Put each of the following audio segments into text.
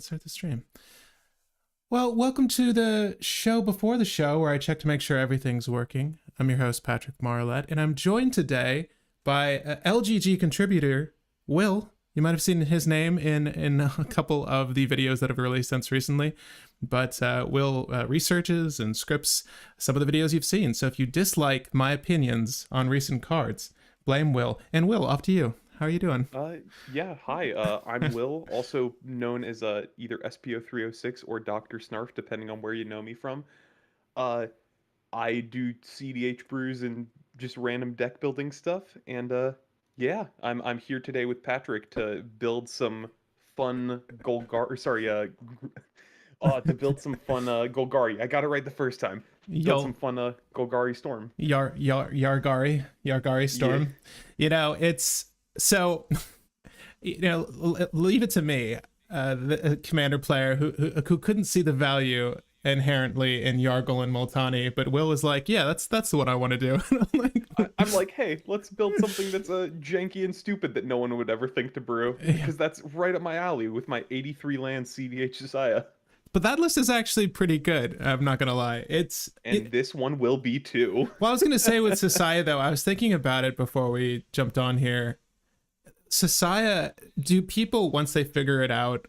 Start the stream. Well, welcome to the show before the show where I check to make sure everything's working. I'm your host, Patrick Marlette, and I'm joined today by LGG contributor, Will. You might have seen his name in a couple of the videos that have released since recently, but Will researches and scripts some of the videos you've seen. So if you dislike my opinions on recent cards, blame Will. And Will, off to you. How are you doing? Yeah, hi. I'm Will, also known as either SPO306 or Dr. Snarf, depending on where you know me from. I do cEDH brews and just random deck building stuff, and yeah, I'm here today with Patrick to build some fun to build some fun Golgari. I got it right the first time. Build some fun Golgari Storm. Yargari Storm. Yeah. You know, it's so. You know, leave it to me, the commander player who couldn't see the value inherently in Yargle and Multani, but Will was like, yeah, that's the one I want to do. I'm like, hey, let's build something that's janky and stupid that no one would ever think to brew, because that's right up my alley with my 83 land cEDH Josiah. But that list is actually pretty good, I'm not gonna lie. This one will be too. Well, I was gonna say with Josiah though, I was thinking about it before we jumped on here. Josiah, do people, once they figure it out,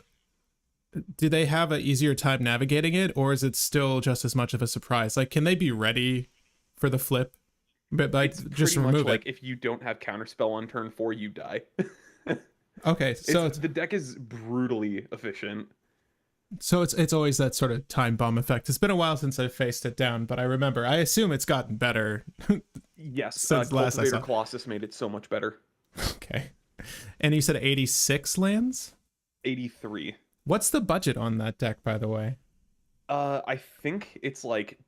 do they have an easier time navigating it, or is it still just as much of a surprise? Like, can they be ready for the flip, but like it's just remove like if you don't have counterspell on turn 4, you die. Okay, so the deck is brutally efficient. So it's always that sort of time bomb effect. It's been a while since I faced it down, but I remember. I assume it's gotten better. Yes, since last I saw. Colossus made it so much better. Okay. And you said 86 lands? 83. What's the budget on that deck, by the way? I think it's like,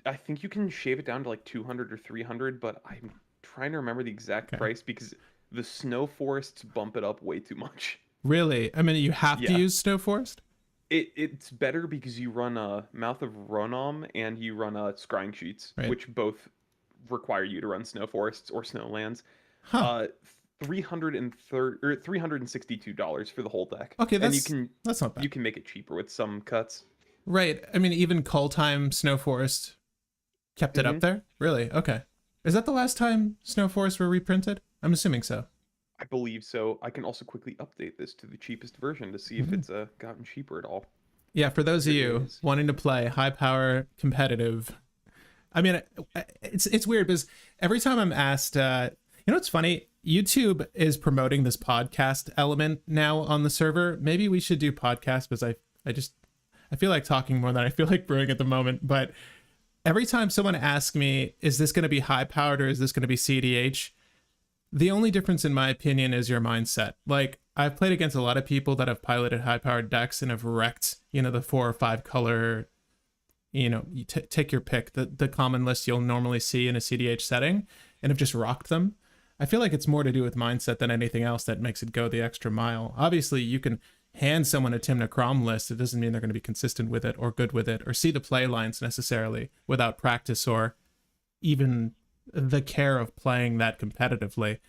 I think you can shave it down to like 200 or 300, but I'm trying to remember the exact price because the Snow Forests bump it up way too much. Really? I mean, you have to use Snow Forest? It's better because you run Mouth of Ronom and you run Scrying Sheets, which both require you to run Snow Forests or Snowlands. Huh. $362 for the whole deck. Okay, that's not bad. You can make it cheaper with some cuts. Right. I mean, even Cold Time Snow Forest kept it up there? Really? Okay. Is that the last time Snow Forests were reprinted? I'm assuming so. I believe so. I can also quickly update this to the cheapest version to see if it's gotten cheaper at all. Yeah, for those of you wanting to play high power competitive, I mean, it's weird because every time I'm asked, you know what's funny? YouTube is promoting this podcast element now on the server. Maybe we should do podcasts because I feel like talking more than I feel like brewing at the moment. But every time someone asks me, is this going to be high powered or is this going to be cEDH? The only difference in my opinion is your mindset. Like, I've played against a lot of people that have piloted high powered decks and have wrecked, you know, the 4 or 5 color, you know, you take your pick, the common list you'll normally see in a cEDH setting, and have just rocked them. I feel like it's more to do with mindset than anything else that makes it go the extra mile. Obviously, you can hand someone a Timna Crom list. It doesn't mean they're going to be consistent with it or good with it or see the play lines necessarily without practice or even the care of playing that competitively.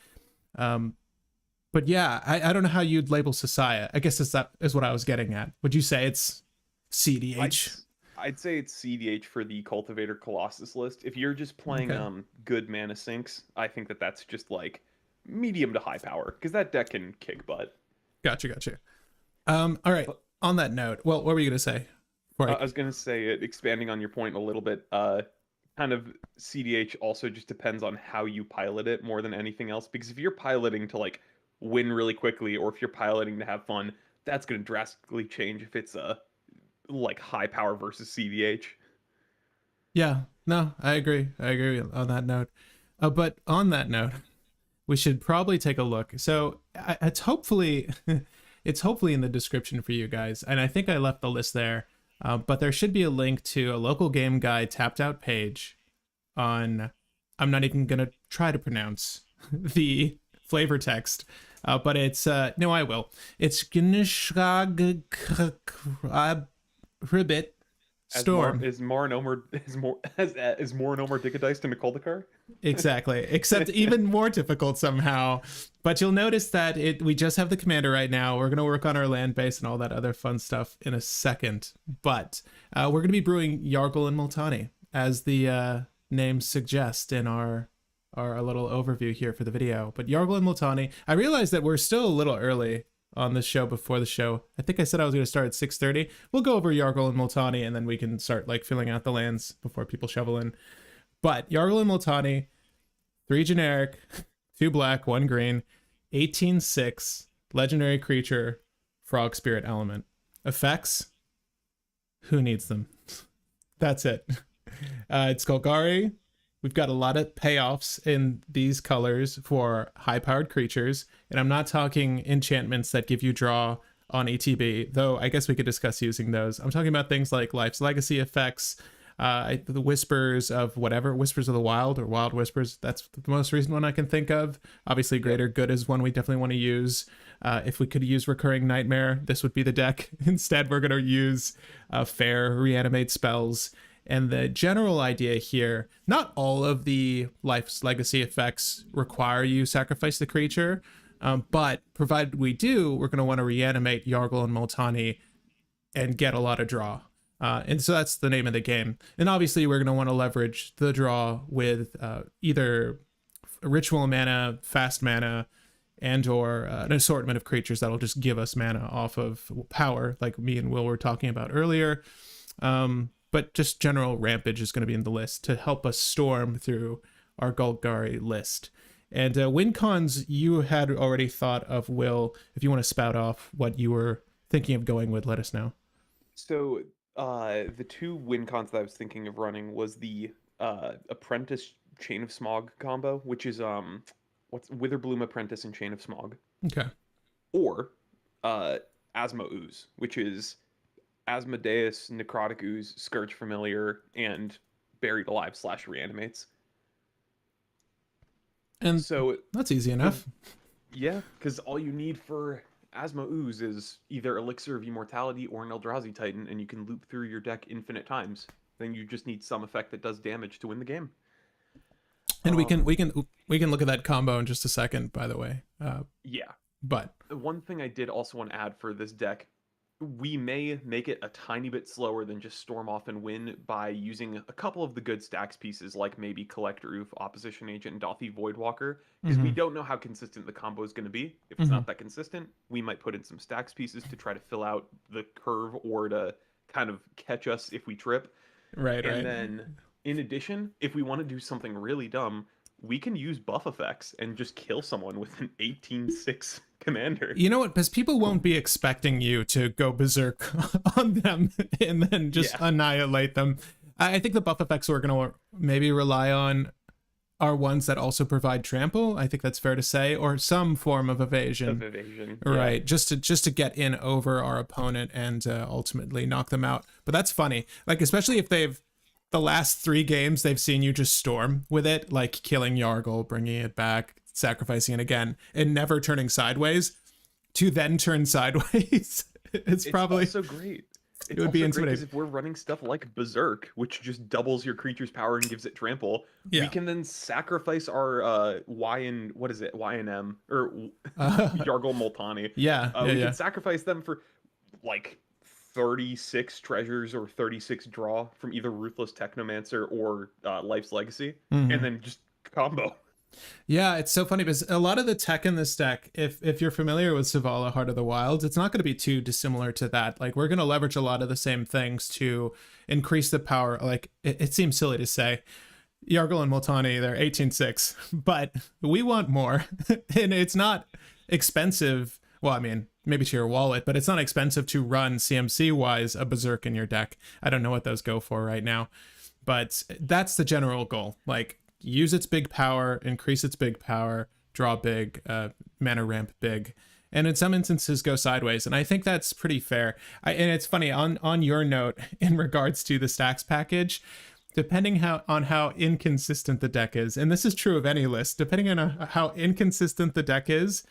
But yeah, I don't know how you'd label Josiah. I guess that is what I was getting at. Would you say it's cEDH? I'd say it's cEDH for the Cultivator Colossus list. If you're just playing good mana sinks, I think that's just like medium to high power because that deck can kick butt. Gotcha. All right. On that note, well, what were you gonna say? I was gonna say, expanding on your point a little bit. Kind of cEDH also just depends on how you pilot it more than anything else. Because if you're piloting to like win really quickly, or if you're piloting to have fun, that's gonna drastically change if it's like high power versus cEDH. Yeah, no, I agree on that note. But on that note, we should probably take a look. So it's hopefully in the description for you guys, and I think I left the list there. But there should be a link to a local game guide tapped out page on, I'm not even gonna try to pronounce the flavor text, but it's no, I will. It's Gnshhhagkkapphribbit. Storm. Is Marinomer is Morinomer Dickadiced in Nicole. Exactly, except even more difficult somehow. But you'll notice that we just have the commander right now. We're going to work on our land base and all that other fun stuff in a second. But we're going to be brewing Yargle and Multani, as the name suggests in our little overview here for the video. But Yargle and Multani, I realize that we're still a little early on this show before the show. I think I said I was going to start at 6:30. We'll go over Yargle and Multani, and then we can start like filling out the lands before people shovel in. But Yargle and Multani, 3 generic, 2 black, 1 green, 18/6, legendary creature, frog spirit element. Effects? Who needs them? That's it. It's Golgari. We've got a lot of payoffs in these colors for high-powered creatures, and I'm not talking enchantments that give you draw on ETB, though I guess we could discuss using those. I'm talking about things like Life's Legacy effects, the Whispers of whatever, Whispers of the Wild or Wild Whispers. That's the most recent one I can think of. Obviously, Greater Good is one we definitely want to use. If we could use Recurring Nightmare, this would be the deck. Instead, we're going to use Fair Reanimate spells. And the general idea here, not all of the Life's Legacy effects require you sacrifice the creature, but provided we do, we're going to want to reanimate Yargle and Multani and get a lot of draw. And so that's the name of the game. And obviously we're going to want to leverage the draw with either ritual mana, fast mana, and or an assortment of creatures that'll just give us mana off of power, like me and Will were talking about earlier. But just general Rampage is going to be in the list to help us storm through our Golgari list. And win cons, you had already thought of, Will. If you want to spout off what you were thinking of going with, let us know. So the 2 win cons that I was thinking of running was the Apprentice Chain of Smog combo, which is what's Witherbloom Apprentice and Chain of Smog. Okay. Or Asmo Ooze, which is Asmodeus, Necrotic Ooze, Scourge Familiar, and Buried Alive / Reanimates. And so that's easy enough. Yeah, because all you need for Asmo Ooze is either Elixir of Immortality or an Eldrazi Titan, and you can loop through your deck infinite times. Then you just need some effect that does damage to win the game. And we can look at that combo in just a second, by the way. Yeah. But one thing I did also want to add for this deck, we may make it a tiny bit slower than just storm off and win by using a couple of the good stacks pieces, like maybe Collector Oof, Opposition Agent, and Dothy Voidwalker, because we don't know how consistent the combo is going to be. If it's not that consistent, we might put in some stacks pieces to try to fill out the curve or to kind of catch us if we trip. Right. And then, in addition, if we want to do something really dumb, we can use buff effects and just kill someone with an 18/6 commander. You know what? Because people won't be expecting you to go berserk on them and then just annihilate them. I think the buff effects we're going to maybe rely on are ones that also provide trample. I think that's fair to say, or some form of evasion. Right? Yeah. Just to get in over our opponent and ultimately knock them out. But that's funny. Like, especially if the last 3 games they've seen you just storm with it, like killing Yargle, bringing it back, sacrificing it again, and never turning sideways, to then turn sideways. It's probably also great. It would be intimidating if we're running stuff like Berserk, which just doubles your creature's power and gives it trample. We can then sacrifice our YNM or Yargle Multani. We can sacrifice them for like 36 treasures or 36 draw from either Ruthless Technomancer or Life's Legacy, and then just combo. Yeah, it's so funny because a lot of the tech in this deck, if you're familiar with Zavala Heart of the Wilds, it's not going to be too dissimilar to that. Like, we're going to leverage a lot of the same things to increase the power. Like, it seems silly to say, Yargle and Multani, they're 18/6, but we want more. And it's not expensive. Well, I mean, maybe to your wallet, but it's not expensive to run CMC-wise a Berserk in your deck. I don't know what those go for right now, but that's the general goal. Like, use its big power, increase its big power, draw big, mana ramp big, and in some instances go sideways. And I think that's pretty fair. And it's funny, on your note in regards to the stacks package, depending on how inconsistent the deck is, and this is true of any list, depending on how inconsistent the deck is,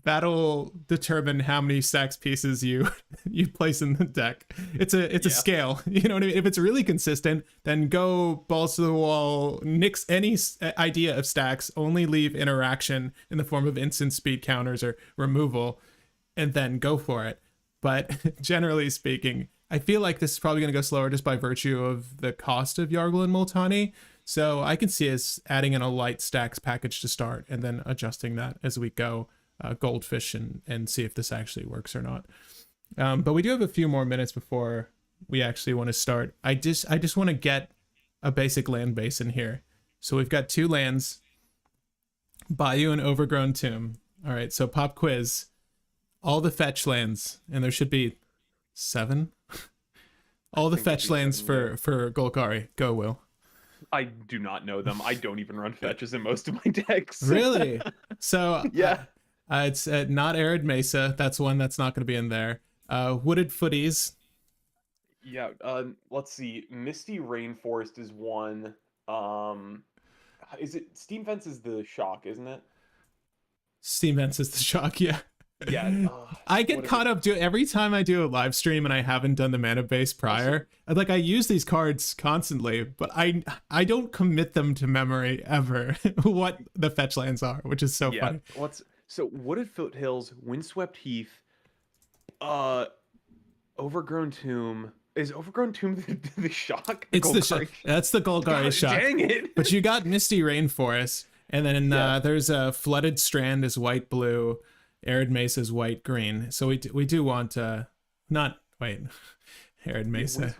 that'll determine how many stacks pieces you you place in the deck. It's a scale. You know what I mean? If it's really consistent, then go balls to the wall, nix any idea of stacks, only leave interaction in the form of instant speed counters or removal, and then go for it. But generally speaking, I feel like this is probably going to go slower just by virtue of the cost of Yargle and Multani. So I can see us adding in a light stacks package to start and then adjusting that as we go, Goldfish, and see if this actually works or not. But we do have a few more minutes before we actually want to start. I just want to get a basic land base in here. So we've got 2 lands, Bayou and Overgrown Tomb. All right, so pop quiz. All the fetch lands, and there should be 7. All the fetch lands for Golgari. Go, Will. I do not know them. I don't even run fetches in most of my decks. Really? So yeah. It's not Arid Mesa. That's one that's not going to be in there. Wooded Footies. Yeah. Let's see. Misty Rainforest is one. Is it Steam Fence is the shock, isn't it? Steam Fence is the shock. Yeah. Yeah. I get caught up every time I do a live stream and I haven't done the mana base prior. Like I use these cards constantly, but I don't commit them to memory ever. What the fetch lands are, which is so funny. So Wooded Foothills, Windswept Heath, Overgrown Tomb. Is Overgrown Tomb the shock? It's the shock. That's the Golgari shock. Dang it! But you got Misty Rainforest, and then there's a Flooded Strand is white blue. Arid Mesa is white green. So we do want not wait. Arid Mesa.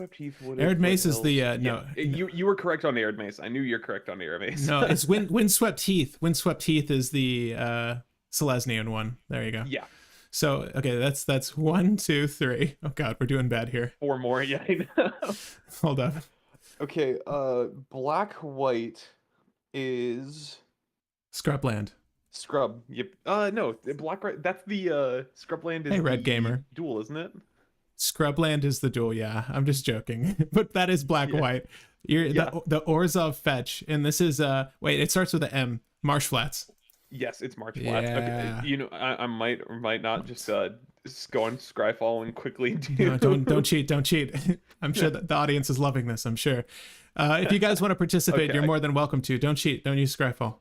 Arid Mesa is the no. You were correct on Arid Mesa. I knew you're correct on Arid Mesa. No, it's Windswept Heath. Windswept Heath is the Selesnyan one. There you go. Yeah. So okay, that's 1, 2, 3. Oh god, we're doing bad here. 4 more. Yeah, I know. Hold up. Okay. Black white is Scrubland. Scrub. Yep. No, black. That's the Scrubland is hey, Red the Gamer. duel, isn't it? Scrubland is the duel. Yeah, I'm just joking, but that is black white. The Orzhov fetch, and this is wait. It starts with an M. Marsh Flats. Yes, it's Marsh Flats. Yeah. Okay. You know, I might or might not just go on Scryfall and quickly do. No, don't cheat. Don't cheat. I'm sure that the audience is loving this. I'm sure. If you guys want to participate, you're more than welcome to. Don't cheat. Don't use Scryfall.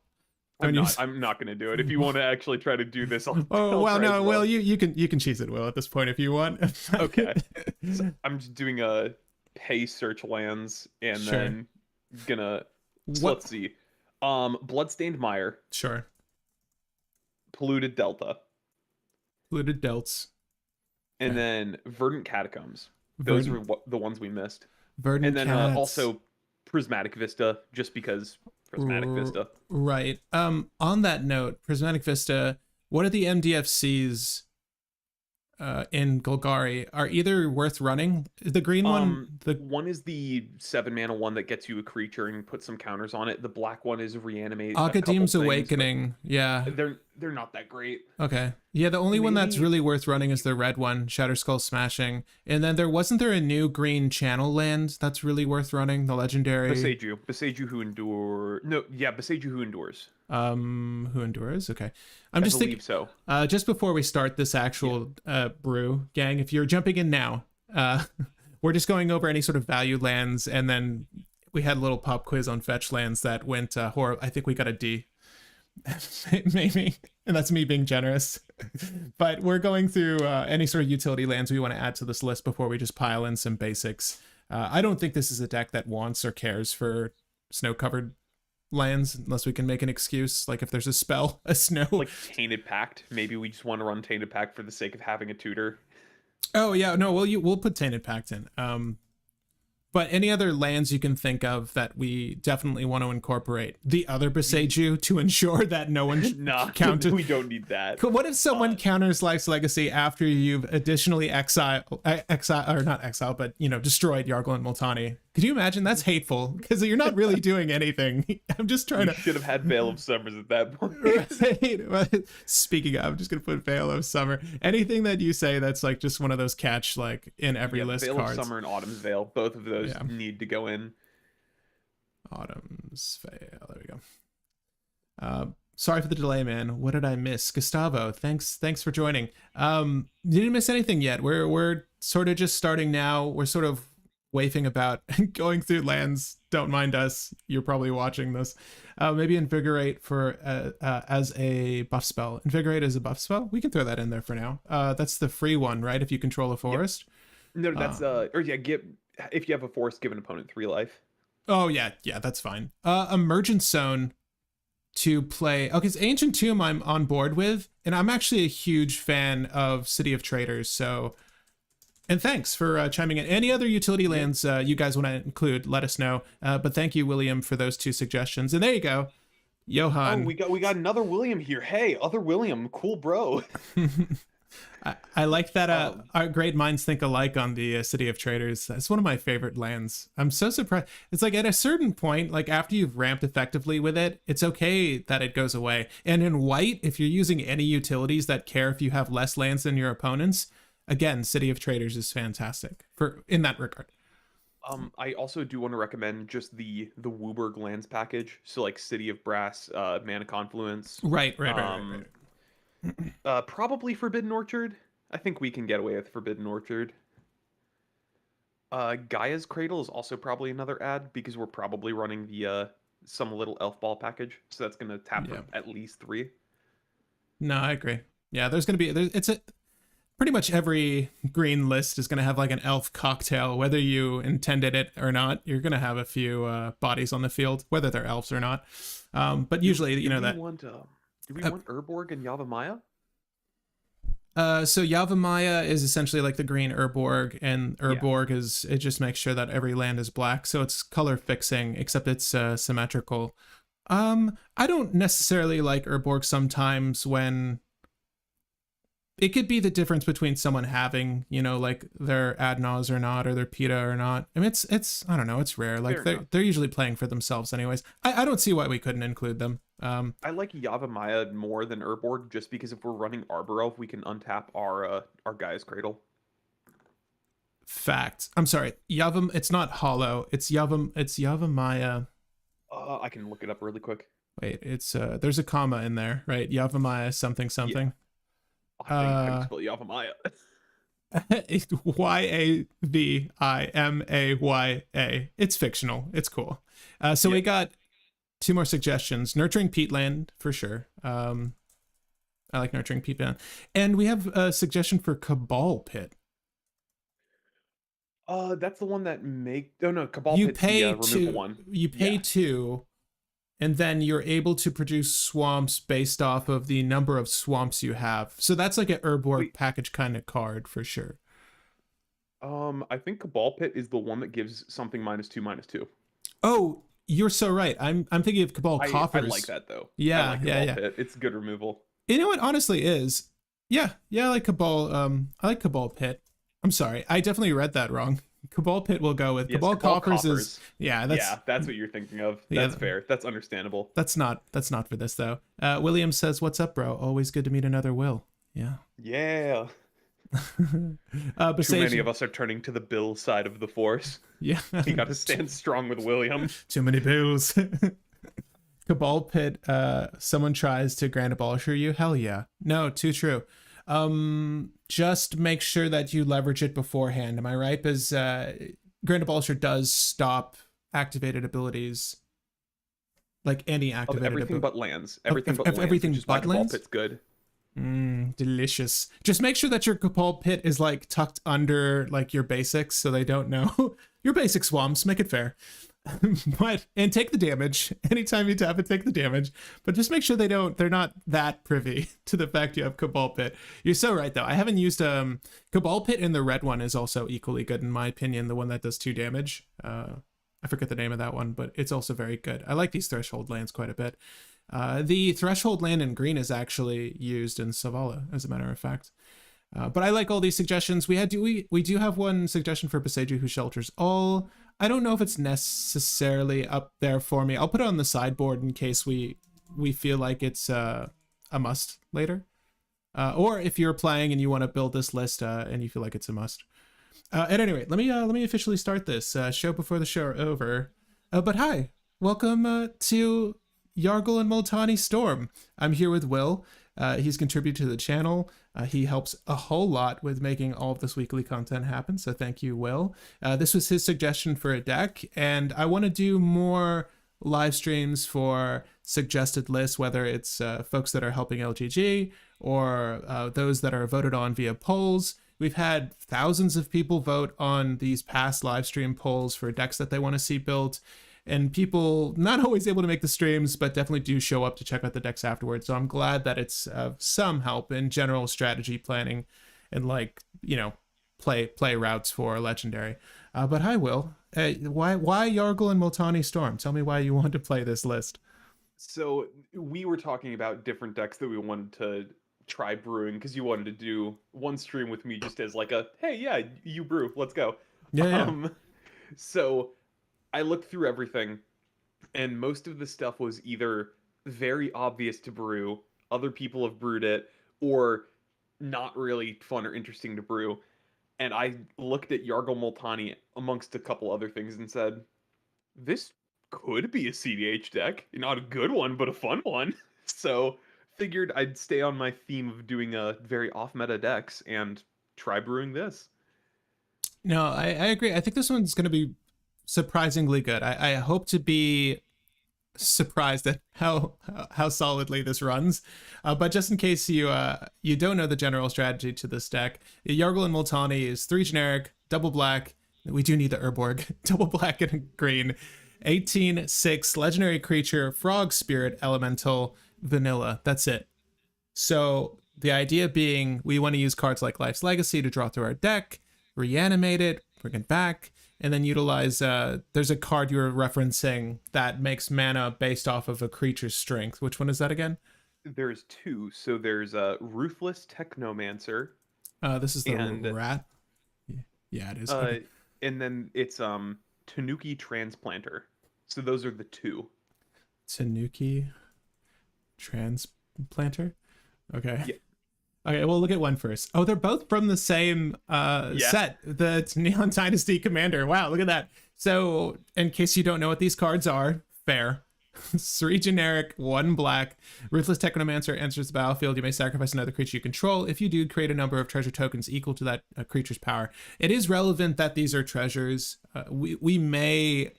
I'm not going to do it. If you want to actually try to do this, Well, you can cheese it, Will, at this point if you want. Okay. So I'm just doing a pay search lands and then gonna let's see. Bloodstained Mire. Sure. Polluted Delta. Polluted Delts. And then Verdant Catacombs. Those were the ones we missed. Verdant and then also Prismatic Vista, just because Prismatic Vista. Right. On that note, Prismatic Vista, what are the MDFCs in Golgari? Are either worth running? The green one? The one is the 7-mana one that gets you a creature and puts some counters on it. The black one is Reanimate. Akadem's Awakening. Yeah. They're not that great. Okay. Yeah, the only one that's really worth running is the red one, Shatterskull Smashing. And then wasn't there a new green channel land that's really worth running? The legendary Beseiju Who Endure. No, yeah, Beseiju Who Endures. Who Endures? Okay. I just thinking so. Just before we start this actual brew, gang, if you're jumping in now, we're just going over any sort of value lands, and then we had a little pop quiz on fetch lands that went horrible. I think we got a D. Maybe, and that's me being generous. But we're going through any sort of utility lands we want to add to this list before we just pile in some basics. I don't think this is a deck that wants or cares for snow-covered lands unless we can make an excuse, like if there's a spell, a snow, like Tainted Pact. Maybe we just want to run Tainted Pact for the sake of having a tutor. Oh yeah, no, we'll put Tainted Pact in. But any other lands you can think of that we definitely want to incorporate? The other Beseiju to ensure that no one counters. We don't need that. What if someone counters Life's Legacy after you've additionally destroyed Yargle and Multani? Could you imagine? That's hateful because you're not really doing anything. I'm just trying to. Should have had Veil of Summers at that point. Right. Speaking of, I'm just gonna put Veil of Summer. Anything that you say that's like just one of those catch like in every list Veil cards. Veil of Summer and Autumn's Veil, both of those need to go in. Autumn's Veil. There we go. Sorry for the delay, man. What did I miss? Gustavo, thanks for joining. You didn't miss anything yet. We're sort of just starting now. We're sort of wafting about going through lands. Don't mind us. You're probably watching this. Maybe Invigorate for as a buff spell. Invigorate as a buff spell. We can throw that in there for now. That's the free one, right? If you control a forest. Yep. No, that's if you have a forest, give an opponent 3 life. Oh yeah, that's fine. Emergent Zone to play. Okay, it's Ancient Tomb I'm on board with, and I'm actually a huge fan of City of Traders. So, and thanks for chiming in. Any other utility lands you guys want to include? Let us know. But thank you, William, for those 2 suggestions. And there you go, Johan. Oh, we got another William here. Hey, other William, cool bro. I like that our great minds think alike on the City of Traders. That's one of my favorite lands. I'm so surprised. It's like at a certain point, like after you've ramped effectively with it, it's okay that it goes away. And in white, if you're using any utilities that care if you have less lands than your opponents, again, City of Traders is fantastic in that regard. I also do want to recommend just the Wooburg lands package. So like City of Brass, Mana Confluence. Right. Probably Forbidden Orchard. I think we can get away with Forbidden Orchard. Gaia's Cradle is also probably another ad because we're probably running the some little elf ball package, so that's gonna tap for at least 3. No, I agree. Yeah, it's pretty much every green list is gonna have like an elf cocktail, whether you intended it or not. You're gonna have a few bodies on the field, whether they're elves or not. But usually, do we want Urborg and Yavimaya? So Yavimaya is essentially like the green Urborg, and Urborg it just makes sure that every land is black, so it's color fixing, except it's symmetrical. I don't necessarily like Urborg sometimes when it could be the difference between someone having, like their Adnaz or not, or their PETA or not. I mean, it's I don't know, it's rare. Like they're usually playing for themselves anyways. I don't see why we couldn't include them. I like Yavimaya more than Urborg just because if we're running Arbor Elf, we can untap our Gaia's Cradle. Fact. I'm sorry. It's not hollow. It's Yavimaya. I can look it up really quick. Wait, it's there's a comma in there, right? Yavimaya something. Yeah. I think spell Yavimaya. Yavimaya. It's fictional. It's cool. So we got 2 more suggestions. Nurturing Peatland for sure. I like Nurturing Peatland, and we have a suggestion for Cabal Pit. That's the one that Cabal Pit's the removal one. You pay 2. And then you're able to produce swamps based off of the number of swamps you have. So that's like an Urborg package kind of card for sure. I think Cabal Pit is the one that gives something -2/-2. Oh, you're so right. I'm thinking of Cabal Coffers. I like that though. Yeah, Pit. It's good removal. You know what? Honestly, is I like Cabal. I like Cabal Pit. I'm sorry, I definitely read that wrong. Cabal Pit will go with Cabal Coffers is that's what you're thinking of. That's fair. That's understandable. That's not for this though. William says, "What's up, bro? Always good to meet another Will." Yeah. Too many of us are turning to the Bill side of the force. Yeah. You got to stand strong with William. Too many bills. Cabal Pit. Someone tries to Grand Abolisher you. Hell yeah. No, too true. Just make sure that you leverage it beforehand. Am I right? Because Grand Abolisher does stop activated abilities, like any activated everything but lands. Everything but lands. Pit's good. Delicious. Just make sure that your Cabal Pit is like tucked under like your basics, so they don't know your basic swamps. Make it fair. And take the damage anytime you tap it. Take the damage, but just make sure they're not that privy to the fact you have Cabal Pit. You're so right though. I haven't used Cabal Pit, and the red one is also equally good in my opinion, the one that does 2 damage. I forget the name of that one, but it's also very good. I like these threshold lands quite a bit. The threshold land in green is actually used in Savala, as a matter of fact. But I like all these suggestions. We do have one suggestion for Boseiju who shelters all. I don't know if it's necessarily up there for me. I'll put it on the sideboard in case we feel like it's a must later. Or if you're playing and you want to build this list and you feel like it's a must. At any rate, let me officially start this show before the show are over. But hi, welcome to Yargle and Multani Storm. I'm here with Will. He's contributed to the channel. He helps a whole lot with making all of this weekly content happen, so thank you, Will. This was his suggestion for a deck, and I want to do more live streams for suggested lists, whether it's folks that are helping LGG or those that are voted on via polls. We've had thousands of people vote on these past live stream polls for decks that they want to see built, and people not always able to make the streams, but definitely do show up to check out the decks afterwards. So I'm glad that it's some help in general strategy planning and, like, you know, play routes for Legendary. But hi, Will. Why Yargle and Multani Storm? Tell me why you want to play this list. So we were talking about different decks that we wanted to try brewing, because you wanted to do one stream with me just as like a, hey, yeah, you brew, let's go. Yeah. So I looked through everything, and most of the stuff was either very obvious to brew, other people have brewed it, or not really fun or interesting to brew. And I looked at Yargle Multani amongst a couple other things and said, this could be a cEDH deck. Not a good one, but a fun one. So figured I'd stay on my theme of doing very off-meta decks and try brewing this. No, I agree. I think this one's going to be surprisingly good. I hope to be surprised at how solidly this runs. But just in case you don't know the general strategy to this deck, Yargle and Multani is 3 generic, double black. We do need the Urborg. Double black and green. 18/6 legendary creature, frog spirit elemental, vanilla. That's it. So the idea being we want to use cards like Life's Legacy to draw through our deck, reanimate it, bring it back, and then utilize there's a card you were referencing that makes mana based off of a creature's strength. Which one is that again? There's 2. So there's Ruthless Technomancer. This is the rat. Yeah, it is. Okay. And then it's Tanuki Transplanter. So those are the 2. Tanuki Transplanter? Okay. Yeah. Okay, we'll look at one first. Oh, they're both from the same set, the Neon Dynasty Commander. Wow, look at that. So, in case you don't know what these cards are, fair. 3 generic, 1 black. Ruthless Technomancer enters the battlefield. You may sacrifice another creature you control. If you do, create a number of treasure tokens equal to that creature's power. It is relevant that these are treasures. We may,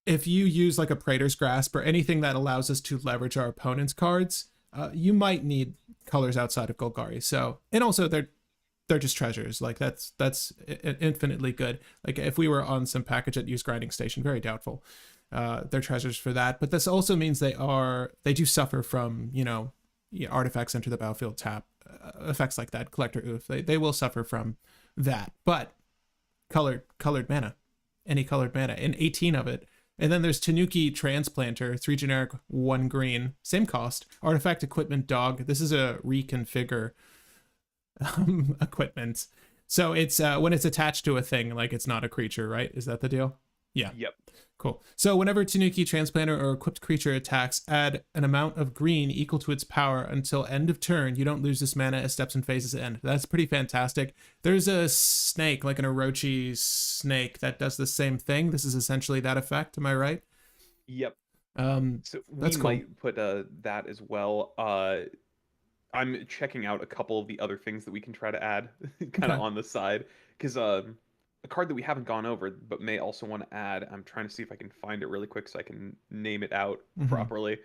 if you use like a Praetor's Grasp or anything that allows us to leverage our opponent's cards, you might need colors outside of Golgari. So, and also they're just treasures. Like that's infinitely good. Like if we were on some package that used Grinding Station, very doubtful. They're treasures for that. But this also means they do suffer from, you know, artifacts enter the battlefield tap, effects like that, Collector Oof. They will suffer from that. But colored mana, any colored mana, and 18 of it. And then there's Tanuki Transplanter, 3 generic, 1 green, same cost. Artifact Equipment Dog. This is a reconfigure equipment. So it's when it's attached to a thing, like it's not a creature, right? Is that the deal? Yeah. Yep. Cool. So whenever Tanuki Transplanter or equipped creature attacks, add an amount of green equal to its power until end of turn. You don't lose this mana as steps and phases end. That's pretty fantastic. There's a snake, like an Orochi snake, that does the same thing. This is essentially that effect. Am I right? Yep. So that's we cool. might put that as well. I'm checking out a couple of the other things that we can try to add kind of on the side, because a card that we haven't gone over but may also want to add, I'm trying to see if I can find it really quick so I can name it out properly.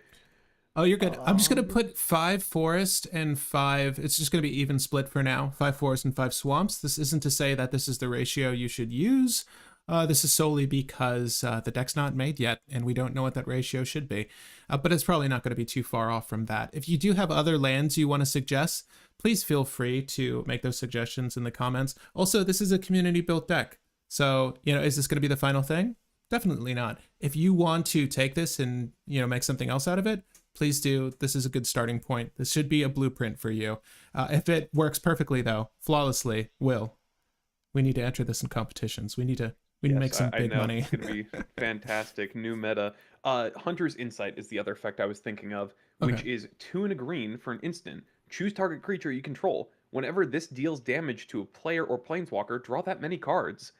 Oh, you're good. I'm just going to put 5 forest and 5, it's just going to be even split for now, 5 forest and 5 swamps. This isn't to say that this is the ratio you should use. This is solely because the deck's not made yet, and we don't know what that ratio should be. But it's probably not going to be too far off from that. If you do have other lands you want to suggest, please feel free to make those suggestions in the comments. Also, this is a community-built deck. So, you know, is this going to be the final thing? Definitely not. If you want to take this and, you know, make something else out of it, please do. This is a good starting point. This should be a blueprint for you. If it works perfectly, though, flawlessly, we need to enter this in competitions. We need to make some big money. It's going to be fantastic. New meta. Hunter's Insight is the other effect I was thinking of, which is 2 and a green for an instant. Choose target creature you control. Whenever this deals damage to a player or planeswalker, draw that many cards.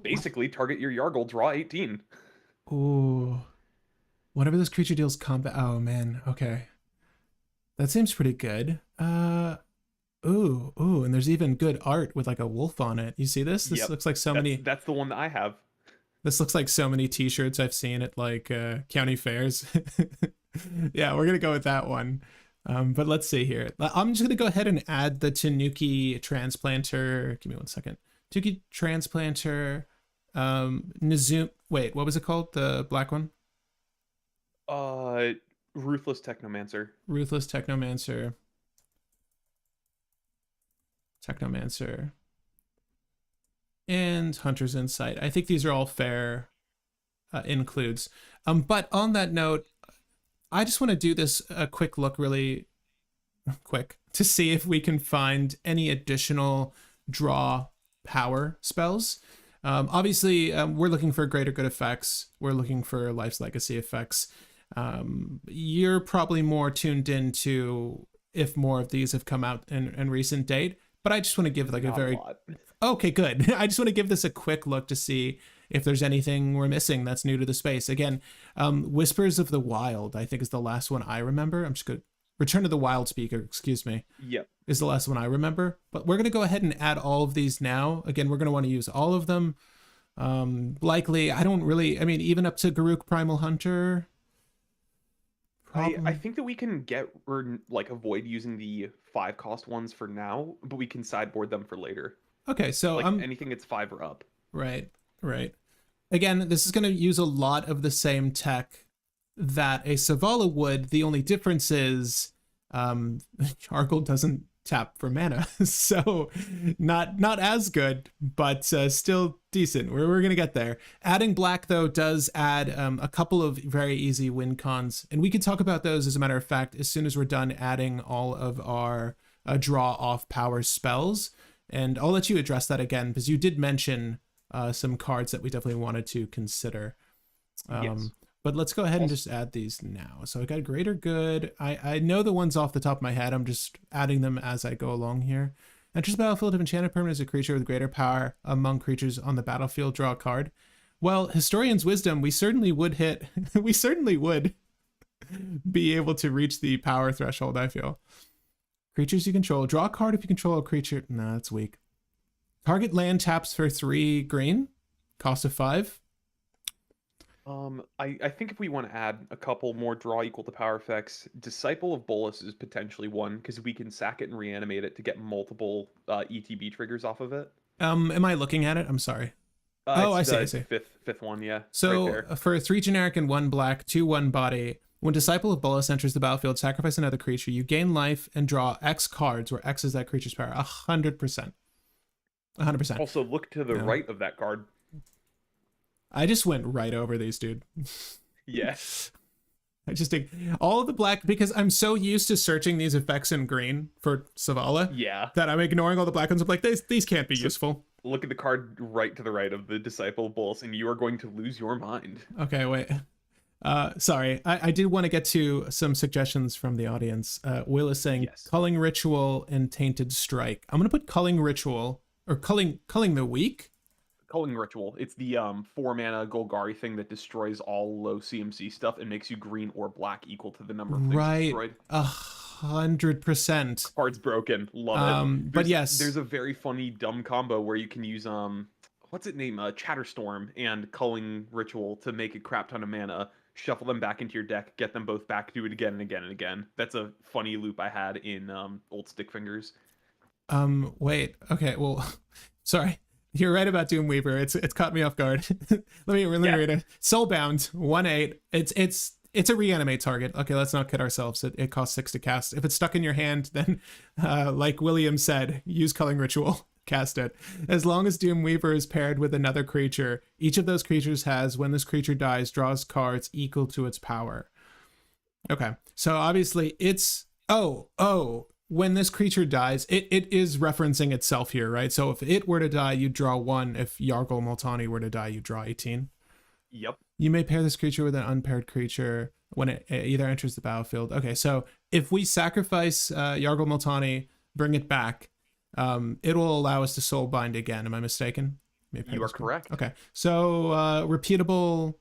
Basically, target your Yargle, draw 18. Ooh. Whenever this creature deals combat, oh man, okay, that seems pretty good. Ooh, and there's even good art with like a wolf on it. You see this? This Yep, looks like so many. that's the one that I have. This looks like so many T-shirts I've seen at like county fairs. Yeah, we're gonna go with that one. But let's see here. I'm just gonna go ahead and add the Tanuki transplanter. Give me 1 second. Tanuki transplanter. Nizum. Wait, what was it called? The black one. Uh, Ruthless Technomancer. Ruthless Technomancer. Technomancer. And Hunter's Insight. I think these are all fair includes. But on that note, I just want to do this a quick look, really quick, to see if we can find any additional draw power spells. Obviously, we're looking for greater good effects. We're looking for Life's Legacy effects. You're probably more tuned into if more of these have come out in recent date. But I just want to give like Not a very lot. okay, good. I just want to give this a quick look to see if there's anything we're missing that's new to the space. Again, Whispers of the Wild, I think is the last one I remember. I'm just going to Return to the Wild Speaker, excuse me. Yep. Is the last one I remember. But we're going to go ahead and add all of these now. Again, we're going to want to use all of them. Likely, I don't really, I mean, even up to Garruk Primal Hunter. I think that we can get or like avoid using the 5-cost ones for now, but we can sideboard them for later. Okay, so like anything that's 5 or up. Right. Again, this is going to use a lot of the same tech that a Savala would. The only difference is Yargle doesn't tap for mana, so not as good, but still decent. We're gonna get there. Adding black though does add a couple of very easy win cons, and we can talk about those as a matter of fact as soon as we're done adding all of our draw off power spells. And I'll let you address that again because you did mention some cards that we definitely wanted to consider. Yes. But let's go ahead and just add these now. So I got greater good. I know the ones off the top of my head. I'm just adding them as I go along here. Enters the battlefield of enchanted permanent as a creature with greater power among creatures on the battlefield. Draw a card. Well, Historian's Wisdom, we certainly would hit. We certainly would be able to reach the power threshold, I feel. Creatures you control. Draw a card if you control a creature. No, that's weak. Target land taps for 3 green. Cost of 5. I think if we want to add a couple more draw equal to power effects, Disciple of Bolas is potentially one because we can sack it and reanimate it to get multiple ETB triggers off of it. Am I looking at it? I'm sorry. I see. Fifth one, yeah. So right for 3 generic and 1 black, 2/1 body, when Disciple of Bolas enters the battlefield, sacrifice another creature. You gain life and draw X cards, where X is that creature's power. 100%. 100%. Also, look to the right of that card. I just went right over these, dude. Yes. I just think all of the black, because I'm so used to searching these effects in green for Savala. Yeah. That I'm ignoring all the black ones. I'm like, these can't be useful. Look at the card right to the right of the Disciple of Bolas, and you are going to lose your mind. Okay, wait. Sorry, I did want to get to some suggestions from the audience. Will is saying Culling Ritual and Tainted Strike. I'm going to put Culling Ritual, or Culling the Weak. Culling Ritual. It's the 4-mana Golgari thing that destroys all low CMC stuff and makes you green or black equal to the number of things destroyed. 100%. Card's broken. Love it. But yes. There's a very funny dumb combo where you can use what's it name? Chatterstorm and Culling Ritual to make a crap ton of mana, shuffle them back into your deck, get them both back, do it again and again and again. That's a funny loop I had in Old Stick Fingers. Wait. Okay, well, sorry. You're right about Doomweaver. It's caught me off guard. let me read it. Soulbound 1/8. It's a reanimate target. Okay, let's not kid ourselves. It costs 6 to cast. If it's stuck in your hand, then like William said, use Culling Ritual. Cast it. As long as Doomweaver is paired with another creature, each of those creatures has, when this creature dies, draws cards equal to its power. Okay, so obviously it's when this creature dies, it is referencing itself here, right? So if it were to die, you draw 1. If Yargle and Multani were to die, you draw 18. Yep. You may pair this creature with an unpaired creature when it either enters the battlefield. Okay, so if we sacrifice Yargle Multani, bring it back, it will allow us to soulbind again. Am I mistaken? You are correct. Okay, so repeatable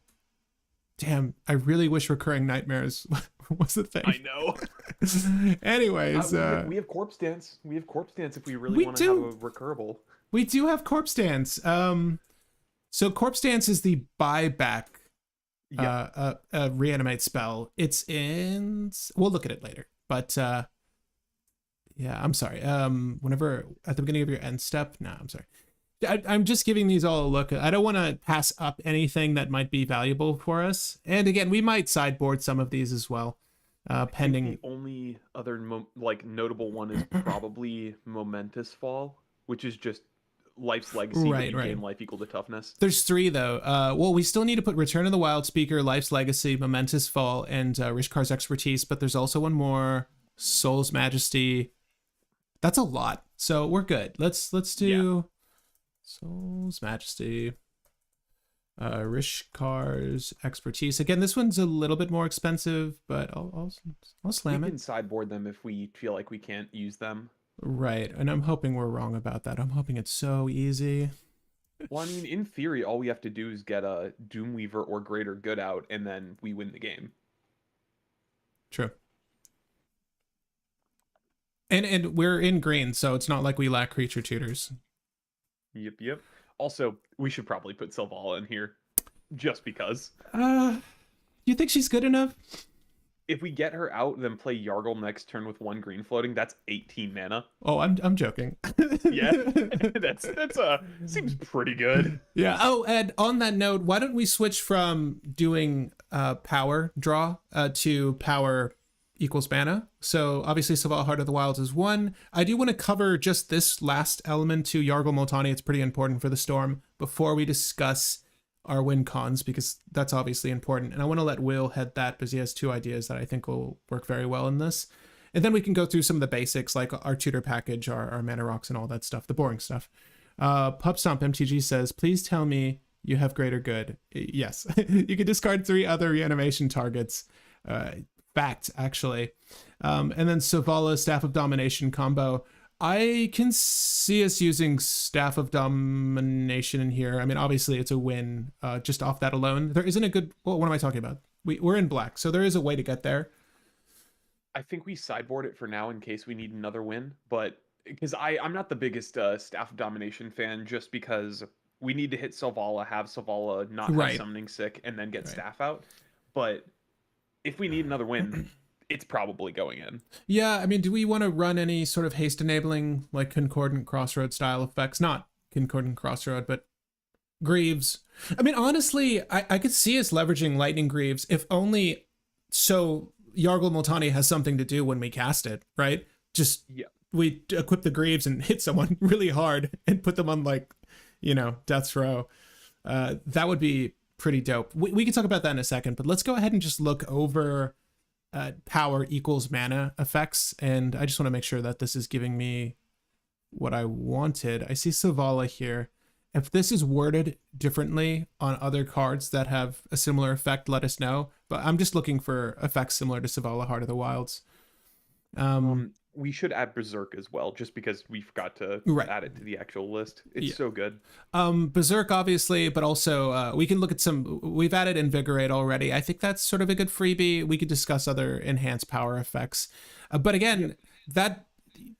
Damn, I really wish recurring nightmares was the thing. I know. Anyways, we have corpse dance. We have corpse dance if we really we want to have do. a recurable. We do have corpse dance. So corpse dance is the buyback reanimate spell. It's in. We'll look at it later. But yeah, I'm sorry. Whenever at the beginning of your end step. No, I'm sorry. I'm just giving these all a look. I don't want to pass up anything that might be valuable for us. And again, we might sideboard some of these as well, pending. The only other notable one is probably Momentous Fall, which is just Life's Legacy, but you gain life equal to toughness. There's 3 though. Well, we still need to put Return of the Wild Speaker, Life's Legacy, Momentous Fall, and Rishkar's Expertise. But there's also one more, Soul's Majesty. That's a lot, so we're good. Let's do Soul's Majesty, Rishkar's Expertise. Again, this one's a little bit more expensive, but I'll slam it. We can sideboard them if we feel like we can't use them. Right, and I'm hoping we're wrong about that. I'm hoping it's so easy. Well, I mean, in theory, all we have to do is get a Doomweaver or Greater Good out, and then we win the game. True. And we're in green, so it's not like we lack creature tutors. Yep. Also, we should probably put Selvala in here, just because. You think she's good enough? If we get her out, then play Yargle next turn with 1 green floating, that's 18 mana. Oh, I'm joking. Yeah, that's seems pretty good. Yeah. Oh, and on that note, why don't we switch from doing power draw to power equals mana? So obviously Selvala Heart of the Wilds is 1. I do want to cover just this last element to Yargle Multani. It's pretty important for the Storm before we discuss our win cons, because that's obviously important. And I want to let Will head that because he has 2 ideas that I think will work very well in this. And then we can go through some of the basics like our tutor package, our mana rocks and all that stuff, the boring stuff. Pup Stomp MTG says, please tell me you have Greater Good. Yes. You can discard 3 other reanimation targets. Fact, actually. And then Selvala Staff of Domination combo. I can see us using Staff of Domination in here. I mean, obviously it's a win just off that alone. There isn't a good... Well, what am I talking about? We're in black, so there is a way to get there. I think we sideboard it for now in case we need another win, but because I'm not the biggest Staff of Domination fan, just because we need to hit Selvala, have Selvala not have summoning sick, and then get Staff out. But if we need another win, it's probably going in. Yeah, I mean, do we want to run any sort of haste enabling, like Concordant Crossroad style effects? Not Concordant Crossroad, but Greaves. I mean, honestly, I could see us leveraging Lightning Greaves, if only so Yargle Multani has something to do when we cast it, right? Just we equip the Greaves and hit someone really hard and put them on, like, you know, death's row. That would be pretty dope. We can talk about that in a second, but let's go ahead and just look over power equals mana effects, and I just want to make sure that this is giving me what I wanted. I see Selvala here. If this is worded differently on other cards that have a similar effect, let us know. But I'm just looking for effects similar to Selvala Heart of the Wilds. We should add Berserk as well, just because we forgot to add it to the actual list. It's so good. Berserk, obviously, but also we can look at some... We've added Invigorate already. I think that's sort of a good freebie. We could discuss other enhanced power effects. But again, that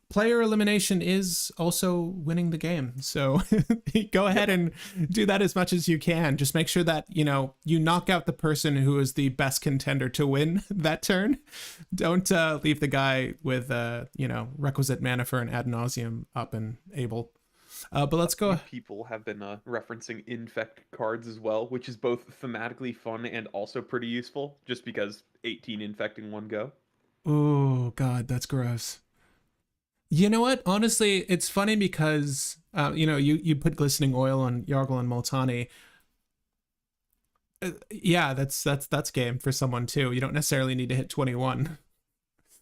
player elimination is also winning the game. So go ahead and do that as much as you can. Just make sure that, you know, you knock out the person who is the best contender to win that turn. Don't leave the guy with, you know, requisite mana for an ad nauseum up and able. But let's go. People have been referencing infect cards as well, which is both thematically fun and also pretty useful, just because 18 infecting one go. Oh, God, that's gross. You know what? Honestly, it's funny because, you know, you put glistening oil on Yargle and Multani. Yeah, that's game for someone too. You don't necessarily need to hit 21.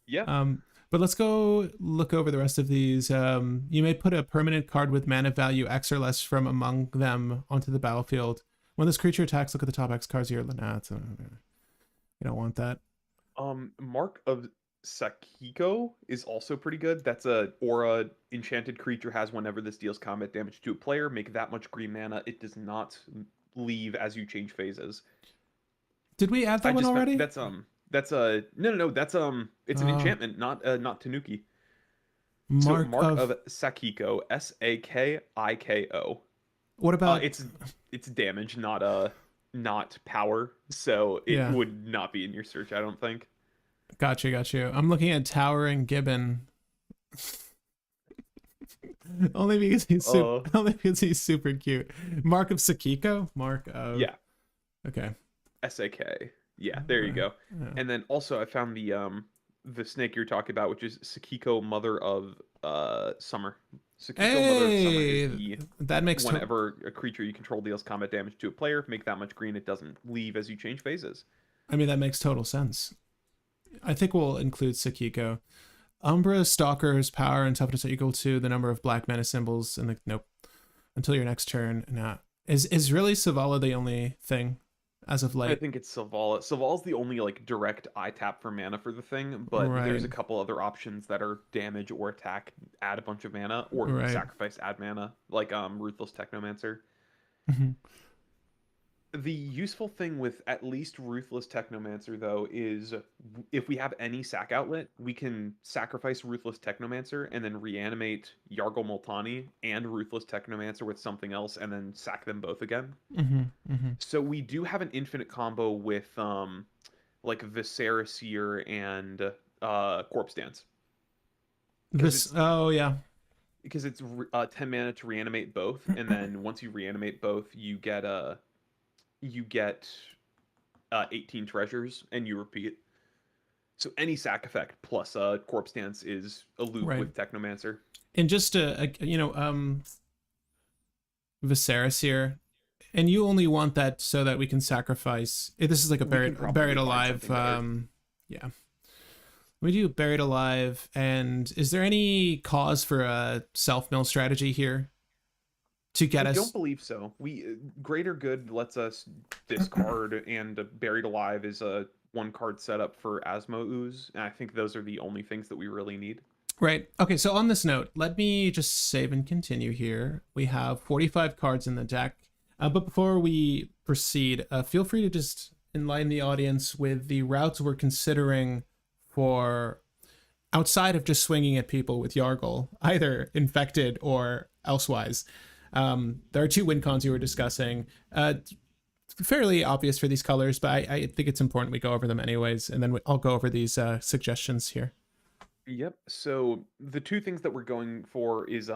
Yeah. But let's go look over the rest of these. You may put a permanent card with mana value X or less from among them onto the battlefield. When this creature attacks, look at the top X cards here. Nah, you don't want that. Mark of Sakiko is also pretty good. That's a aura enchanted creature has whenever this deals combat damage to a player. Make that much green mana. It does not leave as you change phases. Did we add I that one just found already? that's a no, that's it's an Uh, enchantment, not Tanuki. So Mark Mark of of Sakiko, Sakiko. what about? It's damage, not power. So it Yeah, would not be in your search, I don't think. got you. I'm looking at Towering Gibbon only because he's super. Uh Only because he's super cute. Mark of Sakiko. Mark of yeah, okay. Sak. Yeah, there you go. Yeah. And then also I found the snake you're talking about, which is Sakiko, Mother of Summer. Sakiko, Mother of Summer is Hey, the that makes whenever a creature you control deals combat damage to a player, make that much green, it doesn't leave as you change phases. I mean, that makes total sense. I think we'll include Sakiko. Umbra Stalker's power and toughness are equal to the number of black mana symbols in the nope. Until your next turn. Nah. Is really Savala the only thing as of I late? think it's Savala. Saval's the only like direct eye tap for mana for the thing, but Right. there's a couple other options that are damage or attack, add a bunch of mana, or Right. sacrifice, add mana, like Ruthless Technomancer. Mhm. The useful thing with at least Ruthless Technomancer, though, is if we have any sack outlet, we can sacrifice Ruthless Technomancer and then reanimate Yargle Multani and Ruthless Technomancer with something else and then sack them both again. Mhm. Mhm. So we do have an infinite combo with like Viscera and Corpse Dance. Because This. Oh yeah. it's 10 mana to reanimate both, and then once you reanimate both, you get 18 treasures, and you repeat. So any sack effect plus Corpse Dance is a loop Right. with Technomancer. And just Viserys here, and you only want that so that we can sacrifice. This is like a We can probably buried find alive. something better. Yeah, we do buried alive. And is there any cause for a self mill strategy here to get I don't us? believe so. We Greater Good lets us discard, and Buried Alive is a one card setup for Asmo Ooze, and I think those are the only things that we really need. Right. Okay. So on this note, let me just save and continue here. We have 45 cards in the deck. But before we proceed, feel free to just enlighten the audience with the routes we're considering for outside of just swinging at people with Yargle, either infected or elsewise. There are two win cons you were discussing. Fairly obvious for these colors, but I think it's important we go over them anyways, and then I'll go over these suggestions here. Yep. So the two things that we're going for is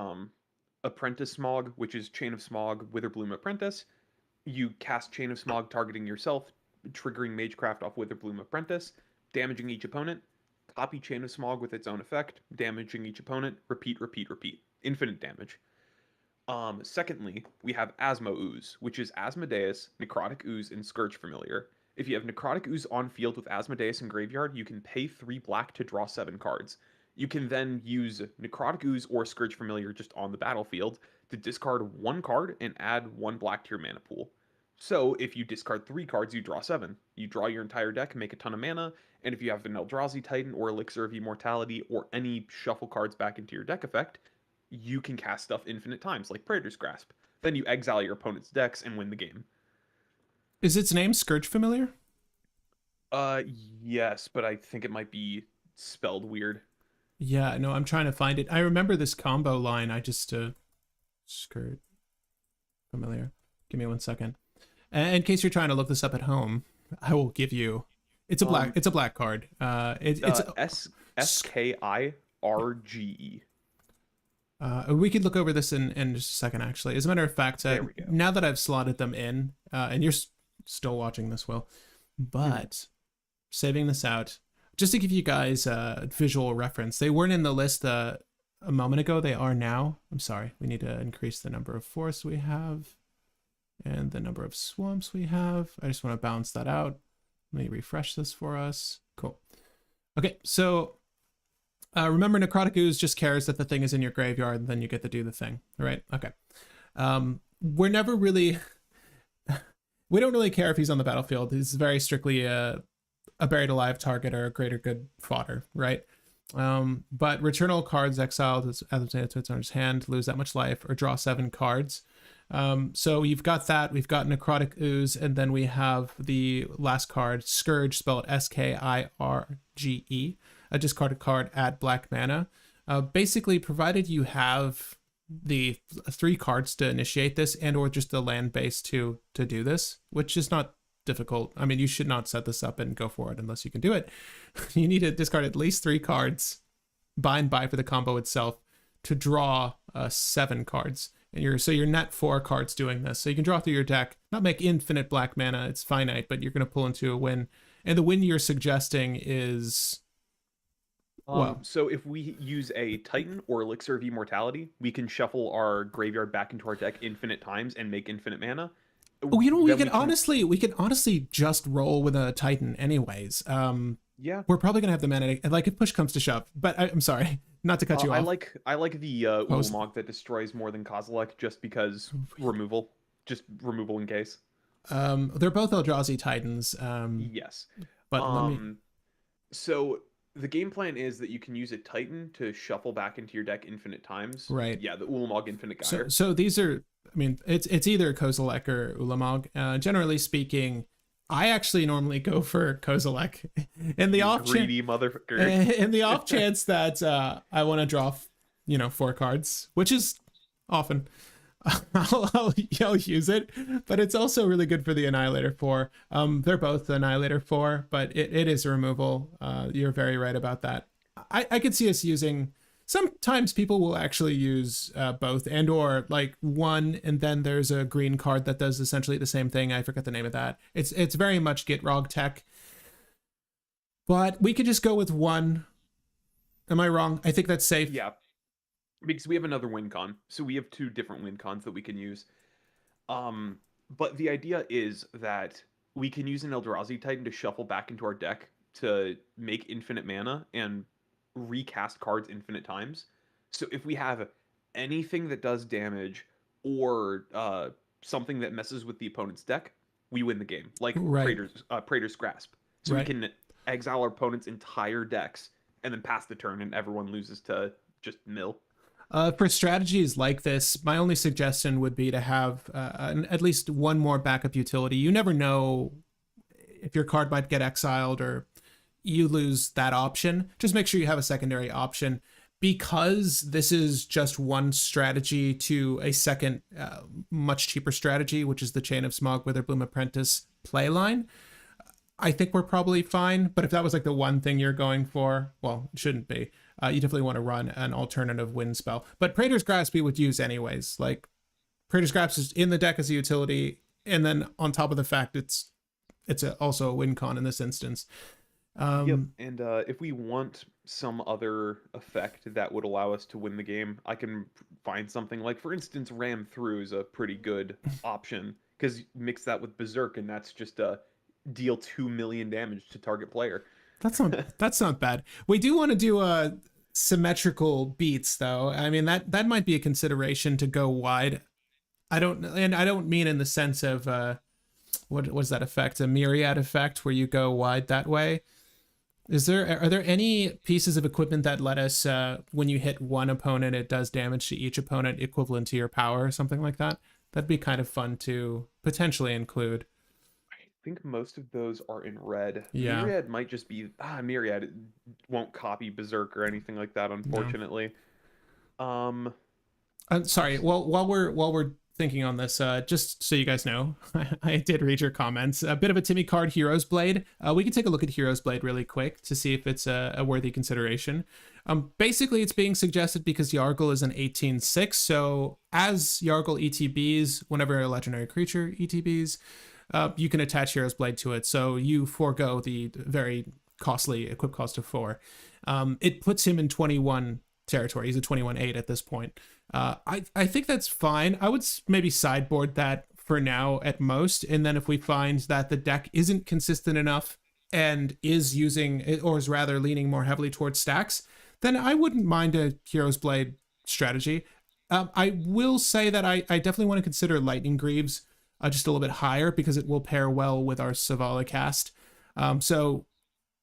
Apprentice Smog, which is Chain of Smog, Witherbloom Apprentice. You cast Chain of Smog targeting yourself, triggering Magecraft off Witherbloom Apprentice, damaging each opponent. Copy Chain of Smog with its own effect, damaging each opponent. Repeat, repeat, repeat. Infinite damage. Secondly, we have Asmo Ooze, which is Asmodeus, Necrotic Ooze, and Scourge Familiar. If you have Necrotic Ooze on field with Asmodeus in graveyard, you can pay 3 black to draw 7 cards. You can then use Necrotic Ooze or Scourge Familiar just on the battlefield to discard 1 card and add 1 black to your mana pool. So if you discard 3 cards, you draw 7. You draw your entire deck and make a ton of mana, and if you have an Eldrazi Titan or Elixir of Immortality or any shuffle cards back into your deck effect, you can cast stuff infinite times, like Praetor's Grasp. Then you exile your opponent's decks and win the game. Is its name Scourge Familiar? Uh, yes, but I think it might be spelled weird. Yeah, no, I'm trying to find it. I remember this combo line. I just Scourge Familiar. Give me 1 second. And in case you're trying to look this up at home, I will give you. It's a black card. It's Skirge. we could look over this in just a second, actually. As a matter of fact, There we go. now that I've slotted them in, and you're still watching this, Will, but saving this out, just to give you guys a visual reference, they weren't in the list a moment ago. They are now. I'm sorry. We need to increase the number of forests we have and the number of swamps we have. I just want to balance that out. Let me refresh this for us. Cool. Okay, so remember, Necrotic Ooze just cares that the thing is in your graveyard, and then you get to do the thing, right? Okay. We're never really... we don't really care if he's on the battlefield. He's very strictly a buried alive target or a greater good fodder, right? But return all cards exiled as to its owner's hand, lose that much life, or draw 7 cards. So you've got that. We've got Necrotic Ooze, and then we have the last card, Scourge, spelled Skirge. A discarded card at black mana. Basically, provided you have the 3 cards to initiate this, and or just the land base to do this, which is not difficult. I mean, you should not set this up and go for it unless you can do it. You need to discard at least 3 cards, bind by for the combo itself, to draw 7 cards. And you're net 4 cards doing this. So you can draw through your deck, not make infinite black mana, it's finite, but you're going to pull into a win. And the win you're suggesting is... So if we use a Titan or Elixir of Immortality, we can shuffle our graveyard back into our deck infinite times and make infinite mana. Oh, we could honestly just roll with a Titan anyways. Yeah. We're probably gonna have the mana, like if push comes to shove. But I'm sorry, not to cut you off. I like the Ulamog that destroys more than Kozilek just because removal in case. They're both Eldrazi Titans. Yes. But so the game plan is that you can use a Titan to shuffle back into your deck infinite times. Right. Yeah, the Ulamog Infinite Gyre. So these are, I mean, it's either Kozilek or Ulamog. Generally speaking, I actually normally go for Kozilek. In the off greedy motherfucker. In the off chance that I want to draw, 4 cards, which is often. I'll use it, but it's also really good for the Annihilator 4. They're both Annihilator 4, but it is a removal. You're very right about that. I could see us using... Sometimes people will actually use both, and or like one, and then there's a green card that does essentially the same thing. I forget the name of that. It's very much Gitrog tech. But we could just go with one. Am I wrong? I think that's safe. Yeah. Because we have another win con. So we have 2 different win cons that we can use. But the idea is that we can use an Eldrazi Titan to shuffle back into our deck to make infinite mana and recast cards infinite times. So if we have anything that does damage or something that messes with the opponent's deck, we win the game. Like Praetor's Grasp. So we can exile our opponent's entire decks and then pass the turn and everyone loses to just mill. For strategies like this, my only suggestion would be to have at least one more backup utility. You never know if your card might get exiled or you lose that option. Just make sure you have a secondary option. Because this is just one strategy to a second, much cheaper strategy, which is the Chain of Smog Witherbloom Apprentice playline, I think we're probably fine. But if that was like the one thing you're going for, well, it shouldn't be. You definitely want to run an alternative win spell. But Praetor's Grasp we would use anyways. Like, Praetor's Grasp is in the deck as a utility, and then on top of the fact it's also a win con in this instance. Yep, and if we want some other effect that would allow us to win the game, I can find something like, for instance, Ram Through is a pretty good option, because mix that with Berserk, and that's just deal 2 million damage to target player. That's not bad. We do want to do symmetrical beats, though. I mean, that might be a consideration to go wide. I don't mean in the sense of what was that effect? A myriad effect where you go wide that way. Are there any pieces of equipment that let us, when you hit one opponent, it does damage to each opponent equivalent to your power or something like that? That'd be kind of fun to potentially include. I think most of those are in red. Yeah. Myriad might just be Myriad won't copy Berserk or anything like that, unfortunately. No. I'm sorry. Well, while we're thinking on this, just so you guys know, I did read your comments. A bit of a Timmy card, Hero's Blade. We can take a look at Hero's Blade really quick to see if it's a worthy consideration. Basically, it's being suggested because Yargle is an 18/6, so as Yargle ETBs, whenever a legendary creature ETBs, you can attach Hero's Blade to it, so you forego the very costly equip cost of 4. It puts him in 21 territory. He's a 21/8 at this point. I think that's fine. I would maybe sideboard that for now at most, and then if we find that the deck isn't consistent enough and is using, or is rather leaning more heavily towards stacks, then I wouldn't mind a Hero's Blade strategy. I will say that I definitely want to consider Lightning Greaves just a little bit higher because it will pair well with our Savala cast. So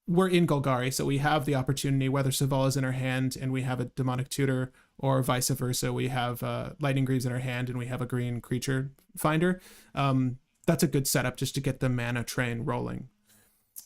we're in Golgari, so we have the opportunity, whether Savala's in our hand and we have a Demonic Tutor, or vice versa. We have Lightning Greaves in our hand and we have a green creature finder. That's a good setup just to get the mana train rolling.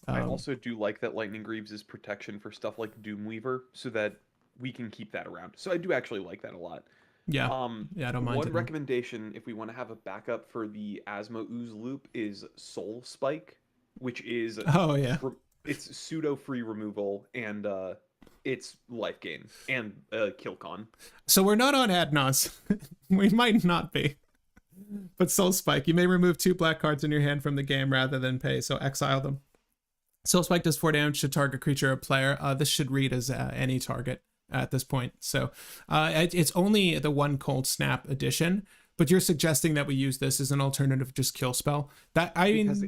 I also do like that Lightning Greaves is protection for stuff like Doomweaver, so that we can keep that around. So I do actually like that a lot. Yeah, yeah, I don't mind One it. recommendation, if we want to have a backup for the Asmo Ooze loop, is Soul Spike, which is Oh yeah, it's pseudo free removal and it's life gain and kill con. so we're not on Adnos. We might not be. But Soul Spike, you may remove 2 black cards in your hand from the game rather than pay, so exile them. Soul Spike does 4 damage to target creature or player. This should read as any target at this point. So it's only the 1 Cold Snap edition, but you're suggesting that we use this as an alternative just kill spell. That because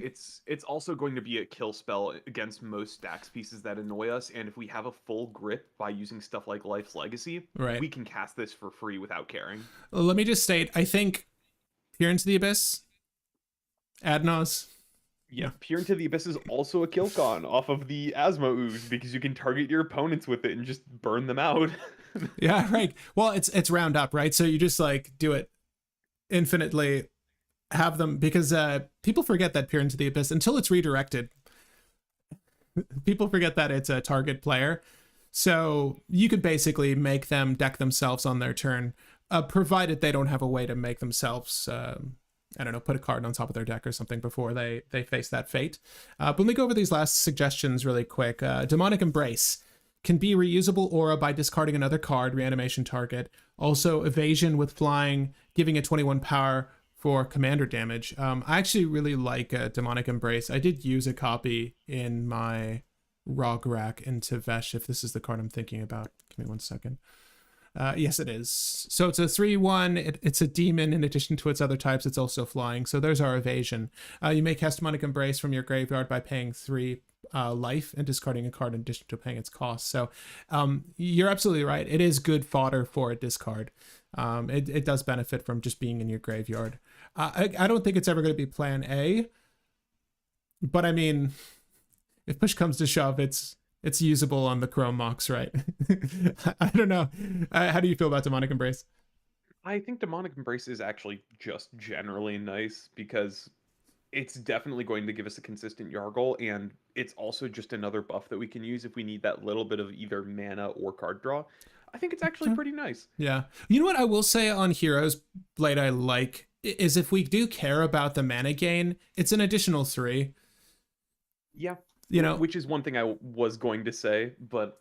it's also going to be a kill spell against most stacks pieces that annoy us, and if we have a full grip by using stuff like Life's Legacy, right, we can cast this for free without caring. Let me just state, I think Peer into the Abyss, Adnos. Yeah, Peer into the Abyss is also a kill con off of the Asmo Ooze because you can target your opponents with it and just burn them out. Yeah, right. Well, it's round up, right? So you just like do it infinitely, have them, because people forget that Peer into the Abyss until it's redirected. People forget that it's a target player. So you could basically make them deck themselves on their turn, provided they don't have a way to make themselves I don't know, put a card on top of their deck or something before they face that fate. But let me go over these last suggestions really quick. Demonic Embrace can be reusable aura by discarding another card, reanimation target. Also, evasion with flying, giving it 21 power for commander damage. I actually really like Demonic Embrace. I did use a copy in my Rograk into Vesh, if this is the card I'm thinking about. Give me 1 second. Yes, it is. So it's a 3/1. It's a demon. In addition to its other types, it's also flying. So there's our evasion. You may cast Demonic Embrace from your graveyard by paying 3 life and discarding a card in addition to paying its cost. So you're absolutely right. It is good fodder for a discard. It does benefit from just being in your graveyard. I don't think it's ever going to be plan A. But I mean, if push comes to shove, it's usable on the Chrome Mox, right? I don't know. How do you feel about Demonic Embrace? I think Demonic Embrace is actually just generally nice because it's definitely going to give us a consistent Yargle, and it's also just another buff that we can use if we need that little bit of either mana or card draw. I think it's actually pretty nice. Yeah. You know what I will say on Heroes Blade I like is if we do care about the mana gain, it's an additional 3. Yeah. You know, which is one thing I was going to say, but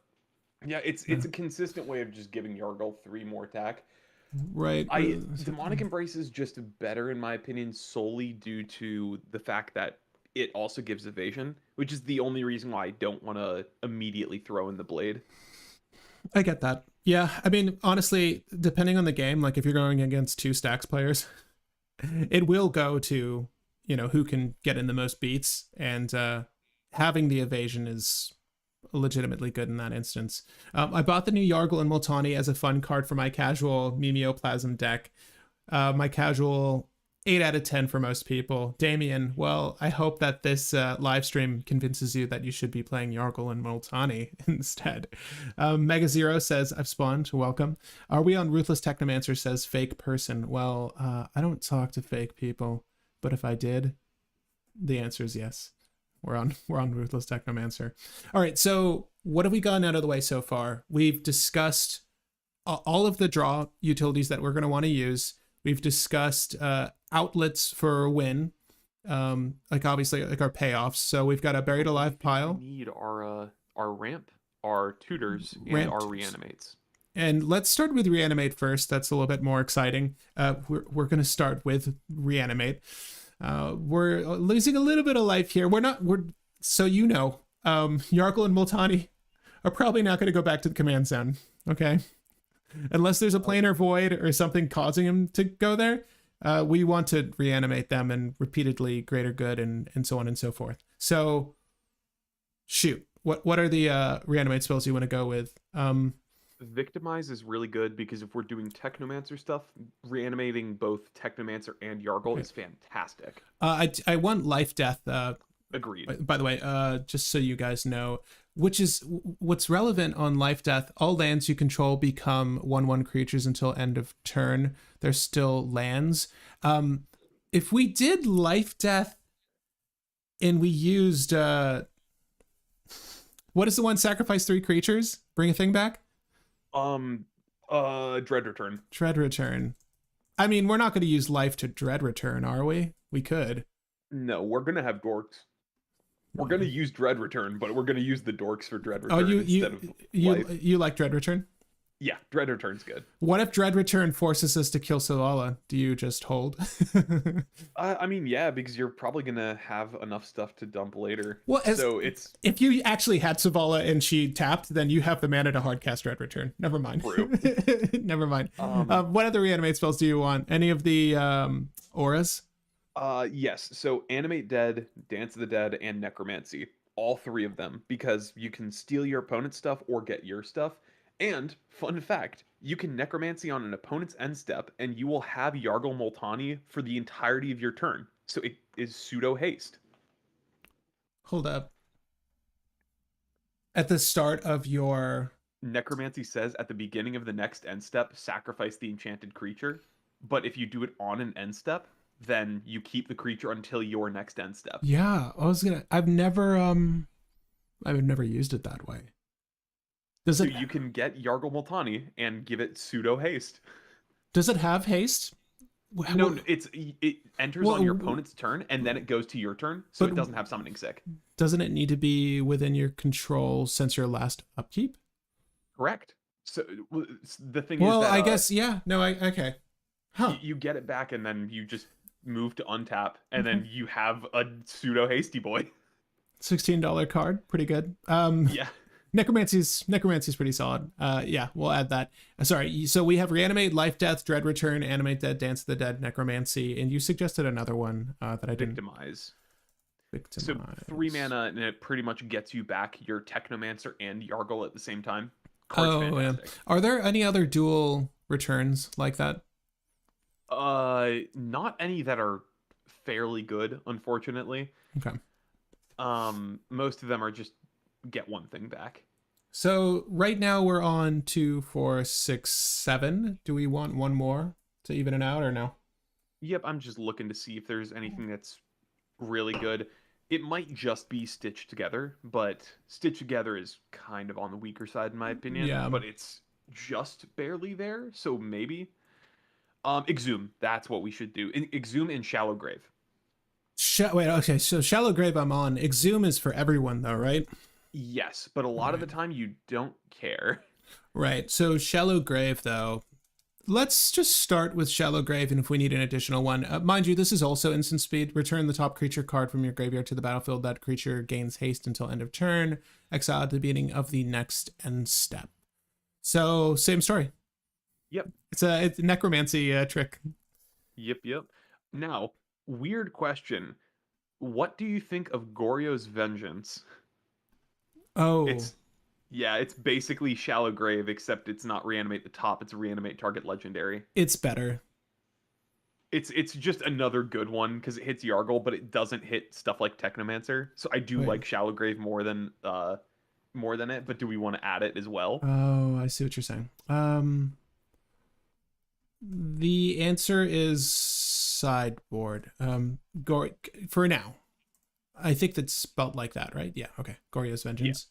yeah, it's a consistent way of just giving Yargle 3 more attack. Right. Demonic Embrace is just better in my opinion solely due to the fact that it also gives evasion, which is the only reason why I don't want to immediately throw in the blade. I get that. Yeah, I mean, honestly, depending on the game, like if you're going against 2 stacks players, it will go to, you know, who can get in the most beats, and having the evasion is legitimately good in that instance. I bought the new Yargle and Multani as a fun card for my casual Mimeoplasm deck. My casual 8 out of 10 for most people. Damien, well, I hope that this live stream convinces you that you should be playing Yargle and Multani instead. Mega Zero says, I've spawned, welcome. Are we on Ruthless Technomancer says, fake person. Well, I don't talk to fake people, but if I did, the answer is yes. We're on Ruthless Technomancer. All right, so what have we gotten out of the way so far? We've discussed all of the draw utilities that we're going to want to use. We've discussed outlets for a win, like obviously like our payoffs. So we've got a Buried Alive pile. We need our ramp, our tutors, and our reanimates. And let's start with reanimate first. That's a little bit more exciting. We're going to start with reanimate. We're losing a little bit of life here. So you know, Yargle and Multani are probably not going to go back to the command zone. Okay. Unless there's a planar void or something causing him to go there, we want to reanimate them and repeatedly greater good and so on and so forth. So shoot, what are the reanimate spells you want to go with? Victimize is really good because if we're doing Technomancer stuff, reanimating both Technomancer and Yargle is fantastic. I want life death. Agreed. By the way, just so you guys know, which is what's relevant on life death. All lands you control become 1/1 creatures until end of turn. They're still lands. If we did life death and we used what is the one, sacrifice 3 creatures, bring a thing back? Dread Return. Dread Return. I mean, we're not going to use life to Dread Return, are we? We could. No, we're gonna have dorks. We're gonna use Dread Return, but we're gonna use the dorks for Dread Return instead of life. You like Dread Return? Yeah, Dread Return's good. What if Dread Return forces us to kill Zavala? Do you just hold? I mean, yeah, because you're probably gonna have enough stuff to dump later. Well, so it's if you actually had Zavala and she tapped, then you have the mana to hardcast Dread Return. Never mind. Never mind. What other reanimate spells do you want? Any of the auras? Yes. So Animate Dead, Dance of the Dead, and Necromancy. All 3 of them, because you can steal your opponent's stuff or get your stuff. And, fun fact, you can Necromancy on an opponent's end step, and you will have Yargle Multani for the entirety of your turn. So it is pseudo haste. Hold up. At the start of your... Necromancy says at the beginning of the next end step, sacrifice the enchanted creature. But if you do it on an end step, then you keep the creature until your next end step. Yeah, I've never used it that way. So you can get Yargle Multani and give it pseudo haste. Does it have haste? No, it enters on your opponent's turn and then it goes to your turn, so it doesn't have summoning sick. Doesn't it need to be within your control since your last upkeep? Correct. So the thing is well, that, I guess yeah. No, okay. Huh. You get it back and then you just move to untap and then you have a pseudo hasty boy. $16 card, pretty good. Yeah. Necromancy's pretty solid. Yeah, we'll add that. Sorry, so we have Reanimate, Life Death, Dread Return, Animate Dead, Dance of the Dead, Necromancy, and you suggested another one that I didn't... Victimize. So 3 mana, and it pretty much gets you back your Technomancer and Yargle at the same time. Card's fantastic. Yeah. Are there any other dual returns like that? Not any that are fairly good, unfortunately. Okay. Most of them are just get one thing back. So right now we're on 2, 4, 6, 7. Do we want one more to even it out or no? Yep, I'm just looking to see if there's anything that's really good. It might just be Stitch Together, but Stitch Together is kind of on the weaker side in my opinion. Yeah. But it's just barely there, so maybe. Exhume, that's what we should do. Exhume and Shallow Grave. Wait, okay, so Shallow Grave I'm on. Exhume is for everyone though, right? Yes, but a lot of the time you don't care. Right, so Shallow Grave though. Let's just start with Shallow Grave, and if we need an additional one. Mind you, this is also instant speed. Return the top creature card from your graveyard to the battlefield. That creature gains haste until end of turn. Exile at the beginning of the next end step. So, same story. Yep. It's a necromancy trick. Yep. Now, weird question. What do you think of Goryo's Vengeance? Oh. It's basically Shallow Grave, except it's not Reanimate the top, it's Reanimate target legendary. It's better. It's just another good one, because it hits Yargle, but it doesn't hit stuff like Technomancer. So I do like Shallow Grave more than it, but do we want to add it as well? Oh, I see what you're saying. The answer is sideboard. For now. I think that's spelled like that, right? Yeah, okay. Goryo's Vengeance.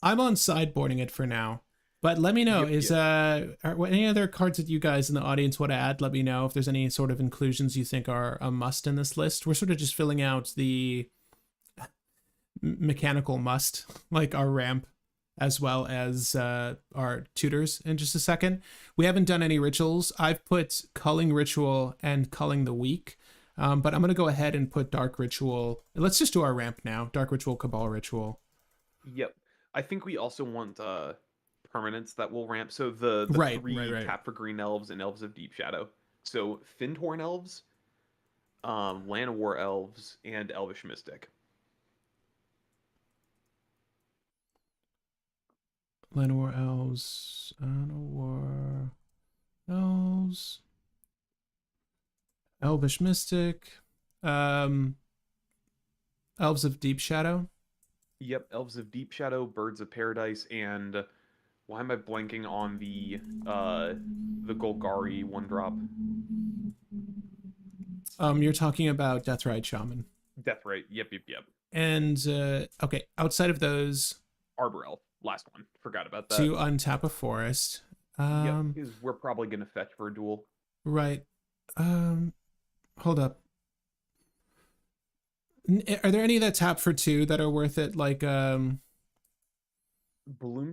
Yeah. I'm on sideboarding it for now. But let me know, are any other cards that you guys in the audience want to add? Let me know if there's any sort of inclusions you think are a must in this list. We're sort of just filling out the mechanical must, like our ramp, as well as our tutors in just a second. We haven't done any rituals. I've put Culling Ritual and Culling the Weak. But I'm going to go ahead and put Dark Ritual. Let's just do our ramp now. Dark Ritual, Cabal Ritual. Yep. I think we also want permanents that will ramp. So the three tap for green elves and elves of Deep Shadow. So Fyndhorn elves, Llanowar elves, and Elvish Mystic. Llanowar elves, Llanowar elves, Elvish Mystic, Elves of Deep Shadow. Yep, Elves of Deep Shadow, Birds of Paradise, and why am I blanking on the Golgari one drop? You're talking about Deathrite Shaman. Deathrite. Yep. And okay, outside of those, Arbor Elf, last one. Forgot about that. to untap a forest. Yep, because we're probably gonna fetch for a duel. Right. Hold up. Are there any that tap for 2 that are worth it? Like Bloom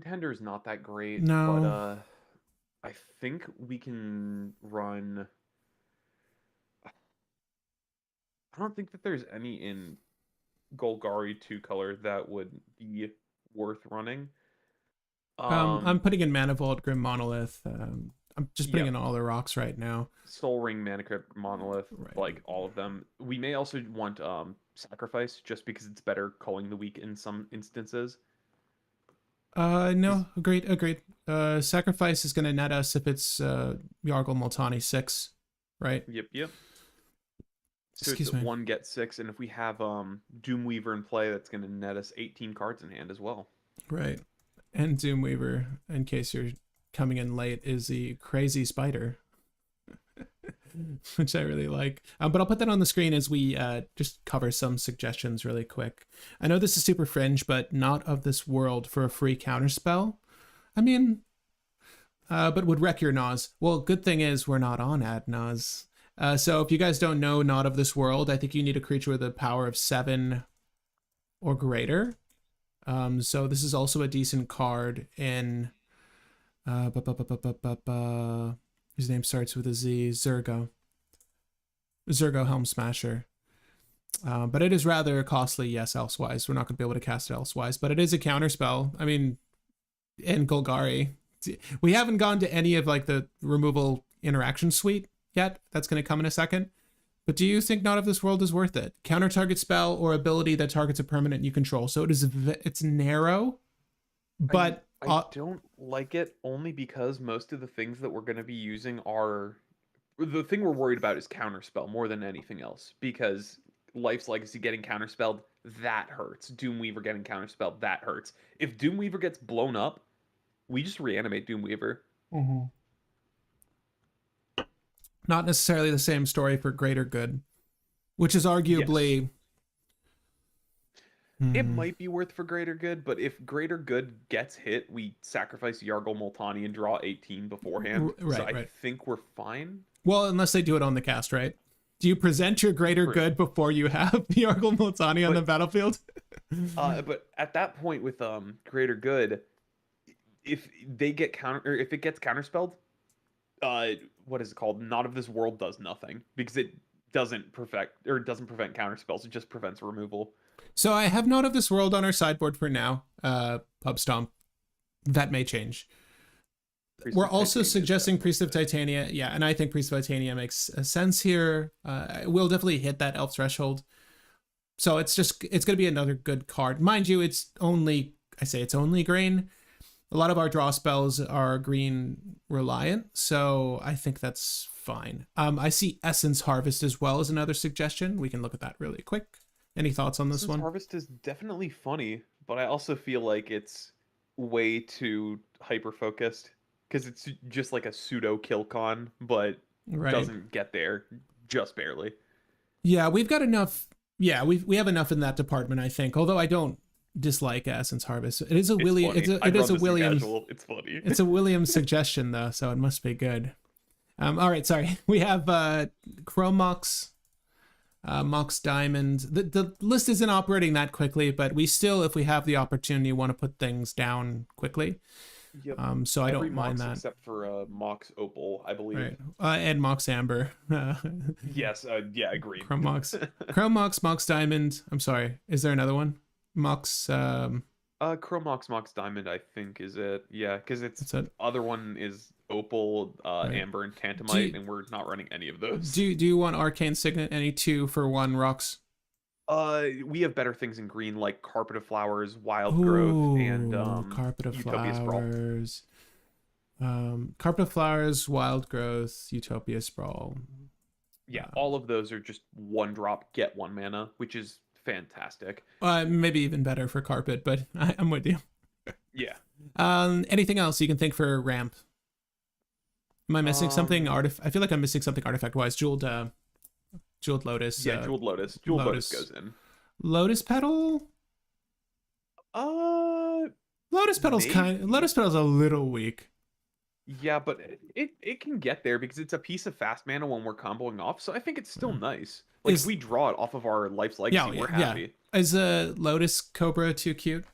Tender is not that great, no. but I think we can run. I don't think that there's any in Golgari 2-color that would be worth running. I'm putting in Manifold Grim Monolith. I'm just putting Yep. in all the rocks right now. Soul Ring, Mana Crypt, Monolith, Right. like all of them. We may also want Sacrifice, just because it's better culling the weak in some instances. No, agreed. Sacrifice is gonna net us if it's Yargle Multani 6, right? Yep. So Excuse it's me. 1 get 6, and if we have Doomweaver in play, that's going to net us 18 cards in hand as well. Right. And Doomweaver, in case you're coming in late, is the crazy spider. Which I really like. But I'll put that on the screen as we just cover some suggestions really quick. I know this is super fringe, but Not of This World for a free counterspell. I mean, but would wreck your Nas. Well, good thing is we're not on Ad Nas. So if you guys don't know Not of This World, I think you need a creature with a power of 7 or greater. So this is also a decent card in his name starts with a Z, Zurgo Helm Smasher. But it is rather costly, yes, elsewise. We're not going to be able to cast it elsewise, but it is a counterspell. I mean, in Golgari, we haven't gone to any of like the removal interaction suite yet. That's going to come in a second. But do you think Not of This World is worth it? Counter target spell or ability that targets a permanent you control. So it's narrow, but I don't like it only because most of the things that we're going to be using are the thing we're worried about is counterspell more than anything else, because Life's Legacy getting counterspelled, that hurts. Doomweaver getting counterspelled, that hurts. If Doomweaver gets blown up, we just reanimate Doomweaver. Mm-hmm. Not necessarily the same story for Greater Good, which is arguably... Yes. It might be worth for Greater Good, but if Greater Good gets hit, we sacrifice Yargle Multani and draw 18 beforehand. So I think we're fine. Well, unless they do it on the cast, right? Do you present your Greater Good before you have Yargle Multani on the battlefield? But at that point with Greater Good, if they get if it gets counterspelled, what is it called? Not of This World does nothing because it doesn't prevent counterspells. It just prevents removal. So I have Not of This World on our sideboard for now. Pub Stomp. That may change. We're also suggesting Priest of Titania. Yeah, and I think Priest of Titania makes sense here. We'll definitely hit that elf threshold. So it's going to be another good card. Mind you, it's only green. A lot of our draw spells are green reliant, so I think that's fine. I see Essence Harvest as well as another suggestion. We can look at that really quick. Any thoughts on this one? Harvest is definitely funny, but I also feel like it's way too hyper-focused because it's just like a pseudo kill con, but doesn't get there just barely. Yeah, we've got enough. Yeah, we have enough in that department, I think. Although I don't dislike Essence Harvest. It is a William. It is a William. It's funny. It's a William suggestion though, so it must be good. All right, sorry. We have Chrome Mox. Mox Diamond. The list isn't operating that quickly, but we still, if we have the opportunity, want to put things down quickly. Yep. So I don't mind that. Except for Mox Opal, I believe. Right. And Mox Amber. Yes. Yeah. Agreed. Chrome Mox. Chrome Mox. Mox Diamond. I'm sorry. Is there another one? Mox. Chrome Mox Diamond, I think is it. Yeah, because the other one is Opal, Amber, and Tantamite, and we're not running any of those. Do you want Arcane Signet? Any 2-for-1 rocks? We have better things in green, like Carpet of Flowers, Wild Growth, and Carpet of Utopia Flowers. Carpet of Flowers, Wild Growth, Utopia Sprawl. Yeah, all of those are just 1-drop, get 1 mana, which is fantastic. Maybe even better for carpet, but I'm with you. Yeah. Anything else you can think for ramp? Am I missing something? I feel like I'm missing something artifact wise. Jeweled Lotus. Yeah, Jeweled Lotus. Jeweled Lotus goes in. Lotus Petal. Lotus Petal's Lotus Petal's a little weak. Yeah, but it can get there because it's a piece of fast mana when we're comboing off. So I think it's still nice. Like if we draw it off of our Life's Legacy, we're happy. Yeah. Is a Lotus Cobra too cute?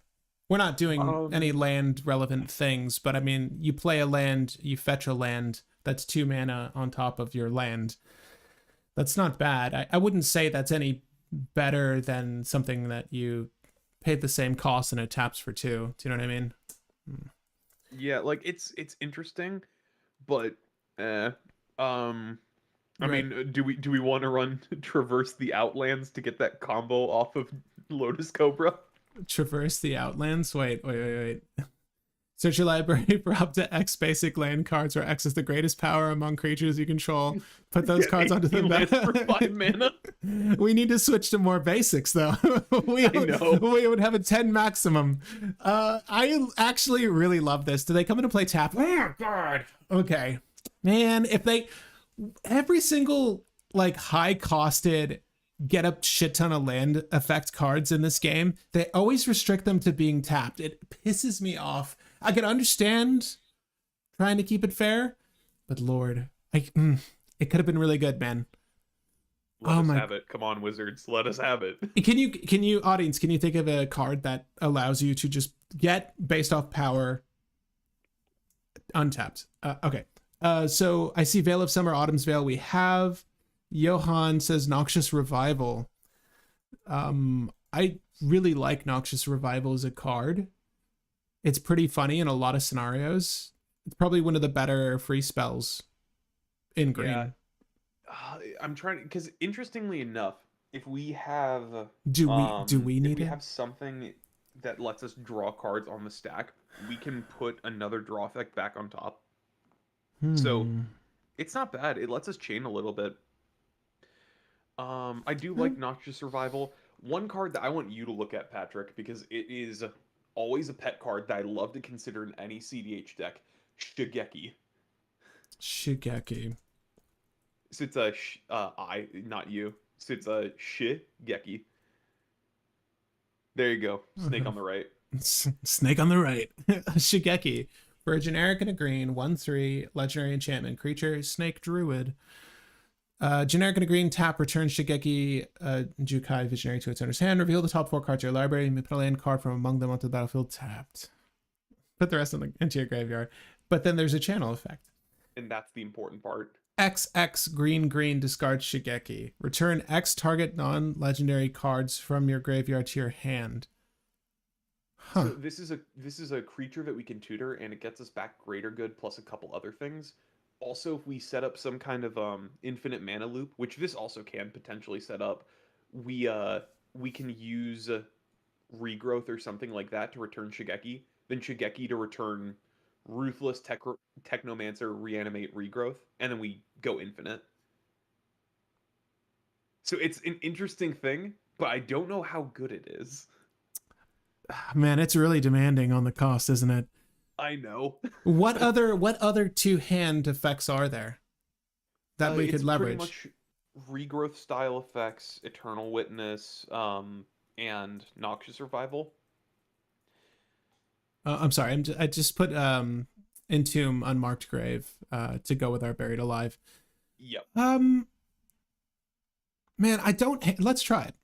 We're not doing any land relevant things, but I mean, you play a land, you fetch a land that's 2 mana on top of your land. That's not bad. I wouldn't say that's any better than something that you paid the same cost and it taps for 2. Do you know what I mean? Yeah, like it's interesting, but I mean, do we want to run Traverse the Outlands to get that combo off of Lotus Cobra? Traverse the Outlands? Wait. Search your library for up to X basic land cards where X is the greatest power among creatures you control. Put those cards onto the land for 5 mana. We need to switch to more basics, though. We would have a 10 maximum. I actually really love this. Do they come into play tap? Oh, God. Okay. Man, if they... Every single, like, high-costed get a shit ton of land effect cards in this game, they always restrict them to being tapped. It pisses me off. I can understand trying to keep it fair, but Lord, it could have been really good, man. Let us have it. Come on, Wizards. Let us have it. Can you, audience, can you think of a card that allows you to just get based off power untapped? Okay. So I see Veil of Summer, Autumn's Veil. We have Johan says Noxious Revival. I really like Noxious Revival as a card. It's pretty funny in a lot of scenarios. It's probably one of the better free spells in green. Yeah. I'm trying, because interestingly enough, if we have do we need if we have something that lets us draw cards on the stack, we can put another draw effect back on top. So it's not bad. It lets us chain a little bit. I do like Noxious Revival. One card that I want you to look at, Patrick, because it is always a pet card that I love to consider in any cEDH deck. Gnshhagghkkapphribbit. So it's a I, not you. So it's a Gnshhagghkkapphribbit. There you go. Snake on the right. Snake on the right. Gnshhagghkkapphribbit. For a generic and a green, 1/3 legendary enchantment creature, snake druid. Generic and a green, tap, return Gnshhagghkkapphribbit Jukai Visionary to its owner's hand. Reveal the top 4 cards of your library. You may put a land card from among them onto the battlefield tapped. Put the rest into your graveyard. But then there's a channel effect. And that's the important part. XX green discard Gnshhagghkkapphribbit. Return X target non-legendary cards from your graveyard to your hand. So this is a creature that we can tutor, and it gets us back Greater Good plus a couple other things. Also, if we set up some kind of infinite mana loop, which this also can potentially set up, we can use Regrowth or something like that to return Gnshhagghkkapphribbit, then Gnshhagghkkapphribbit to return Ruthless Technomancer, Reanimate, Regrowth, and then we go infinite. So it's an interesting thing, but I don't know how good it is. Man, it's really demanding on the cost, isn't it? I know. What other 2-hand effects are there that we could leverage? Pretty much Regrowth style effects, Eternal Witness, and Noxious Revival. I'm sorry. I just put Entomb Unmarked Grave to go with our Buried Alive. Yep. Man, let's try it.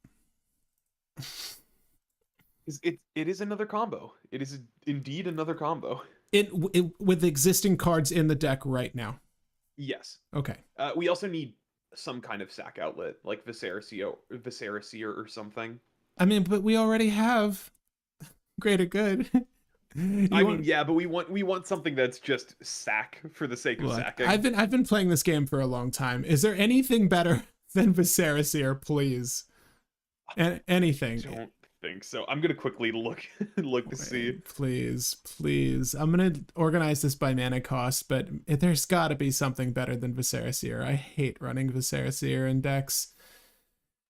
It is another combo. It is indeed another combo. It with existing cards in the deck right now. Yes. Okay. We also need some kind of sack outlet, like Viscera Seer or something. I mean, but we already have Greater Good. Yeah, but we want something that's just sack for the sake of sacking. I've been playing this game for a long time. Is there anything better than Viscera Seer, please? Anything. I don't think so. I'm gonna quickly look to see. Please. I'm gonna organize this by mana cost, but there's got to be something better than Viscera Seer. I hate running Viscera Seer in decks.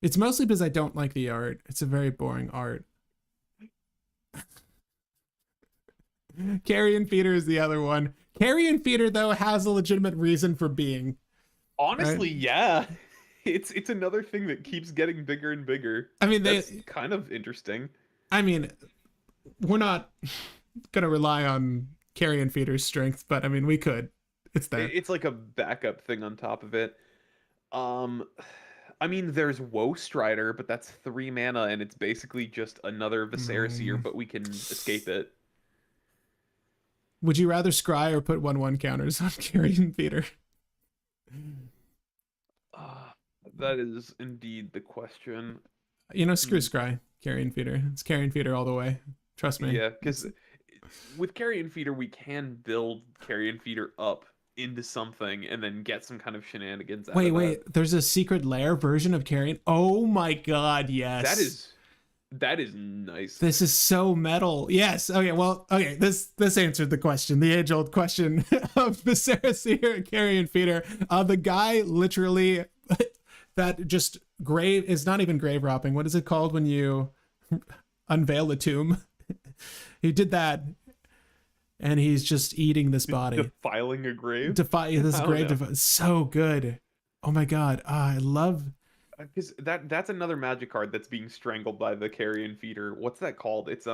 It's mostly because I don't like the art. It's a very boring art. Carrion Feeder is the other one. Carrion Feeder, though, has a legitimate reason for being. Honestly, Right? yeah. It's another thing that keeps getting bigger and bigger. I mean, That's kind of interesting. I mean, we're not gonna rely on Carrion Feeder's strength, but I mean, we could. It's there. It's like a backup thing on top of it. Um, I mean, there's Woe Strider, but that's 3 mana, and it's basically just another Visceraseer, but we can escape it. Would you rather scry or put 1/1 counters on Carrion Feeder? That is indeed the question. You know, screw scry. Carrion Feeder. It's Carrion Feeder all the way. Trust me. Yeah, because with Carrion Feeder, we can build Carrion Feeder up into something and then get some kind of shenanigans out of that. Wait. There's a secret lair version of Carrion. Oh my god, yes. That is nice. This is so metal. Yes. Okay. Well. Okay. This answered the question, the age-old question of the Saraseer and Carrion Feeder. The guy literally that just grave is not even grave robbing. What is it called when you unveil a tomb? He did that, and he's just eating this body, defiling a grave. This grave. So good. Oh my god. I love. Because that's another magic card that's being strangled by the Carrion Feeder. What's that called? It's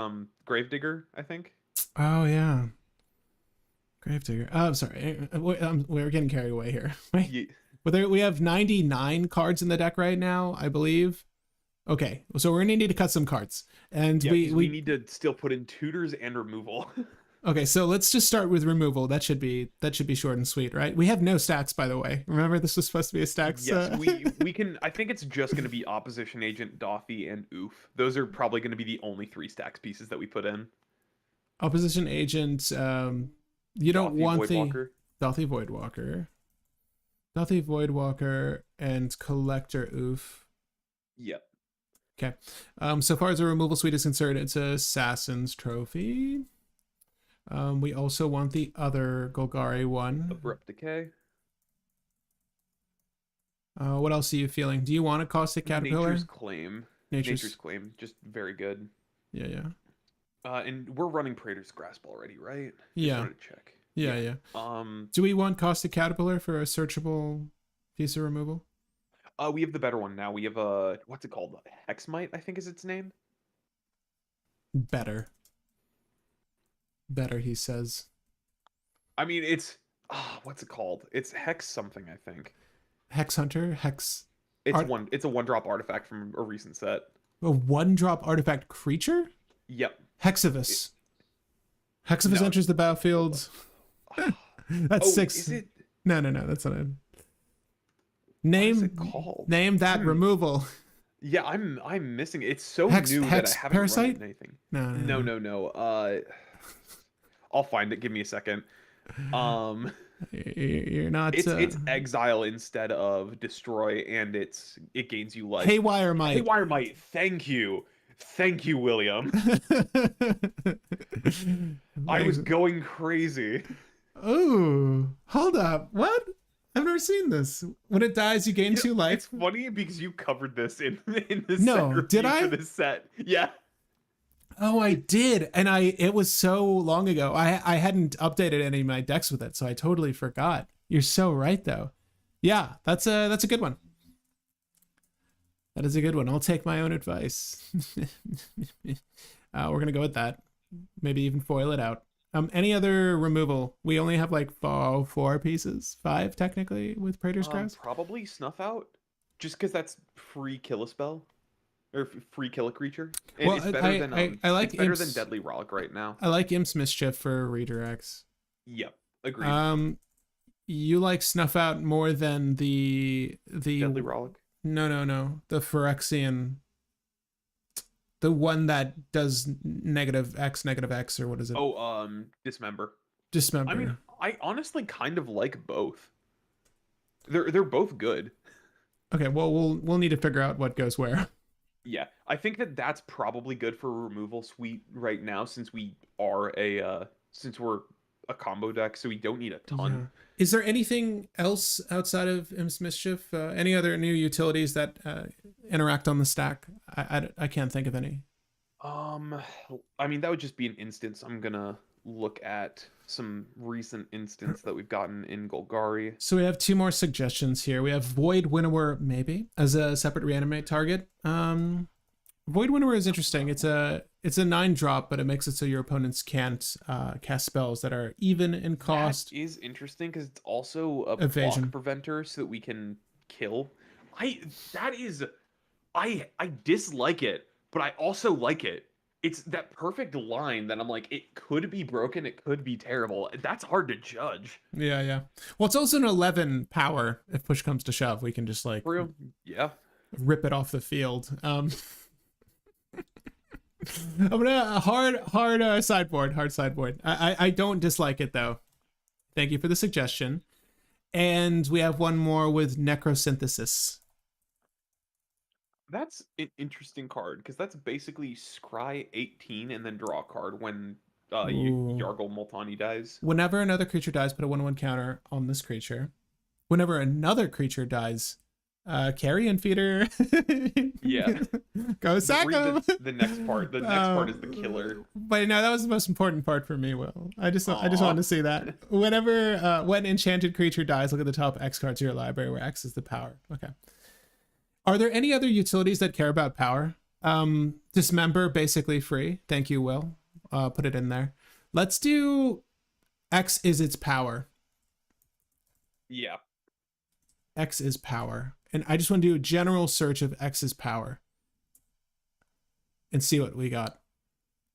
Gravedigger, I think. Oh yeah, Gravedigger. Oh, I'm sorry. We're getting carried away here. Yeah. Well, we have 99 cards in the deck right now, I believe. Okay, so we're gonna need to cut some cards, and yeah, we need to still put in tutors and removal. Okay, so let's just start with removal. That should be short and sweet, right? We have no stacks, by the way. Remember, this was supposed to be a stacks. Yes, we can. I think it's just going to be Opposition Agent, Doffy, and Oof. Those are probably going to be the only 3 stacks pieces that we put in. Opposition Agent. You don't want the Doffy Voidwalker. Doffy Voidwalker and Collector Oof. Yep. Okay. So far as the removal suite is concerned, it's a Assassin's Trophy. We also want the other Golgari one. Abrupt Decay. What else are you feeling? Do you want a Caustic Caterpillar? Nature's Claim. Nature's Claim. Just very good. Yeah. And we're running Praetor's Grasp already, right? Yeah. Just wanted to check. Yeah. Do we want Caustic Caterpillar for a searchable piece of removal? We have the better one now. We have what's it called? Hexmite, I think is its name. Better, he says. I mean, it's what's it called? It's Hex something, I think. Hex Hunter, Hex. It's It's a 1-drop artifact from a recent set. A 1-drop artifact creature? Yep. Hexavus. Hexavus enters the battlefield. That's 6. Is it? No, that's not it. Name. What is it called? Name that removal. Yeah, I'm missing it. It's so new that I haven't Parasite? run anything. No. I'll find it. Give me a second. You're not. It's exile instead of destroy, and it gains you life. Haywire Might. Haywire Might. Thank you, William. I was going crazy. Oh, hold up! What? I've never seen this. When it dies, you gain 2 life. It's funny because you covered this in the set did I? For this set. Yeah. Oh, I did, and it was so long ago. I hadn't updated any of my decks with it, so I totally forgot. You're so right, though. Yeah, that's a good one. That is a good one. I'll take my own advice. We're gonna go with that. Maybe even foil it out. Any other removal? We only have like 4 pieces, 5 technically with Praetor's Grasp. Probably Snuff Out, just because that's free kill a spell or free kill a creature. And well, it's better than I like it's better than Deadly Rollick right now. I like Imp's Mischief for redirects. Yep, agreed. You like Snuff Out more than the Deadly Rollick? No, the Phyrexian. The one that does -X, or what is it? Oh, Dismember. Dismember. I mean, I honestly kind of like both. They're both good. Okay, well, we'll need to figure out what goes where. Yeah, I think that's probably good for a removal suite right now, since we're a combo deck, so we don't need a ton. Yeah. Is there anything else outside of Imps Mischief? Any other new utilities that interact on the stack? I can't think of any. I mean, that would just be an instance. I'm gonna look at some recent instance that we've gotten in Golgari. So we have two more suggestions here. We have Void Winnower, maybe, as a separate reanimate target. Void Winnower is interesting. It's a 9-drop, but it makes it so your opponents can't cast spells that are even in cost. That is interesting because it's also a Evasion. block preventer, so that we can kill. I dislike it, but I also like it. It's that perfect line that I'm like, it could be broken, it could be terrible. That's hard to judge. Yeah, yeah. Well, it's also an 11 power. If push comes to shove, we can just like yeah, rip it off the field. I'm gonna hard sideboard. I don't dislike it though. Thank you for the suggestion. And we have one more with Necrosynthesis. that's an interesting card because that's basically scry 18 and then draw a card when Yargle Multani dies. Whenever another creature dies, put a 1/1 counter on this creature. Whenever another creature dies, carrion feeder. Yeah. Go sack him. The next part. The next part is the killer. But no, that was the most important part for me, Will. I just wanted to see that. Whenever when enchanted creature dies, look at the top X cards of your library where X is the power. Okay. Are there any other utilities that care about power? Dismember, basically free. Thank you, Will. Put it in there. Let's do X is its power. Yeah. X is power. And I just want to do a general search of X's power and see what we got.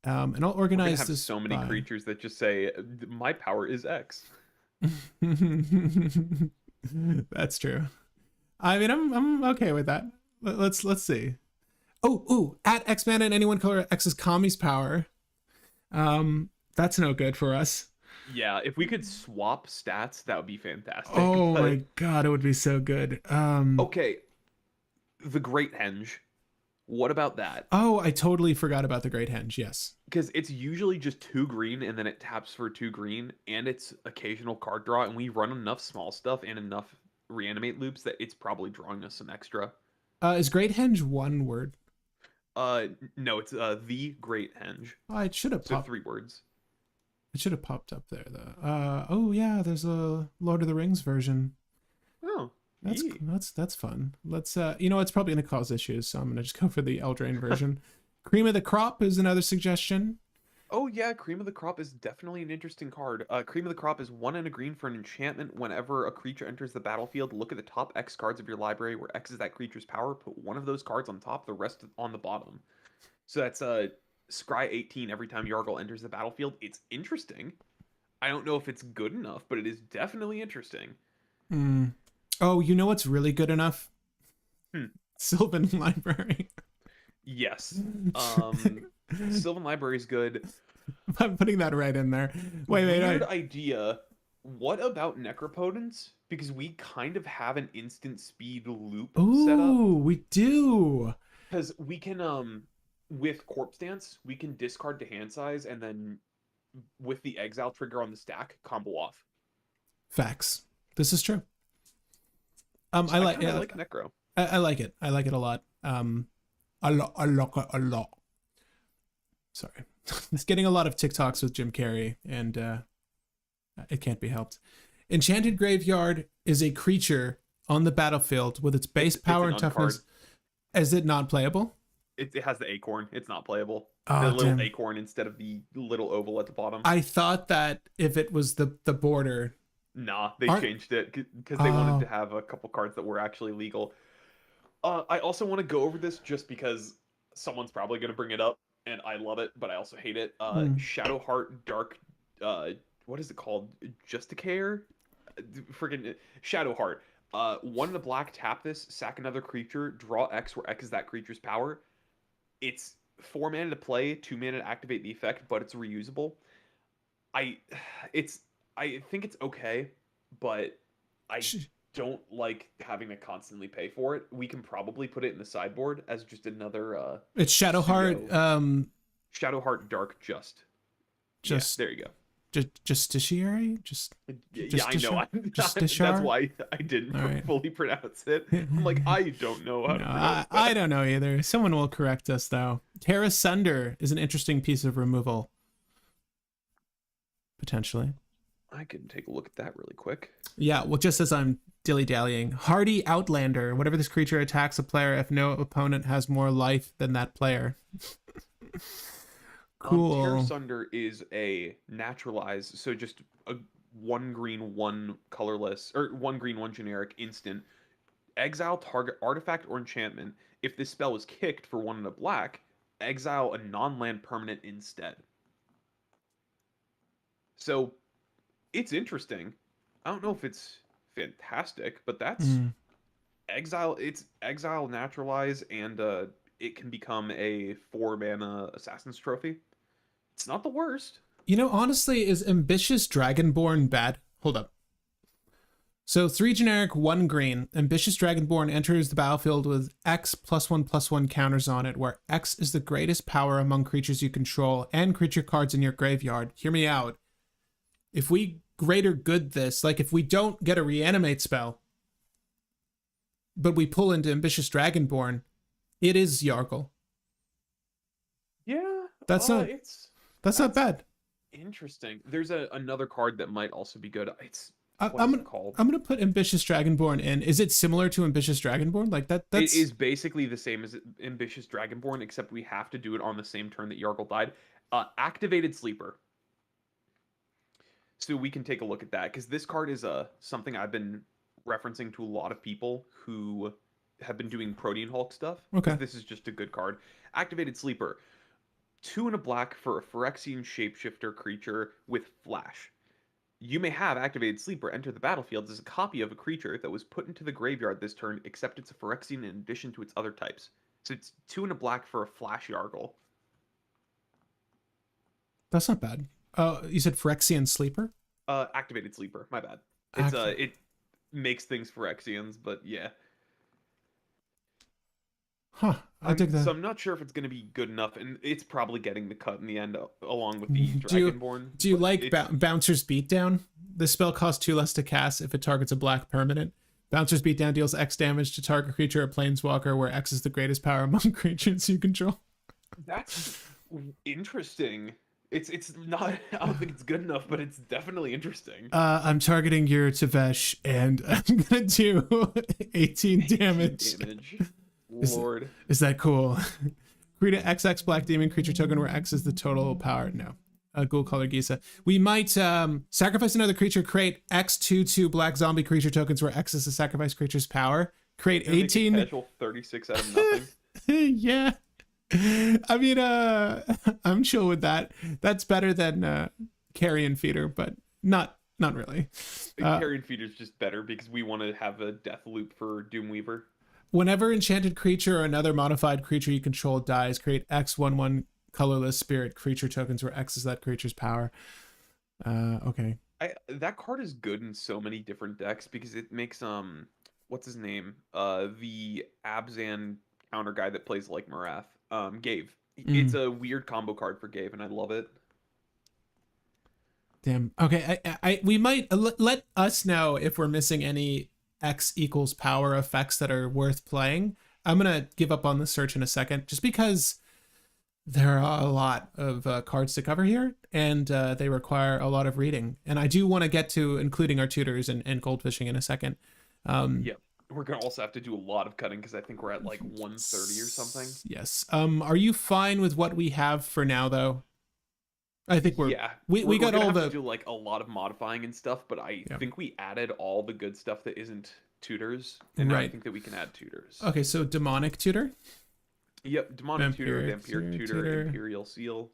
And I'll organize have this. So many creatures that just say, my power is X. That's true. I mean, I'm okay with that. Let's see. Oh, at X mana and anyone color X's Kami's power. That's no good for us. Yeah, if we could swap stats, that would be fantastic. Oh my god, it would be so good. Okay, the Great Henge. What about that? Oh, I totally forgot about the Great Henge. Yes, because it's usually just 2 green and then it taps for 2 green and it's occasional card draw, and we run enough small stuff and enough reanimate loops that it's probably drawing us some extra. Is Great Henge one word? No, it's the Great Henge. Oh, it should have popped. So 3 words. It should have popped up there though. Oh yeah, there's a Lord of the Rings version. Oh, that's fun. Let's it's probably gonna cause issues, so I'm gonna just go for the Eldraine version. Cream of the Crop is another suggestion. Oh yeah, Cream of the Crop is definitely an interesting card. Cream of the Crop is 1 and a green for an enchantment. Whenever a creature enters the battlefield, look at the top X cards of your library where X is that creature's power. Put one of those cards on top, the rest on the bottom. So that's scry 18 every time Yargle enters the battlefield. It's interesting. I don't know if it's good enough, but it is definitely interesting. Oh, you know what's really good enough? Sylvan Library. Yes. Sylvan Library is good. I'm putting that right in there. Weird idea. What about Necropotence? Because we kind of have an instant speed loop set up. Ooh, we do. Because we can with Corpse Dance, we can discard to hand size, and then with the exile trigger on the stack, combo off. Facts. This is true. I like Necro. I like it. I like it a lot. A lot. Sorry. It's getting a lot of TikToks with Jim Carrey, and it can't be helped. Enchanted Graveyard is a creature on the battlefield with its base power and toughness. Is it not playable? It has the acorn. It's not playable. Oh, the little acorn instead of the little oval at the bottom. I thought that if it was the border. Nah, they changed it because they wanted to have a couple cards that were actually legal. I also want to go over this just because someone's probably going to bring it up, and I love it, but I also hate it. Shadowheart Dark, what is it called? Justicaire? Freaking Shadowheart. 1 in a black, tap this, sack another creature, draw X where X is that creature's power. It's 4 mana to play, 2 mana to activate the effect, but it's reusable. I think it's okay, but I don't like having to constantly pay for it. We can probably put it in the sideboard as just another it's Shadowheart Shadowheart Dark Just. Yeah, there you go. Justiciary? Yeah, I know. That's Justiciar? why I didn't All right. fully pronounce it. I'm like, I don't know how No, to pronounce I that. don't know either. Someone will correct us though. Terra Sunder is an interesting piece of removal, potentially. I can take a look at that really quick. Yeah, well, just as I'm dilly-dallying, Hardy Outlander. Whenever this creature attacks a player, if no opponent has more life than that player. Terra Cool. Sunder is a naturalize, so just a 1 green, 1 colorless, or 1 green, 1 generic instant. Exile target artifact or enchantment. If this spell is kicked for 1 and a black, exile a non-land permanent instead. So it's interesting. I don't know if it's fantastic, but that's Mm. exile. It's exile naturalize, and it can become a 4 mana assassin's trophy. It's not the worst. You know, honestly, is Ambitious Dragonborn bad? Hold up. So 3 generic, 1 green. Ambitious Dragonborn enters the battlefield with X +1/+1 counters on it, where X is the greatest power among creatures you control and creature cards in your graveyard. Hear me out. If we greater good this, like if we don't get a reanimate spell, but we pull into Ambitious Dragonborn, it is Yargle. Yeah, That's not that's not bad. interesting. There's another card that might also be good. It's I, what I'm is gonna it called? I'm gonna put Ambitious Dragonborn in. Is it similar to Ambitious Dragonborn? Like It that's is basically the same as Ambitious Dragonborn, except we have to do it on the same turn that Yargle died. Activated Sleeper. So we can take a look at that because this card is something I've been referencing to a lot of people who have been doing Protean Hulk stuff. okay. Because this is just a good card. Activated Sleeper. 2 and a black for a Phyrexian shapeshifter creature with flash. You may have Activated Sleeper enter the battlefield as a copy of a creature that was put into the graveyard this turn, except it's a Phyrexian in addition to its other types. So it's 2 and a black for a flash Yargle. That's not bad. You said Phyrexian Sleeper? Activated Sleeper, my bad. It's Act- it makes things Phyrexians, but yeah. Huh. I dig that. So I'm not sure if it's going to be good enough, and it's probably getting the cut in the end along with the Do you Dragonborn. do you but like Bouncer's Beatdown? This spell costs 2 less to cast if it targets a black permanent. Bouncer's Beatdown deals X damage to target creature or planeswalker, where X is the greatest power among creatures you control. That's interesting. It's not. I don't think it's good enough, but it's definitely interesting. I'm targeting your Tavesh, and I'm gonna do 18 damage. Lord. Is that cool? Create an XX black demon creature token where X is the total power. No. Ghoul color Gisa. We might sacrifice another creature, create X 2/2 black zombie creature tokens where X is the sacrifice creature's power. Create 18. Casual 36 out of nothing. Yeah. I mean, I'm chill with that. That's better than Carrion Feeder, but not really. Carrion Feeder's just better because we want to have a death loop for Doomweaver. Whenever enchanted creature or another modified creature you control dies, create X/1/1 colorless spirit creature tokens where X is that creature's power. Okay. That card is good in so many different decks because it makes what's his name? The Abzan counter guy that plays like Marath. Gave. It's a weird combo card for Gave, and I love it. Damn. Okay. We might let us know if we're missing any X equals power effects that are worth playing. I'm gonna give up on the search in a second, just because there are a lot of cards to cover here, and they require a lot of reading. And I do want to get to including our tutors and Goldfishing in a second. Yep. We're gonna also have to do a lot of cutting because I think we're at like 130 or something. Yes. Are you fine with what we have for now, though? I think we got all the to do like a lot of modifying and stuff, but I think we added all the good stuff that isn't tutors, and now I think that we can add tutors. Okay, so demonic tutor. Yep, demonic tutor, vampire tutor, imperial seal.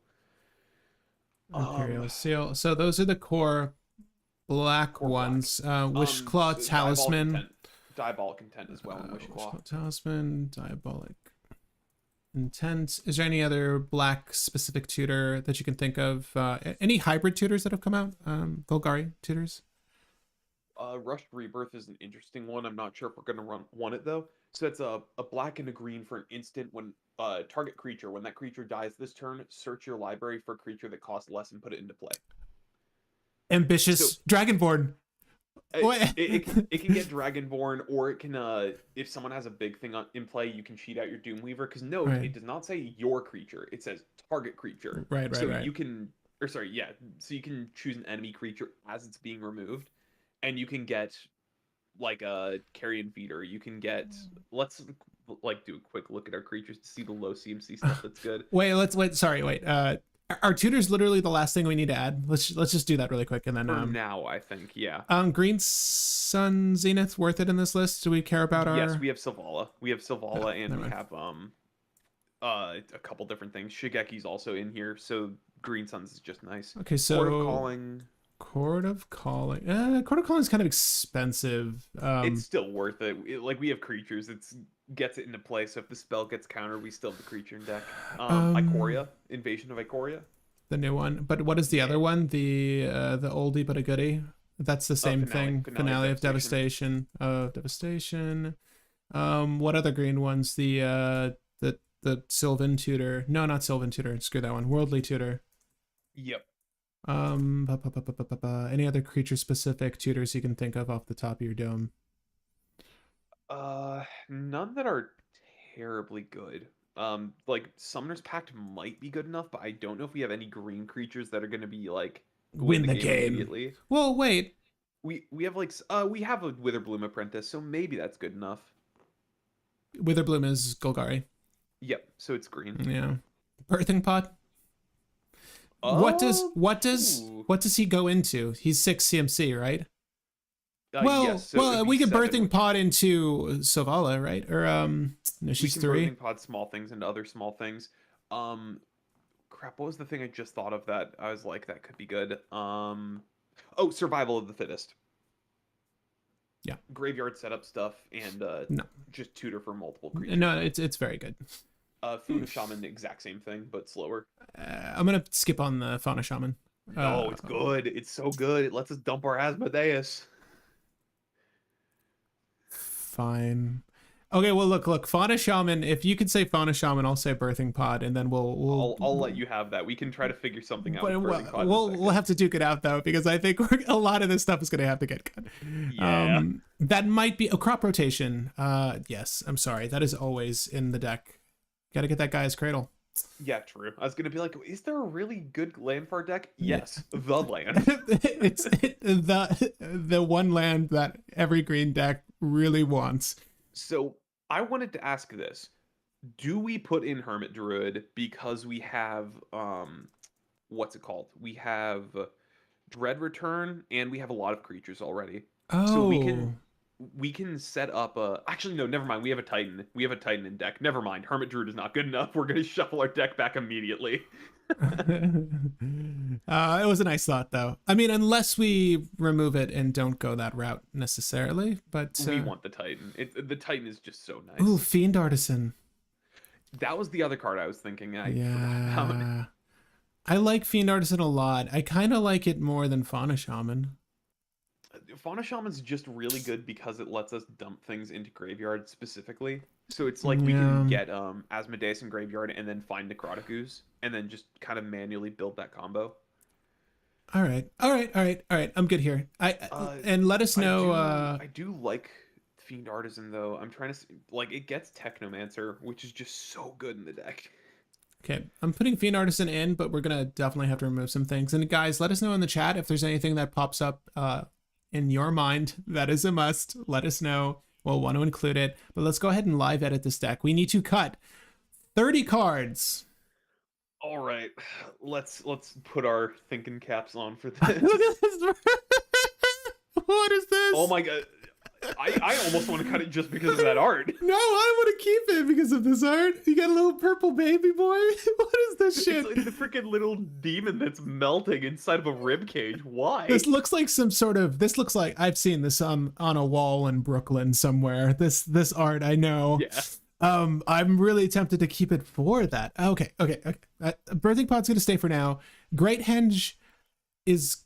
Imperial seal. So those are the core black ones. Wishclaw talisman. Diabolic intent as well. Wishclaw talisman, diabolic intent. Is there any other black specific tutor that you can think of? Any hybrid tutors that have come out? Golgari tutors? Rushed Rebirth is an interesting one. I'm not sure if we're going to run it though. So it's a black and a green for an instant when target creature. When that creature dies this turn, search your library for a creature that costs less and put it into play. Ambitious Dragonborn. It can get Dragonborn, or it can if someone has a big thing in play, you can cheat out your Doomweaver. Because note, Right. it does not say your creature; it says target creature. Right. So Right. you can, or sorry, yeah. So you can choose an enemy creature as it's being removed, and you can get like a carrion feeder. You can get. Let's like do a quick look at our creatures to see the low CMC stuff that's good. Wait. Sorry. Wait. Are tutors literally the last thing we need to add? Let's just do that really quick and then. For now, I think, yeah. Green Sun Zenith worth it in this list? Do we care about our? Yes, we have Selvala. We have Selvala, Oh, and never we mind. have a couple different things. Shigeki's also in here, so Green Suns is just nice. Okay, so Court of Calling. Court of Calling. Court of Calling is kind of expensive. It's still worth it. Like we have creatures, it's gets it into play. So if the spell gets countered, we still have the creature in deck. Ikoria, Invasion of Ikoria. The new one, but what is the other one? The oldie but a goodie. That's the same thing. Finale of Devastation. Devastation. What other green ones? The Sylvan Tutor. No, not Sylvan Tutor. Screw that one. Worldly Tutor. Yep. Any other creature specific tutors you can think of off the top of your dome? None that are terribly good. Like Summoner's Pact might be good enough, but I don't know if we have any green creatures that are going to be like Win the game immediately. Well, wait. We have like we have a Witherbloom Apprentice, so maybe that's good enough. Witherbloom is Golgari. Yep, so it's green. Yeah. Birthing Pod. What does he go into? He's 6 CMC, right? Yes, so we can 7. Birthing Pod into Sovala, right? Or no, she's we can 3. Birthing Pod small things into other small things. Crap, what was the thing I just thought of that I was like that could be good? Survival of the Fittest. Yeah. Graveyard setup stuff and No. just tutor for multiple creatures. No, it's very good. Fauna Shaman, the exact same thing, but slower. I'm gonna skip on the Fauna Shaman. No, it's good. It's so good. It lets us dump our Asmodeus. Fine. Okay, well look, Fauna Shaman. If you could say Fauna Shaman, I'll say Birthing Pod, and then I'll let you have that. We can try to figure something out. But With Birthing Pod we'll have to duke it out though, because I think a lot of this stuff is gonna have to get cut. Yeah. That might be a crop rotation. Yes, I'm sorry. That is always in the deck. Got to get that guy's Cradle. Yeah, true. I was gonna be like, is there a really good land for our deck? Yes, the land. It's the one land that every green deck really wants. So I wanted to ask this: do we put in Hermit Druid because we have what's it called? We have Dread Return, and we have a lot of creatures already. Oh, So we can set up a. Actually, no, never mind. We have a Titan. We have a Titan in deck. Never mind. Hermit Druid is not good enough. We're gonna shuffle our deck back immediately. it was a nice thought, though. I mean, unless we remove it and don't go that route necessarily, but We want the Titan. The Titan is just so nice. Ooh, Fiend Artisan. That was the other card I was thinking. I Yeah, forgot about. I like Fiend Artisan a lot. I kind of like it more than Fauna Shaman. Fauna Shaman's just really good because it lets us dump things into graveyard specifically. So it's like we can get Asmodeus in graveyard and then find Necrotic Ooze and then just kind of manually build that combo. All right. I'm good here. And let us know. I do like Fiend Artisan though. I'm trying to like it gets Technomancer, which is just so good in the deck. Okay, I'm putting Fiend Artisan in, but we're gonna definitely have to remove some things. And guys, let us know in the chat if there's anything that pops up in your mind that is a must. Let us know. We'll want to include it. But let's go ahead and live edit this deck. We need to cut 30 cards. All right, let's put our thinking caps on for Look this. at this. What is this? Oh my god. I almost want to cut it just because of that art. No, I want to keep it because of this art. You got a little purple baby boy. What is this shit? It's like the freaking little demon that's melting inside of a rib cage. Why? This looks like some sort of. This looks like I've seen this on a wall in Brooklyn somewhere. This art, I know. Yeah. I'm really tempted to keep it for that. Okay. Birthing Pod's gonna stay for now. Great Henge is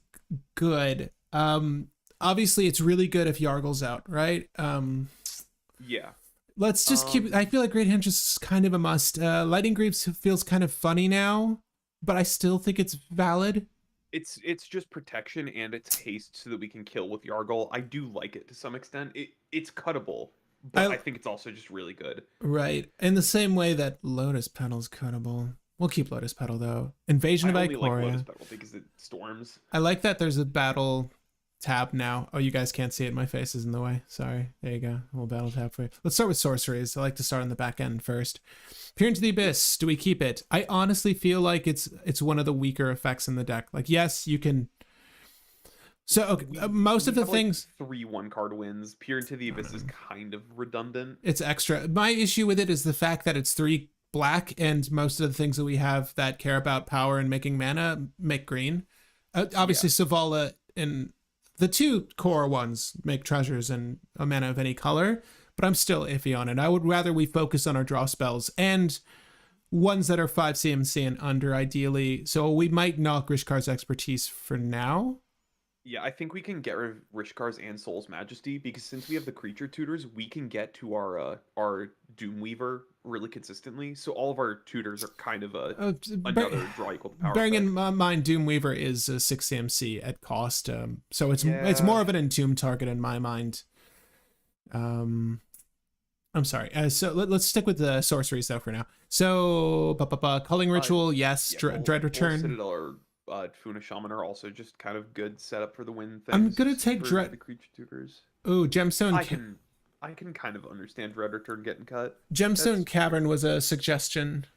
good. Obviously it's really good if Yargle's out, right? Yeah. Let's just keep. I feel like Great Henge is kind of a must. Lightning Greaves feels kind of funny now, but I still think it's valid. It's just protection and it's haste so that we can kill with Yargle. I do like it to some extent. It's cuttable, but I think it's also just really good. Right. In the same way that Lotus Petal's cuttable. We'll keep Lotus Petal though. Invasion of only like Ikoria. Lotus Petal because it storms. I like that there's a battle tab now. Oh, you guys can't see it. My face is in the way. Sorry. There you go. A little battle tab for you. Let's start with sorceries. I like to start on the back end first. Peer into the Abyss. Do we keep it? I honestly feel like it's one of the weaker effects in the deck. Like, yes, you can. So okay, most of the things. Like 3 1-card wins. Peer into the Abyss is kind of redundant. It's extra. My issue with it is the fact that it's 3 black, and most of the things that we have that care about power and making mana make green. Obviously, Savala and the 2 core ones make treasures and a mana of any color, but I'm still iffy on it. I would rather we focus on our draw spells and ones that are 5 CMC and under, ideally. So we might knock Rishkar's expertise for now. Yeah, I think we can get rid of Rishkar's and Soul's Majesty, because since we have the creature tutors, we can get to our Doomweaver really consistently. So all of our tutors are kind of another draw equal to power. Bearing in mind, Doomweaver is a 6 CMC at cost, so it's more of an entomb target in my mind. I'm sorry. So let's stick with the sorceries though for now. So Culling Ritual, yes. Dread Return. Citadel or Funa Shaman are also just kind of good setup for the win things. I'm gonna take Dread. The creature tutors. Oh, Gemstone. I can kind of understand Dread Return getting cut. Gemstone Cavern was a suggestion.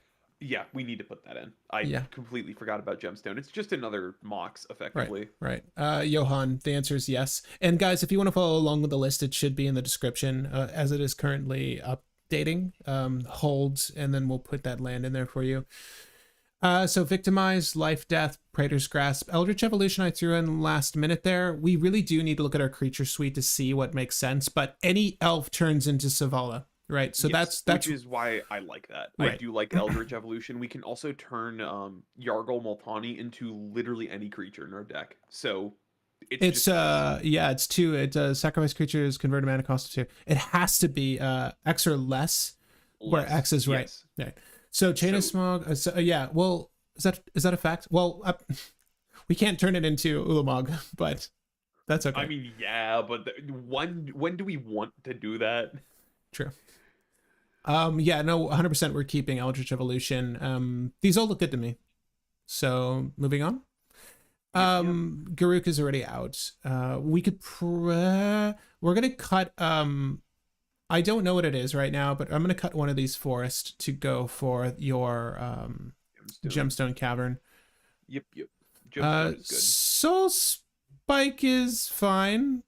Yeah, we need to put that in. I completely forgot about Gemstone. It's just another Mox, effectively. Right. Johan, the answer is yes. And guys, if you want to follow along with the list, it should be in the description as it is currently updating. Hold, and then we'll put that land in there for you. So Victimize, Life, Death, Praetor's Grasp, Eldritch Evolution I threw in last minute there. We really do need to look at our creature suite to see what makes sense, but any elf turns into Savala, right? So yes, that's which is why I like that. Right. I do like Eldritch Evolution. We can also turn Yargle Multani into literally any creature in our deck. So it's 2. It sacrifice creatures, convert a mana cost of 2. It has to be X or less, where X is right. Yes. Right. So Chain of Smog, well, is that a fact? Well, we can't turn it into Ulamog, but that's okay. I mean, yeah, but when do we want to do that? True. 100% we're keeping Eldritch Evolution. These all look good to me. So moving on. Garruk is already out. We could we're gonna cut I don't know what it is right now, but I'm going to cut one of these forests to go for your Gemstone Cavern. Yep. Gemstone is good. Soul Spike is fine.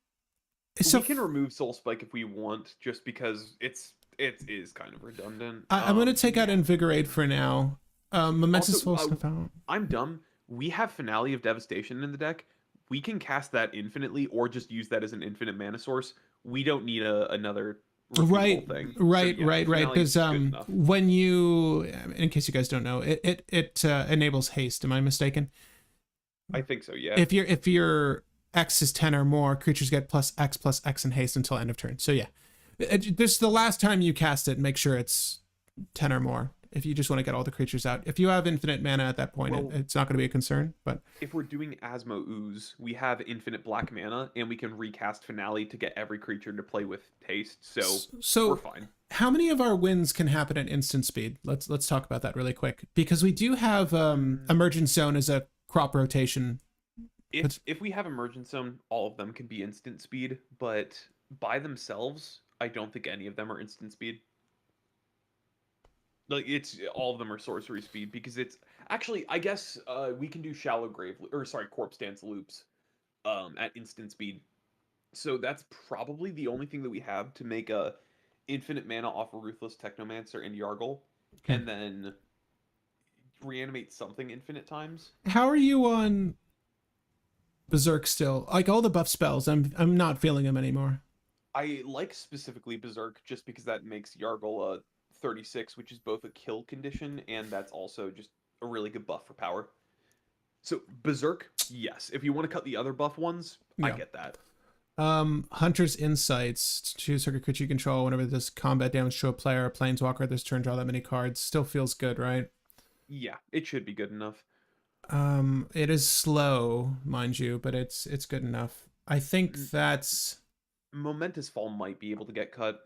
So we can remove Soul Spike if we want, just because it is kind of redundant. I'm going to take out Invigorate for now. Momentous Full stuff out. I'm dumb. We have Finale of Devastation in the deck. We can cast that infinitely, or just use that as an infinite mana source. We don't need another... Right. Thing. Because when you, in case you guys don't know, it enables haste. Am I mistaken? I think so. Yeah. If your X is 10 or more, creatures get +X in haste until end of turn. So yeah, this the last time you cast it, make sure it's 10 or more. If you just want to get all the creatures out, if you have infinite mana at that point, it's not going to be a concern. But if we're doing Asmo Ooze, we have infinite black mana, and we can recast Finale to get every creature to play with haste. So we're fine. How many of our wins can happen at instant speed? Let's talk about that really quick, because we do have Emergent Zone as a crop rotation. If we have Emergent Zone, all of them can be instant speed, but by themselves, I don't think any of them are instant speed. Like, it's all of them are sorcery speed, because it's actually, I guess we can do Corpse Dance loops at instant speed. So that's probably the only thing that we have to make a infinite mana off a Ruthless Technomancer and Yargle, and then reanimate something infinite times. How are you on Berserk still? Like, all the buff spells, I'm not feeling them anymore. I like specifically Berserk just because that makes Yargle 36, which is both a kill condition, and that's also just a really good buff for power. So Berserk, yes. If you want to cut the other buff ones, I get that. Hunter's Insights. Choose target creature you control. Whenever this combat damage to a player or planeswalker this turn, draw that many cards. Still feels good, right? Yeah, it should be good enough. It is slow, mind you, but it's good enough. I think that's Momentous Fall might be able to get cut.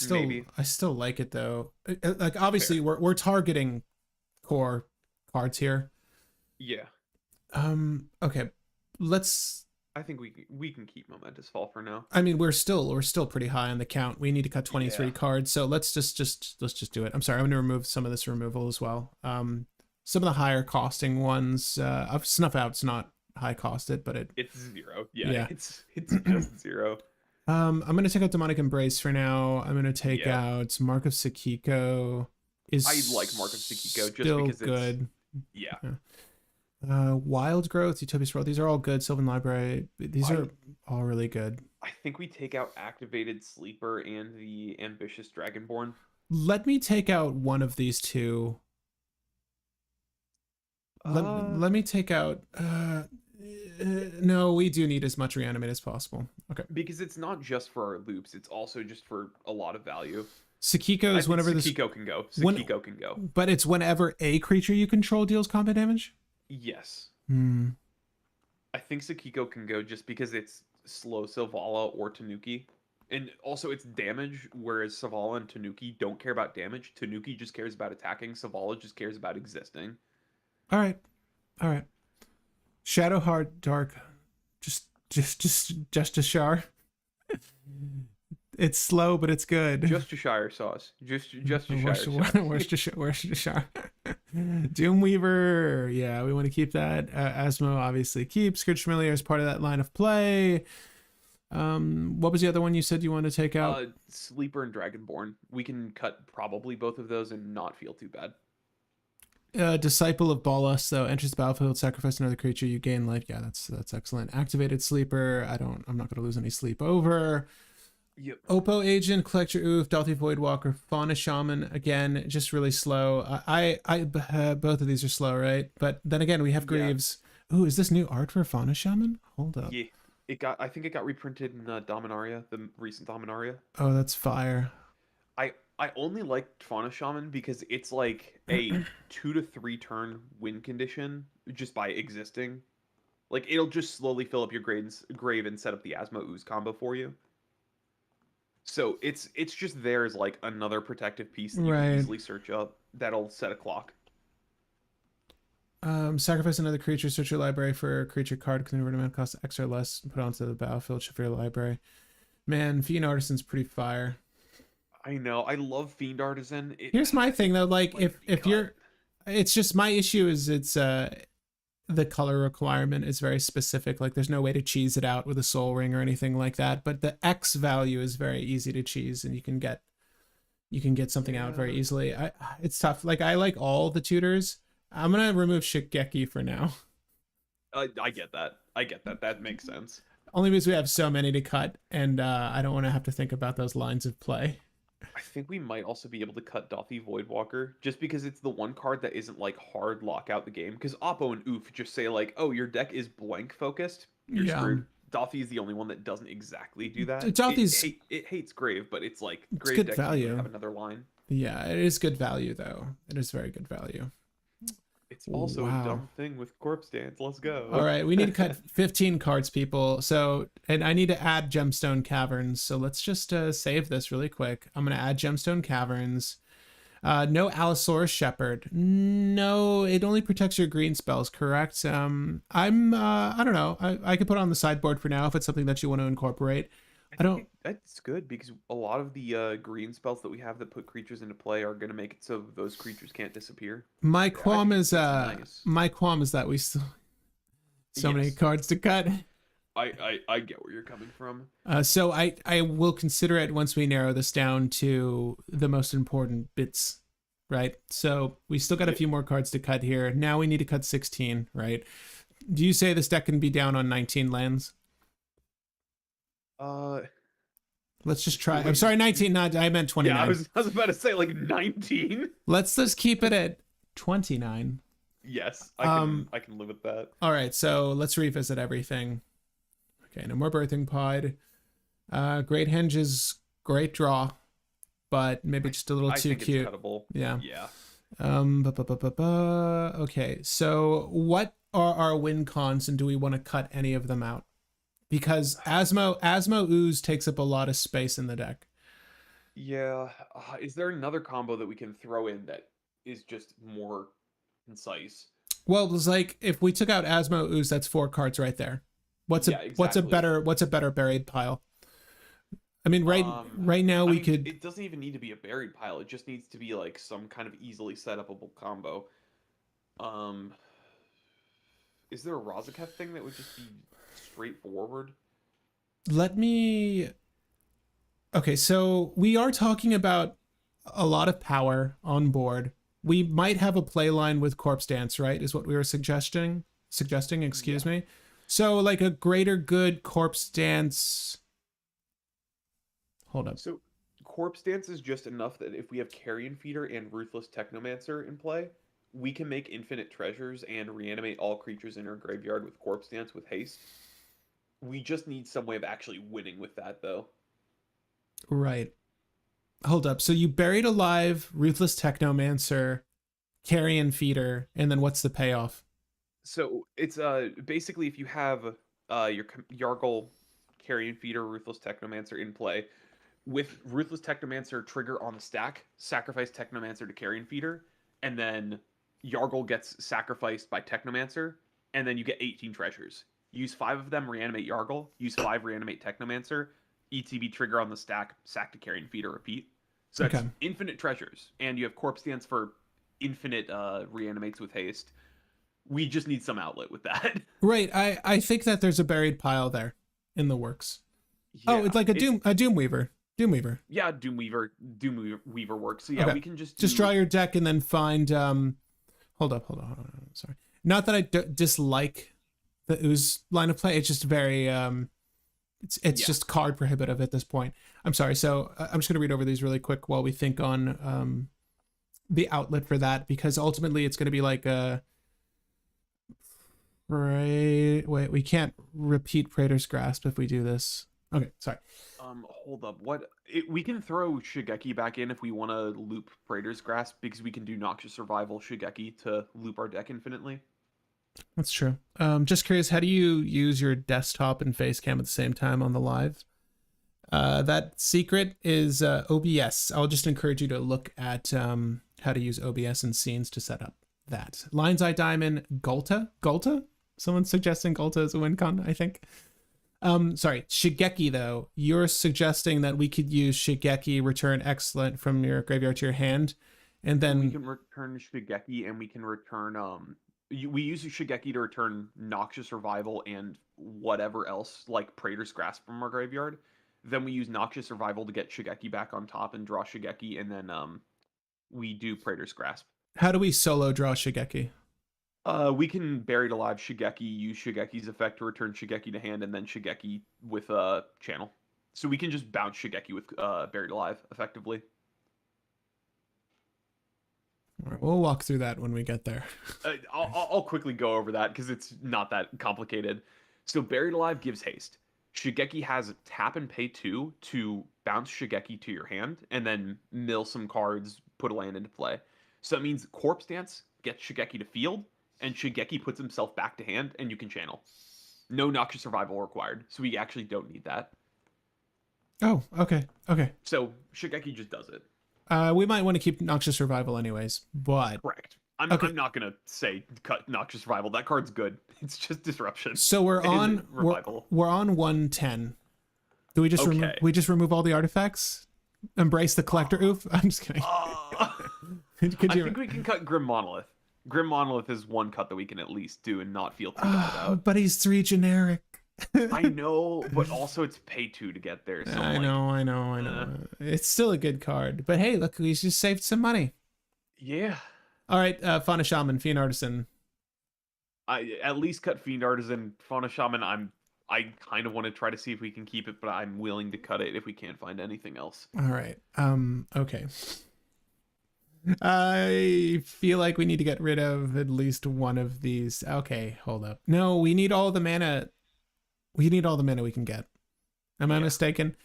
Maybe. I still like it though. Like obviously Fair. we're targeting core cards here. Yeah. Okay. Let's I think we can keep Momentous Fall for now. I mean, we're still pretty high on the count. We need to cut 23 Yeah. cards. So let's just do it. I'm sorry. I'm going to remove some of this removal as well. Some of the higher costing ones, Snuff Out's not high costed, but it's 0. Yeah, yeah. it's just 0. I'm going to take out Demonic Embrace for now. I'm going to take Yeah. out Mark of Sekiko. I like Mark of Sekiko just because good. Yeah. Wild Growth, Utopia's World, these are all good. Sylvan Library, these are all really good. I think we take out Activated Sleeper and the Ambitious Dragonborn. Let me take out one of these two. Let me take out no, we do need as much reanimate as possible. Okay. Because it's not just for our loops, it's also just for a lot of value. Sekiko is whenever Sekiko can go. Sekiko can go. But it's whenever a creature you control deals combat damage? Yes. I think Sekiko can go just because it's slow Selvala or Tanuki. And also it's damage, whereas Selvala and Tanuki don't care about damage. Tanuki just cares about attacking. Selvala just cares about existing. All right. Shadowheart Dark. Just a Shar. It's slow, but it's good. Just a Shire sauce. Just a Shire sauce. Worcestershire. Doomweaver. Yeah, we want to keep that. Asmo obviously keeps. Scourge Familiar is part of that line of play. What was the other one you said you wanted to take out? Sleeper and Dragonborn. We can cut probably both of those and not feel too bad. Disciple of Bolas, though, enters the battlefield, sacrifice another creature, you gain life. Yeah, that's excellent. Activated Sleeper. I'm not gonna lose any sleep over. Yep. Oppo Agent, Collector Oof, Dalthy Voidwalker, Fauna Shaman, again, just really slow. Both of these are slow, right? But then again, we have Greaves. Yeah. Ooh, is this new art for Fauna Shaman? Hold up. Yeah, I think it got reprinted in Dominaria, the recent Dominaria. Oh, that's fire. I only like Fauna Shaman because it's like a 2 to 3 turn win condition just by existing. Like, it'll just slowly fill up your grave and set up the Asmo Ooze combo for you. So it's just there as like another protective piece that you can easily search up that'll set a clock. Sacrifice another creature, search your library for a creature card, convert amount cost X or less, put onto the battlefield, shift your library. Man, Fiend Artisan's pretty fire. I know. I love Fiend Artisan. Here's my thing though, like if you're, it's just my issue is it's the color requirement is very specific. Like there's no way to cheese it out with a Soul Ring or anything like that. But the X value is very easy to cheese, and you can get something out very easily. It's tough. Like I like all the tutors. I'm gonna remove Gnshhagghkkapphribbit for now. I get that. That makes sense. Only because we have so many to cut, and I don't want to have to think about those lines of play. I think we might also be able to cut Dalthy Voidwalker, just because it's the one card that isn't like hard lock out the game. Because Oppo and Oof just say like, oh, your deck is blank focused. You're screwed. Dalthy is the only one that doesn't exactly do that. It hates Grave, but it's like Grave good deck value. Have another line. Yeah, it is good value though. It is very good value. It's also a dumb thing with Corpse Dance. Let's go. All right, we need to cut 15 cards, people. So, and I need to add Gemstone Caverns. So let's just save this really quick. I'm going to add Gemstone Caverns. No Allosaurus Shepherd. No, it only protects your green spells, correct? I don't know. I could put it on the sideboard for now if it's something that you want to incorporate. I don't. That's good because a lot of the green spells that we have that put creatures into play are going to make it so those creatures can't disappear. My qualm is that we still so many cards to cut. I get where you're coming from. So I will consider it once we narrow this down to the most important bits, right? So we still got a few more cards to cut here. Now we need to cut 16, right? Do you say this deck can be down on 19 lands? Let's just try. I'm sorry, 19. Not I meant 29. Yeah, I was about to say like 19. Let's just keep it at 29. Yes, I can live with that. All right, so let's revisit everything. Okay, no more Birthing Pod. Great Hinge is great draw, but maybe just a little too cute. It's cuttable. Yeah. Yeah. Okay, so what are our win cons, and do we want to cut any of them out? Because Asmo Ooze takes up a lot of space in the deck. Yeah. Is there another combo that we can throw in that is just more concise? Well, it was like if we took out Asmo Ooze, that's 4 cards right there. Yeah, exactly. What's a better buried pile? I mean, right now I we mean, could. it doesn't even need to be a buried pile. It just needs to be like some kind of easily set upable combo. Um, is there a Razaketh thing that would just be straightforward? Let me. Okay, so we are talking about a lot of power on board. We might have a play line with Corpse Dance, right? Is what we were suggesting, excuse Yeah. me. So like a greater good Corpse Dance. Hold up. So, Corpse Dance is just enough that if we have Carrion Feeder and Ruthless Technomancer in play, we can make infinite treasures and reanimate all creatures in our graveyard with Corpse Dance with haste. We just need some way of actually winning with that, though. Right. Hold up. So you buried alive Ruthless Technomancer, Carrion Feeder, and then what's the payoff? So it's basically if you have your Yargle, Carrion Feeder, Ruthless Technomancer in play, with Ruthless Technomancer trigger on the stack, sacrifice Technomancer to Carrion Feeder, and then Yargle gets sacrificed by Technomancer, and then you get 18 treasures. Use 5 of them, reanimate Yargle, use 5, reanimate Technomancer, ETB trigger on the stack, sack to Carrion Feeder, repeat. So that's Okay. infinite treasures, and you have Corpse Dance for infinite reanimates with haste. We just need some outlet with that. Right. I think that there's a buried pile there in the works. Oh, Yeah, it's like a Doomweaver. Doomweaver. yeah, Doomweaver works. So yeah, Okay. we can just Just draw your deck and then find hold on. Sorry. Not that I dislike the Ooze line of play. It's just very it's just card prohibitive at this point. I'm sorry. So I'm just going to read over these really quick while we think on the outlet for that, because ultimately it's going to be like a right. Wait, we can't repeat Praetor's Grasp if we do this. Okay, sorry. hold up. We can throw Shigeki back in if we want to loop Praetor's Grasp because we can do Noxious Survival Shigeki to loop our deck infinitely. That's true. Just curious, how do you use your desktop and Facecam at the same time on the live? That secret is OBS. I'll just encourage you to look at how to use OBS and scenes to set up that. Lion's Eye Diamond, Gulta? Someone's suggesting Gulta as a win con, I think. Sorry, Shigeki though. You're suggesting that we could use Shigeki, return excellent from your graveyard to your hand, and then we can return Shigeki and we can return we use Shigeki to return Noxious Survival and whatever else like Praetor's Grasp from our graveyard. Then we use Noxious Survival to get Shigeki back on top and draw Shigeki, and then we do Praetor's Grasp. how do we solo draw Shigeki? We can Buried Alive Shigeki, use Shigeki's effect to return Shigeki to hand, and then Shigeki with channel. So we can just bounce Shigeki with Buried Alive, effectively. All right, we'll walk through that when we get there. I'll quickly go over that because it's not that complicated. So Buried Alive gives haste. Shigeki has tap and pay 2 to bounce Shigeki to your hand, and then mill some cards, put a land into play. So that means Corpse Dance gets Shigeki to field, and Shigeki puts himself back to hand, and you can channel. No Noxious Survival required, so we actually don't need that. Oh, okay. So Shigeki just does it. We might want to keep Noxious Survival anyways, but Correct. I'm not gonna say cut Noxious Survival. That card's good. It's just disruption. so we're on we're on 110. Do we just remove all the artifacts? Embrace the collector oof? I'm just kidding. I think we can cut Grim Monolith. Grim Monolith is one cut that we can at least do and not feel too bad about. But he's 3 generic. I know, but also it's pay 2 to get there. So I know. It's still a good card. But hey, look, we just saved some money. Yeah. All right, Fauna Shaman, Fiend Artisan. I at least cut Fiend Artisan. Fauna Shaman, I kind of want to try to see if we can keep it, but I'm willing to cut it if we can't find anything else. All right. Okay. I feel like we need to get rid of at least one of these. Okay, hold up. No, we need all the mana. We need all the mana we can get. Am I mistaken?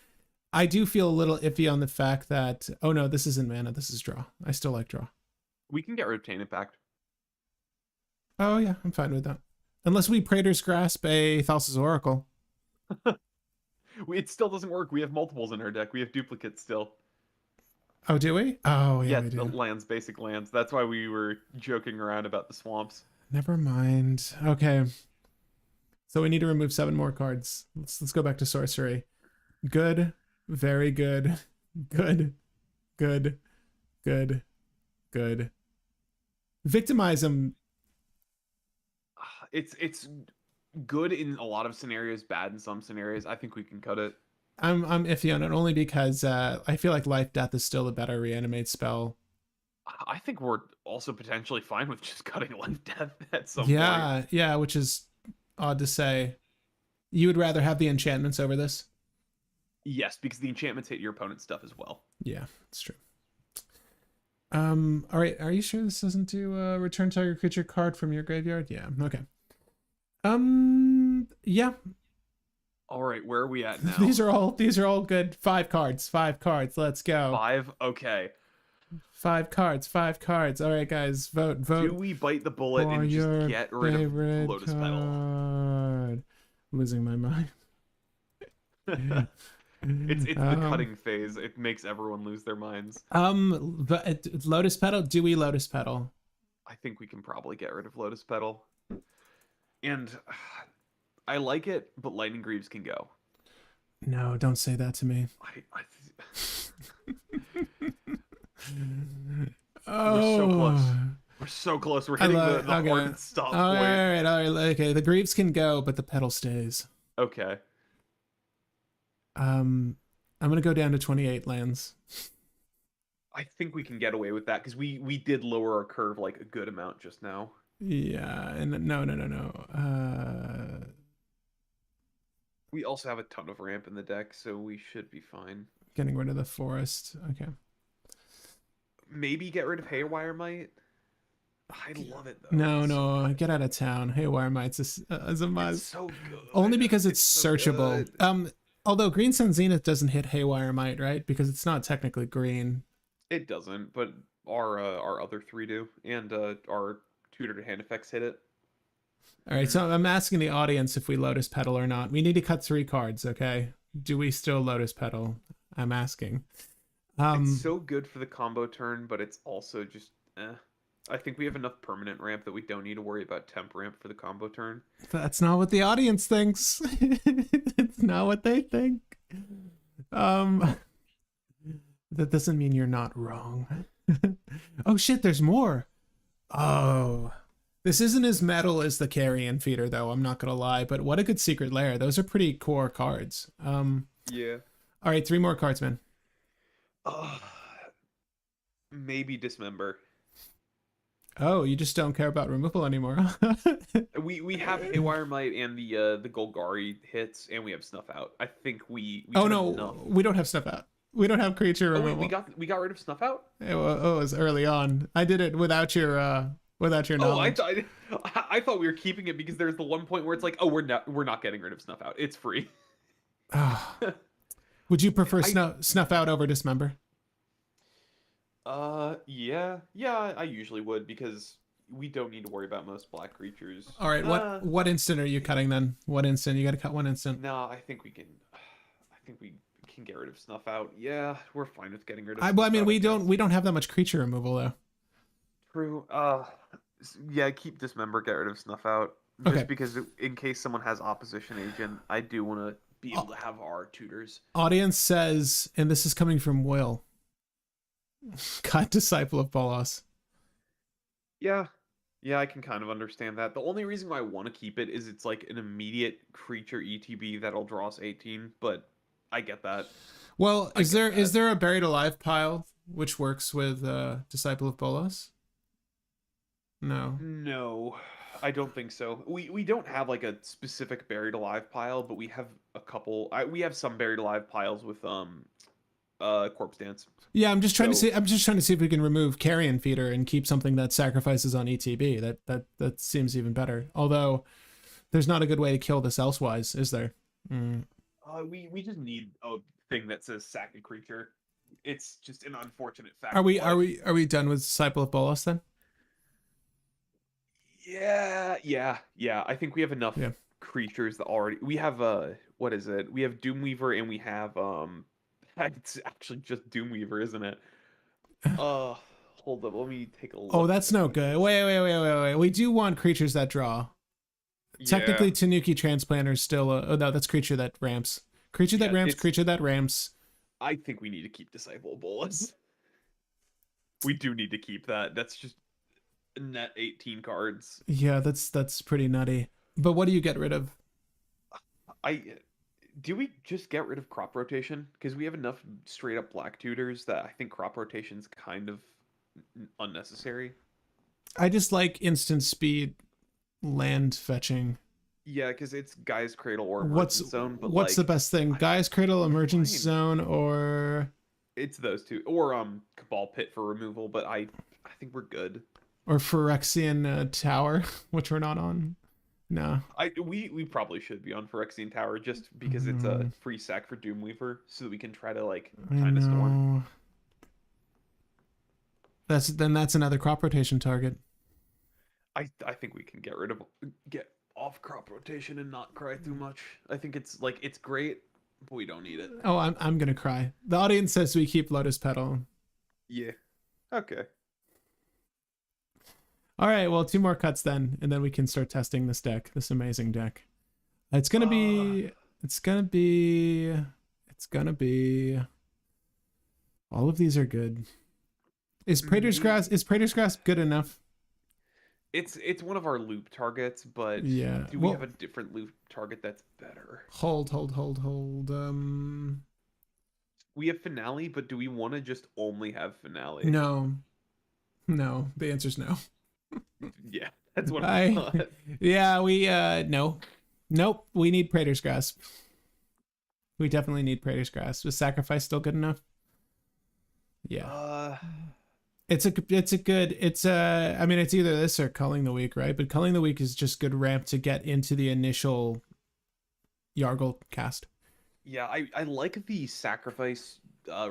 I do feel a little iffy on the fact that, oh no, this isn't mana, this is draw. I still like draw. We can get rid of Tainted Pact. Oh yeah, I'm fine with that. Unless we Praetor's Grasp a Thal's Oracle. It still doesn't work. We have multiples in our deck. We have duplicates still. Oh, do we? Oh yeah, Yeah, we the do. lands, basic lands. That's why we were joking around about the swamps. Never mind. Okay. So we need to remove 7 more cards. Let's go back to sorcery. Good, very good, good, good, good, good. Victimize him. It's good in a lot of scenarios, bad in some scenarios. I think we can cut it. I'm iffy on it only because I feel like Life Death is still a better reanimate spell. I think we're also potentially fine with just cutting Life Death at some Yeah, point. yeah, which is odd to say. You would rather have the enchantments over this? Yes, because the enchantments hit your opponent's stuff as well. Yeah, it's true. All right, are you sure this doesn't do return target creature card from your graveyard? Yeah, okay. Yeah. All right, where are we at now? These are all good. 5 cards. Let's go. 5. Okay. 5 cards. All right, guys, vote. Do we bite the bullet and just get rid of Lotus Petal? Card. Losing my mind. It's the cutting phase. It makes everyone lose their minds. But Lotus Petal. Do we Lotus Petal? I think we can probably get rid of Lotus Petal. And I like it, but Lightning Greaves can go. No, don't say that to me. We're so close. We're so close. We're hitting the hard stop point. All right. Okay. The Greaves can go, but the Petal stays. Okay. I'm gonna go down to 28 lands. I think we can get away with that because we did lower our curve like a good amount just now. Yeah, and no. We also have a ton of ramp in the deck, so we should be fine. Getting rid of the forest. Okay. Maybe get rid of Haywire Might. I love it though. No, get out of town. Haywire Might's a must. It's so good. Only because it's searchable. So Although Green Sun Zenith doesn't hit Haywire Might, right? Because it's not technically green. It doesn't, but our other 3 do, and our tutored hand effects hit it. All right, so I'm asking the audience if we Lotus Petal or not. We need to cut 3 cards, okay? Do we still Lotus Petal? I'm asking. It's so good for the combo turn, but it's also just I think we have enough permanent ramp that we don't need to worry about temp ramp for the combo turn. That's not what the audience thinks. It's not what they think. That doesn't mean you're not wrong. Oh shit, there's more. Oh. This isn't as metal as the Carrion Feeder, though, I'm not gonna lie, but what a good secret lair. Those are pretty core cards. Yeah. All right, 3 more cards, man. Maybe Dismember. Oh, you just don't care about removal anymore. We have Haywire Might and the Golgari hits, and we have Snuff Out. I think we oh no, enough. we don't have Snuff Out. We don't have creature removal. Wait, we got rid of Snuff Out? It was early on. I did it without your knowledge. I thought we were keeping it because there's the one point where it's like, oh, we're not getting rid of Snuff Out. It's free. Would you prefer Snuff Out over Dismember? Yeah, I usually would because we don't need to worry about most black creatures. All right, what instant are you cutting then? What instant? You got to cut one instant. No, I think we can get rid of Snuff Out. Yeah, we're fine with getting rid of. Well, I mean, we don't have that much creature removal though. True. Yeah, keep Dismember, get rid of Snuff Out. Just because in case someone has opposition agent, I do want to be able to have our tutors. Audience says, and this is coming from Will, cut Disciple of Bolas. Yeah, I can kind of understand that. The only reason why I want to keep it is it's like an immediate creature ETB that'll draw us 18, but I get that. Well, is there a Buried Alive pile which works with Disciple of Bolas? No, I don't think so. We don't have like a specific Buried Alive pile, but we have a couple. We have some Buried Alive piles with Corpse Dance. Yeah, I'm just trying to see if we can remove Carrion Feeder and keep something that sacrifices on ETB. That seems even better. Although there's not a good way to kill this elsewise, is there? We just need a thing that says sack a creature. It's just an unfortunate fact Are of we life. done with Disciple of Bolas then? Yeah. I think we have enough Yeah. creatures that already we have what is it? We have Doomweaver and we have it's actually just Doomweaver, isn't it? Uh Hold up, let me take a Oh, look that's at no what good. this. Wait. We do want creatures that draw. Yeah. Technically, Tanuki Transplanter is still a... Oh, no, that's creature that ramps. Creature that Yeah, ramps, it's creature that ramps. I think we need to keep Disciple Bolas. We do need to keep that. That's just net 18 cards. Yeah, that's pretty nutty. But what do you get rid of? I Do we just get rid of crop rotation? Because we have enough straight up black tutors that I think crop rotation's kind of unnecessary. I just like instant speed land fetching. Yeah, because it's Guy's Cradle or What's Emergent Zone, but what's the like best thing? Gaia's Cradle, we're Emergence fine. Zone, or It's those two, or Cabal Pit for removal. But I think we're good. Phyrexian Tower, which we're not on. No. We probably should be on Phyrexian Tower just because it's a Mm, free sack for Doomweaver, so that we can try to like I kind of storm. know. That's another crop rotation target. I think we can get off crop rotation and not cry too much. I think it's great, but we don't need it. Oh, I'm gonna cry. The audience says we keep Lotus Petal. Yeah. Okay. All right, well, 2 more cuts then, and then we can start testing this deck, this amazing deck. It's gonna be all of these are good. Is Praetor's Grasp good enough? It's one of our loop targets, but Yeah. do we have a different loop target that's better? Hold. We have Finale, but do we want to just only have Finale? No. No. The answer's no. Yeah, that's what I thought. Yeah, we no. Nope. We need Praetor's Grasp. We definitely need Praetor's Grasp. Is Sacrifice still good enough? Yeah. It's a good, I mean, it's either this or Culling the Weak, right? But Culling the Weak is just good ramp to get into the initial Yargle cast. Yeah, I like the sacrifice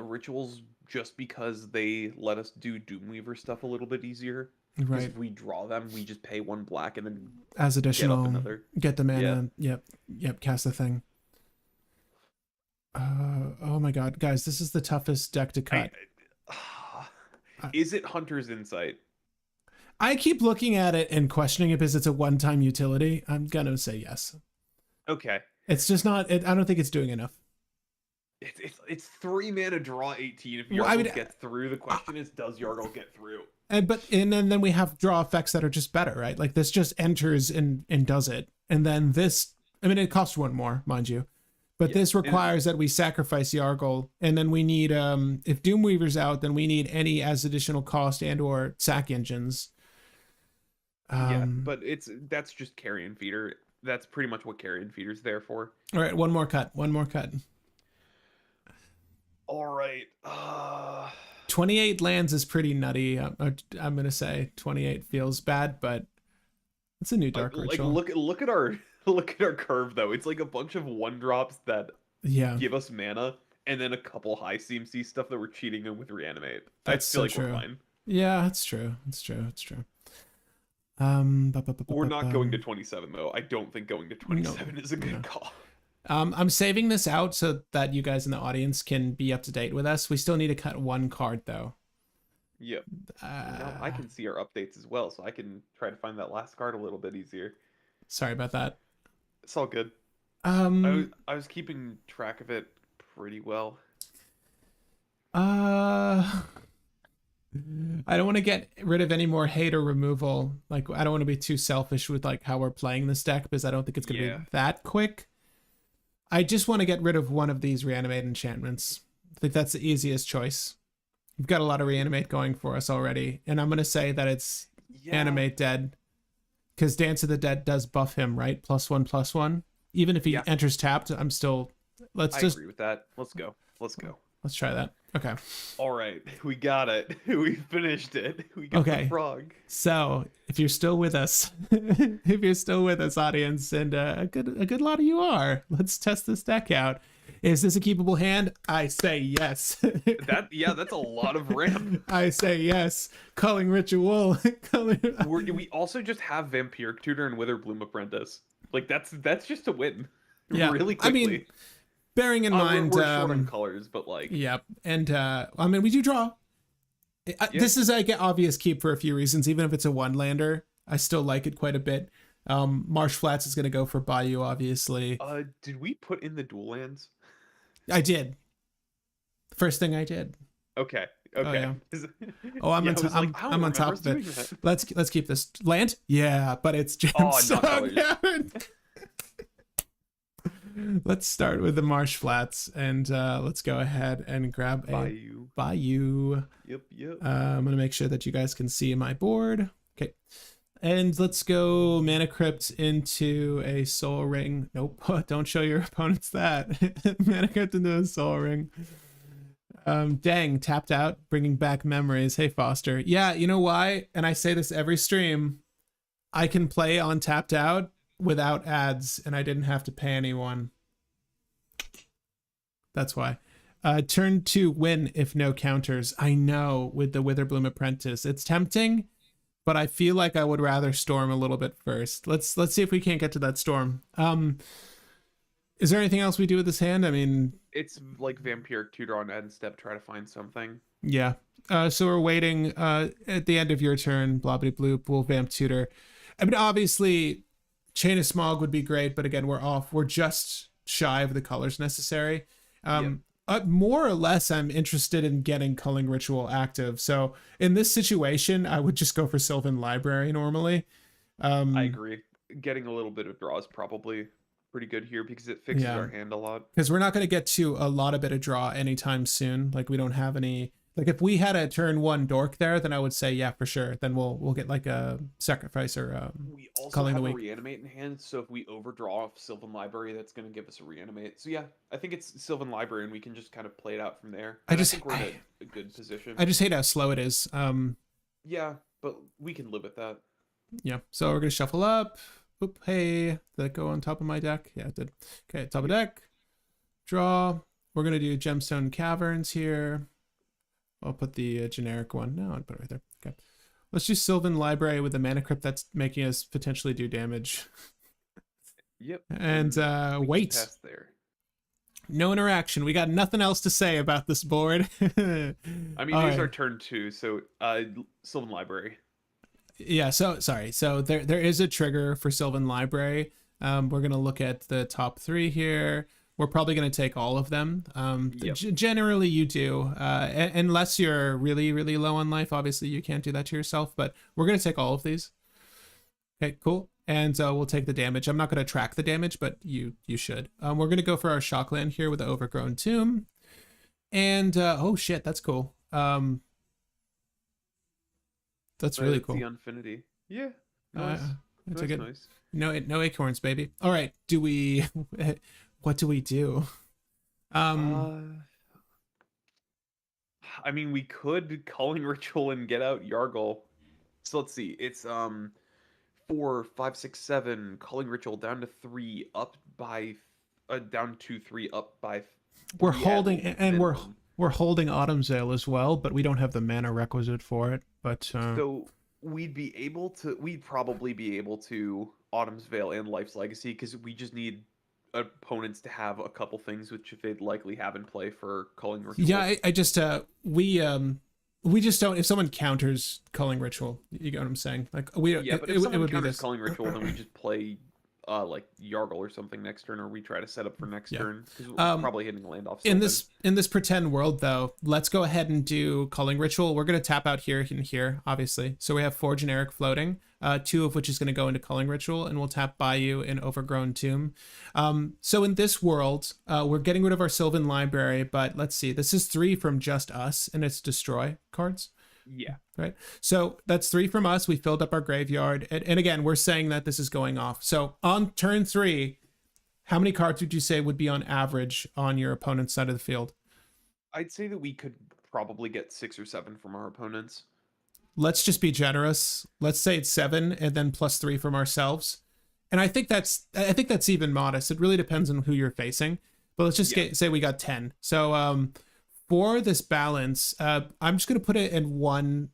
rituals just because they let us do Doomweaver stuff a little bit easier. Because Right. if we draw them, we just pay 1 black and then As additional, get up another. get the mana. Yeah. Yep, cast the thing. Oh my god, guys, this is the toughest deck to cut. Is it Hunter's Insight? I keep looking at it and questioning it because it's a one-time utility. I'm gonna say yes. Okay. It's just not. I don't think it's doing enough. It's 3 mana, draw 18. If Well, Yargle gets through, the question is, does Yargle get through? And then we have draw effects that are just better, right? Like this just enters and does it, and then this. I mean, it costs 1 more, mind you, but this requires that we sacrifice Yargle, and then we need if Doomweaver's out, then we need any as additional cost and or sack engines. But that's just Carrion Feeder. That's pretty much what Carrion Feeder's there for. All right, one more cut. All right. 28 lands is pretty nutty. I'm gonna say 28 feels bad, but it's a new dark ritual. Look at our curve though. It's like a bunch of 1-drops that give us mana, and then a couple high CMC stuff that we're cheating them with Reanimate. That's I feel so like true. we're fine. Yeah, that's true. We're not going to 27 though. I don't think going to 27 is a good call. I'm saving this out so that you guys in the audience can be up to date with us. We still need to cut 1 card though. Yep. Now I can see our updates as well, so I can try to find that last card a little bit easier. Sorry about that. It's all good. I was keeping track of it pretty well. I don't want to get rid of any more hate or removal. Like, I don't want to be too selfish with like how we're playing this deck because I don't think it's gonna be that quick. I just want to get rid of one of these reanimate enchantments. I think that's the easiest choice. We've got a lot of reanimate going for us already, and I'm gonna say that it's animate dead, because Dance of the Dead does buff him, right? +1/+1. Even if he enters tapped, I'm still. I agree with that. Let's go. Let's try that. Okay. All right, we got it. We finished it. We got the frog. So if you're still with us, audience, and a good lot of you are, let's test this deck out. Is this a keepable hand? I say yes. That's a lot of ramp. I say yes. Culling Ritual. We also just have Vampire Tutor and Witherbloom Apprentice. Like that's just a win. Yeah, Really quickly. I mean, bearing in mind, we're short on colors, but like, yeah, and I mean, we do draw. This is like an obvious keep for a few reasons. Even if it's a one lander, I still like it quite a bit. Marsh Flats is gonna go for Bayou, obviously. Did we put in the dual lands? I did. First thing I did. Okay. Oh, yeah. I'm on top of it. Let's keep this land. Yeah, but it's Gemstone. Let's start with the Marsh Flats, and let's go ahead and grab a Bayou. Yep. I'm gonna make sure that you guys can see my board. Okay, and let's go Mana Crypt into a Soul Ring. Nope, don't show your opponents that. Mana Crypt into a Soul Ring. Dang, tapped out, bringing back memories. Hey, Foster. Yeah, you know why? And I say this every stream. I can play on tapped out without ads, and I didn't have to pay anyone. That's why. Turn 2 win if no counters. I know, with the Witherbloom Apprentice. It's tempting, but I feel like I would rather storm a little bit first. Let's see if we can't get to that storm. Is there anything else we do with this hand? I mean, it's like Vampire Tutor on end step, try to find something. Yeah. So we're waiting at the end of your turn, blobbity bloop, we'll Vamp Tutor. I mean, obviously Chain of Smog would be great, but again, we're just shy of the colors necessary. More or less, I'm interested in getting Culling Ritual active. So in this situation, I would just go for Sylvan Library normally. I agree. Getting a little bit of draw is probably pretty good here because it fixes our hand a lot. Because we're not going to get to a lot of bit of draw anytime soon. Like, we don't have any. Like, if we had a turn 1 dork there, then I would say, yeah, for sure. Then we'll get like a sacrifice or we also have a reanimate in hand, so if we overdraw Sylvan Library, that's going to give us a reanimate. So yeah, I think it's Sylvan Library, and we can just kind of play it out from there. I think we're in a good position. I just hate how slow it is. Yeah, but we can live with that. Yeah, so we're going to shuffle up. Oop, hey, did that go on top of my deck? Yeah, it did. Okay, top of deck. Draw. We're going to do Gemstone Caverns here. I'll put the generic one. No, I'll put it right there. Okay. Let's do Sylvan Library with the Mana Crypt that's making us potentially do damage. Yep. And wait. Test there. No interaction. We got nothing else to say about this board. I mean, these are turn 2, so Sylvan Library. Yeah, so sorry. So there is a trigger for Sylvan Library. We're going to look at the top 3 here. We're probably going to take all of them. Generally, you do. Unless you're really, really low on life. Obviously, you can't do that to yourself. But we're going to take all of these. Okay, cool. And we'll take the damage. I'm not going to track the damage, but you should. We're going to go for our Shockland here with the Overgrown Tomb. And, oh shit, that's cool. That's really cool. The Infinity. Yeah, nice. That's nice. No acorns, baby. All right, do we... What do we do? I mean, we could Culling Ritual and get out Yargle. So let's see. It's 4, 5, 6, 7. Culling Ritual down to 3, up by down to 3, up by. We're holding and we're holding Autumn's Veil as well, but we don't have the mana requisite for it. But so we'd probably be able to Autumn's Veil and Life's Legacy because we just need opponents to have a couple things which they'd likely have in play for Culling Ritual. Yeah, I just we just don't. If someone counters Culling Ritual, you get what I'm saying? Like but if someone counters Culling Ritual, then we just play like Yargle or something next turn, or we try to set up for next turn because we're probably hitting a land off. In this pretend world, though, let's go ahead and do Culling Ritual. We're gonna tap out here and here, obviously. So we have 4 generic floating, 2 of which is gonna go into Culling Ritual, and we'll tap Bayou in Overgrown Tomb. So in this world, we're getting rid of our Sylvan Library, but let's see. This is 3 from just us, and it's destroy cards. Yeah. Right. So that's 3 from us. We filled up our graveyard. And again, we're saying that this is going off. So on turn 3, how many cards would you say would be on average on your opponent's side of the field? I'd say that we could probably get 6 or 7 from our opponents. Let's just be generous. Let's say it's 7 and then plus 3 from ourselves. And I think that's even modest. It really depends on who you're facing. but let's just say we got 10. So for this balance, I'm just gonna put it in one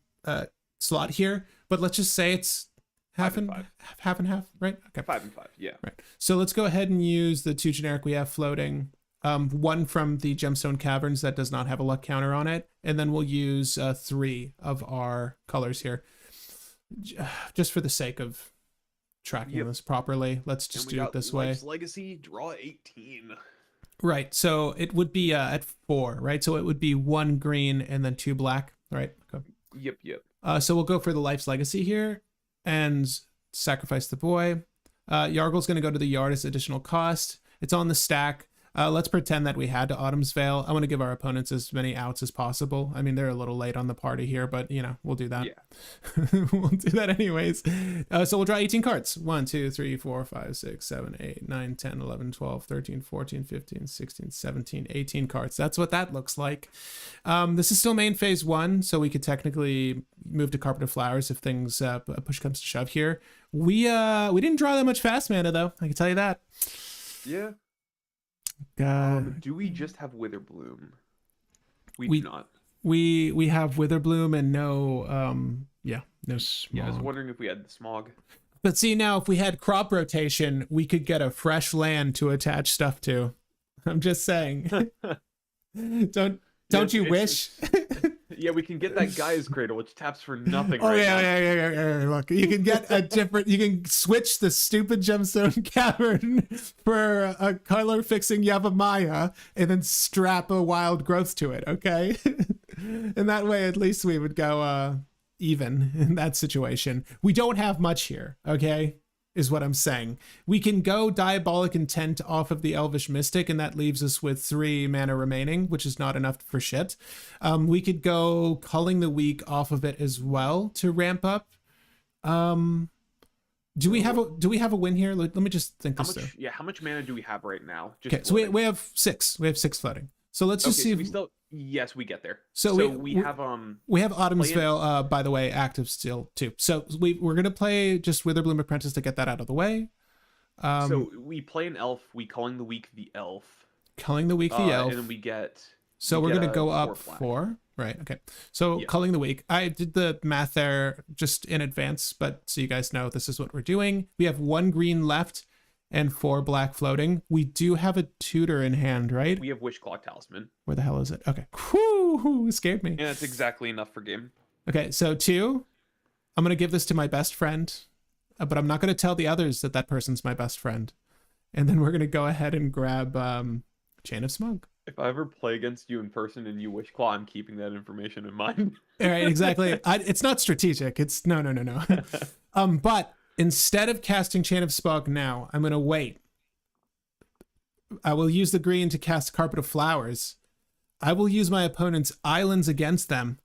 slot here, but let's just say it's half and half, right? Okay. 5 and 5, yeah. Right. So let's go ahead and use the 2 generic we have floating. One from the Gemstone Caverns that does not have a luck counter on it, and then we'll use 3 of our colors here, just for the sake of tracking this properly. Let's just do it this way. Life's Legacy, draw 18. Right. So it would be at 4, right? So it would be 1 green and then 2 black, right? Okay. Yep. So we'll go for the Life's Legacy here and sacrifice the boy. Yargle's going to go to the yard as additional cost. It's on the stack. Let's pretend that we had to Autumn's Veil. I want to give our opponents as many outs as possible. I mean, they're a little late on the party here, but, you know, we'll do that. Yeah. We'll do that anyways. So we'll draw 18 cards. 1, 2, 3, 4, 5, 6, 7, 8, 9, 10, 11, 12, 13, 14, 15, 16, 17, 18 cards. That's what that looks like. This is still main phase 1, so we could technically move to Carpet of Flowers if things push comes to shove here. We didn't draw that much fast mana, though. I can tell you that. Yeah. Do we just have Witherbloom? We do not. We have Witherbloom and no no Smog. Yeah, I was wondering if we had the Smog. But see, now if we had crop rotation, we could get a fresh land to attach stuff to. I'm just saying. Don't you wish? Yeah, we can get that Gaia's Cradle, which taps for nothing. Oh, right yeah. Look, you can get a different. You can switch the stupid Gemstone Cavern for a color fixing Yavimaya, and then strap a Wild Growth to it. Okay, and that way, at least we would go even in that situation. We don't have much here. Okay, is what I'm saying. We can go Diabolic Intent off of the Elvish Mystic, and that leaves us with 3 mana remaining, which is not enough for shit. We could go Culling the Weak off of it as well to ramp up. Do we have a win here? Let me just think this through. Yeah, how much mana do we have right now? Okay, so we have 6. We have 6 floating. So let's just see. So yes, we get there. So we have Autumn's Veil, by the way, active still too. So we're gonna play just Witherbloom Apprentice to get that out of the way. So we play an elf. We Culling the Weak the elf. Culling the Weak the elf. And then we get. So we're gonna go up 4. Right. Okay. So Culling the Weak. I did the math there just in advance, but so you guys know this is what we're doing. We have 1 green left and 4 black floating. We do have a tutor in hand, right? We have Wishclaw Talisman. Where the hell is it? Okay. Whew, scared me. Yeah, that's exactly enough for game. Okay, so 2. I'm going to give this to my best friend, but I'm not going to tell the others that person's my best friend. And then we're going to go ahead and grab Chain of Smog. If I ever play against you in person and you Wishclaw, I'm keeping that information in mind. All right, exactly. It's not strategic. It's no. But instead of casting Chain of Smog now, I'm going to wait. I will use the green to cast Carpet of Flowers. I will use my opponent's islands against them.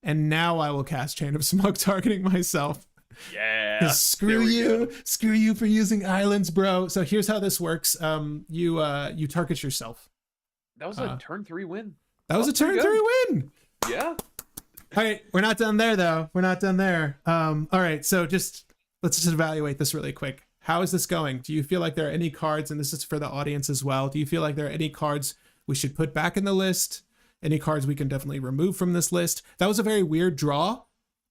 And now I will cast Chain of Smog targeting myself. Yeah. Screw you for using islands, bro. So here's how this works. You target yourself. That was a turn 3 win. That was a turn 3 win. Yeah. All right, we're not done there though. We're not done there. All right, so let's just evaluate this really quick. How is this going? Do you feel like there are any cards, and this is for the audience as well, do you feel like there are any cards we should put back in the list? Any cards we can definitely remove from this list? That was a very weird draw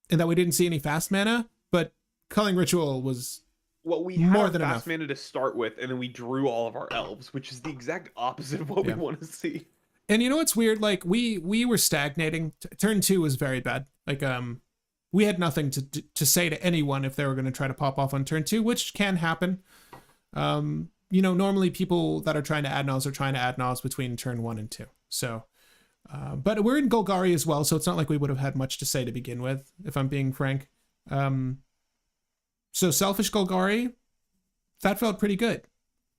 in that we didn't see any fast mana, but Culling Ritual was we more than fast enough mana to start with, and then we drew all of our elves, which is the exact opposite of what we want to see. And you know what's weird? Like we were stagnating. Turn 2 was very bad. Like we had nothing to say to anyone if they were going to try to pop off on turn 2, which can happen. Normally people that are trying to add Naws between turn 1 and 2. So, but we're in Golgari as well, so it's not like we would have had much to say to begin with, if I'm being frank. So Selfish Golgari, that felt pretty good.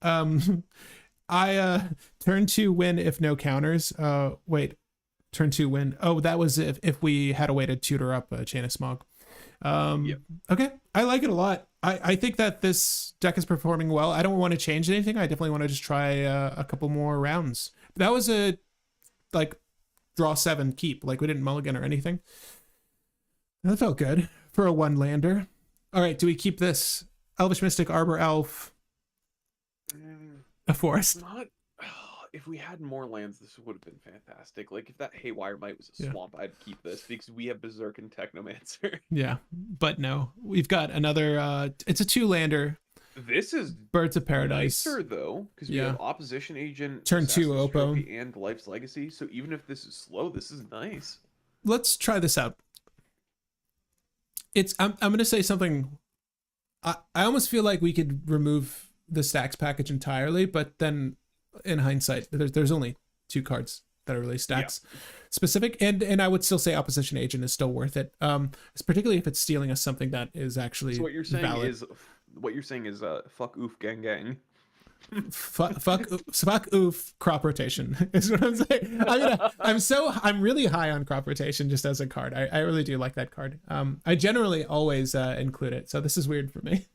I turn 2 win if no counters. Turn 2 win. Oh, that was if we had a way to tutor up a Chain of Smog. Okay, I like it a lot. I think that this deck is performing well. I don't want to change anything. I definitely want to just try a couple more rounds. That was a draw 7 keep. Like we didn't mulligan or anything. That felt good for a 1-lander. All right, do we keep this? Elvish Mystic, Arbor Elf, a forest. if we had more lands, this would have been fantastic. Like, if that Haywire Might was a Yeah. swamp, I'd keep this because we have Berserk and Technomancer. Yeah, but no, we've got another. It's a 2-lander. This is Birds of Paradise. nicer, though, because we Yeah. have Opposition Agent, Turn 2 Assassin's Oppo. Trophy, and Life's Legacy. So even if this is slow, this is nice. Let's try this out. I'm gonna say something. I almost feel like we could remove the stacks package entirely, but then in hindsight, there's only 2 cards that are really stacks specific, and I would still say Opposition Agent is still worth it. It's particularly if it's stealing us something that is actually So what you're saying valid. is fuck oof gang gang. fuck oof crop rotation is what I'm saying. I'm really high on crop rotation just as a card. I really do like that card. I generally always include it, so this is weird for me.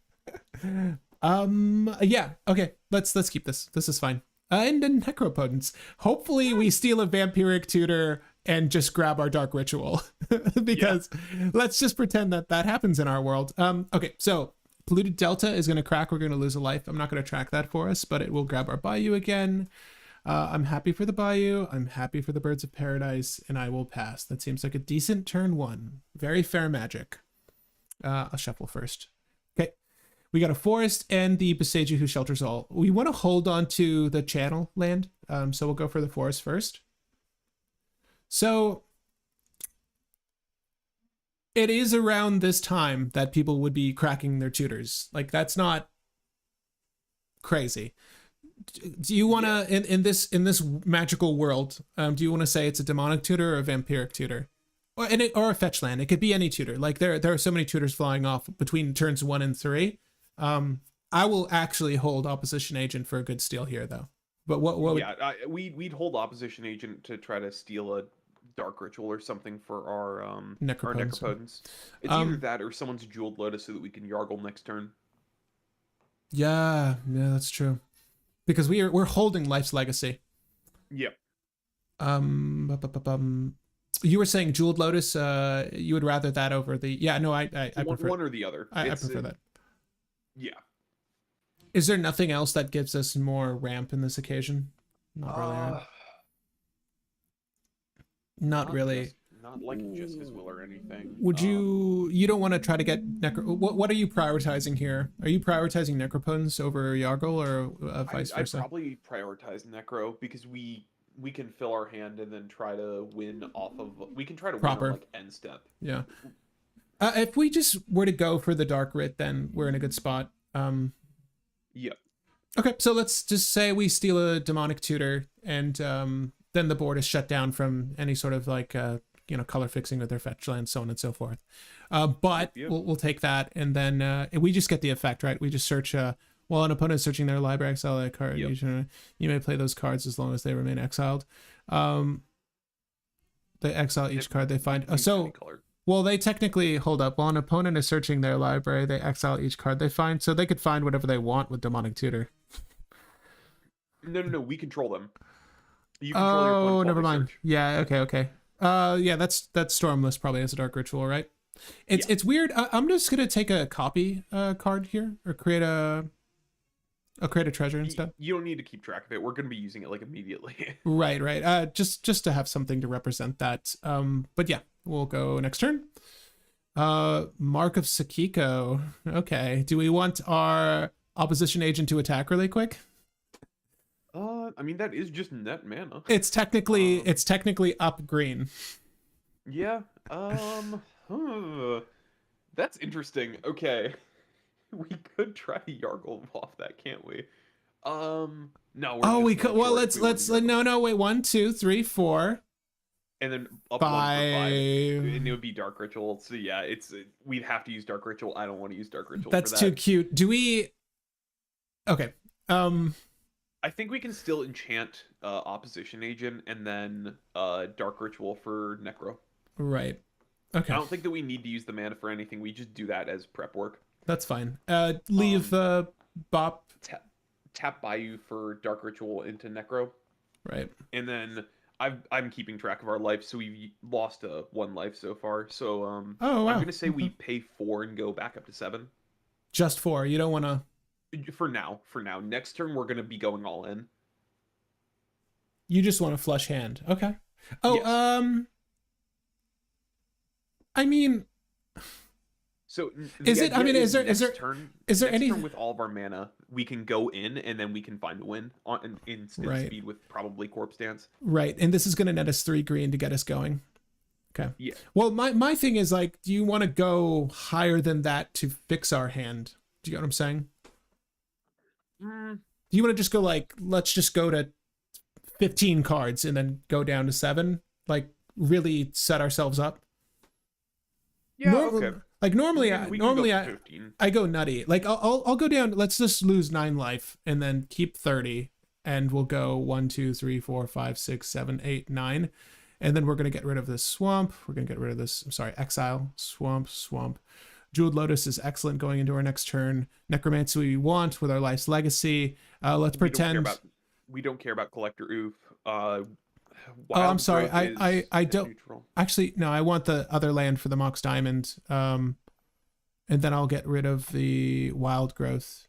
Yeah, okay, let's keep this. This is fine. And then Necropotence. Hopefully we steal a Vampiric Tutor and just grab our Dark Ritual because let's just pretend that happens in our world. Okay, so Polluted Delta is going to crack. We're going to lose a life. I'm not going to track that for us, but it will grab our Bayou again. I'm happy for the Bayou. I'm happy for the Birds of Paradise, and I will pass. That seems like a decent turn 1. Very fair magic. I'll shuffle first. Okay. We got a Forest and the Boseiju Who Shelters All. We want to hold on to the channel land, so we'll go for the Forest first. So it is around this time that people would be cracking their tutors. Like, that's not crazy. Do you want to, in this magical world, do you want to say it's a demonic tutor or a vampiric tutor? Or a fetch land? It could be any tutor. Like, there are so many tutors flying off between turns 1 and 3. I will actually hold Opposition Agent for a good steal here, though. But what would... we'd hold Opposition Agent to try to steal a Dark Ritual or something for our Necropotence. It's either that or someone's Jeweled Lotus so that we can Yargle next turn. Yeah, that's true. Because we're holding Life's Legacy. Yep. You were saying Jeweled Lotus. You would rather that over the... Yeah, no, I prefer one or the other. I prefer that. Yeah. Is there nothing else that gives us more ramp in this occasion? Not really. Right? Not really. Not like just his will or anything. Would you don't want to try to get what are you prioritizing here? Are you prioritizing Necropotence over Yargle or vice versa? I'd probably prioritize Necro because we can fill our hand and then try to win off of... We can try to win on, like, end step. Yeah. If we just were to go for the Dark Writ, then we're in a good spot. Yep. Okay, so let's just say we steal a Demonic Tutor, and then the board is shut down from any sort of, like, color fixing with their fetch land, so on and so forth. But we'll take that, and then we just get the effect, right? We just search... while an opponent is searching their library, exile a card. Yep. You may play those cards as long as they remain exiled. They exile each card they find. Well, they technically, hold up. While an opponent is searching their library, they exile each card they find. So they could find whatever they want with Demonic Tutor. No. We control them. You control your opponent never mind. Search. Yeah. Okay. That's Stormless probably has a Dark Ritual, right? It's weird. I'm just gonna take a copy card here, or create a treasure instead. You don't need to keep track of it. We're going to be using it like immediately. Right. Just to have something to represent that. But yeah, we'll go next turn. Mark of Sakiko. Okay. Do we want our Opposition Agent to attack really quick? I mean, that is just net mana. It's technically up green. Yeah. That's interesting. Okay. We could try to Yargle off that, can't we? No. We could. Well, let's no. Wait, 1, 2, 3, 4, and then up 5. 1 for 5, and it would be Dark Ritual. So yeah, we'd have to use Dark Ritual. I don't want to use Dark Ritual. That's for that. too cute. Do we? Okay. I think we can still enchant Opposition Agent and then Dark Ritual for Necro. Right. Okay. I don't think that we need to use the mana for anything. We just do that as prep work. That's fine. Leave Bop. Tap Bayou for Dark Ritual into Necro. Right. And then I'm keeping track of our life, so we've lost 1 life so far. So wow. I'm gonna say we pay 4 and go back up to 7. Just 4. You don't want to. For now. Next turn we're gonna be going all in. You just want a flush hand. Okay. Oh, Yes. I mean, So is the it? I idea mean, is is there next any? turn with all of our mana, we can go in and then we can find a win on an instant Right, speed with probably Corpse Dance. right. And this is going to net us 3 green to get us going. Okay. Yeah. Well, my thing is like, do you want to go higher than that to fix our hand? Do you get what I'm saying? Mm, Do you want to just go like, let's just go to 15 cards and then go down to 7? Like, really set ourselves up? yeah. Okay. Like normally, We can go I 15. I go nutty. Like I'll go down. Let's just lose 9 life and then keep 30, and we'll go 1, 2, 3, 4, 5, 6, 7, 8, 9, and then we're gonna get rid of this swamp. We're gonna get rid of this. I'm sorry, exile, swamp. Jeweled Lotus is excellent going into our next turn. Necromancy we want with our Life's Legacy. Let's pretend. We don't care about Collector Oof. Oh, I'm sorry. Growth I is don't neutral. actually. No, I want the other land for the Mox Diamond. And then I'll get rid of the Wild Growth.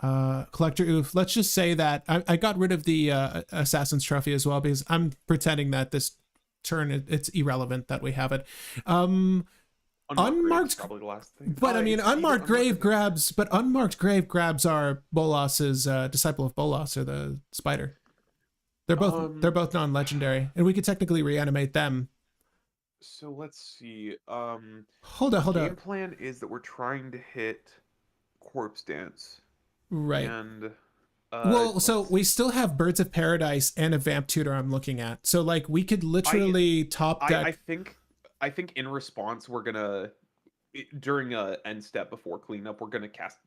Collector Oof. Let's just say that I got rid of the Assassin's Trophy as well because I'm pretending that this turn it's irrelevant that we have it. Unmarked is probably the last thing. But I mean, unmarked grave grabs. But unmarked grave grabs are Bolas's Disciple of Bolas or the Spider. They're both non-legendary, and we could technically reanimate them. So let's see. Hold up. Game plan is that we're trying to hit Corpse Dance. Right. And well, so we still have Birds of Paradise and a Vamp Tutor I'm looking at. So like we could literally top deck. I think in response we're gonna during a end step before cleanup we're gonna cast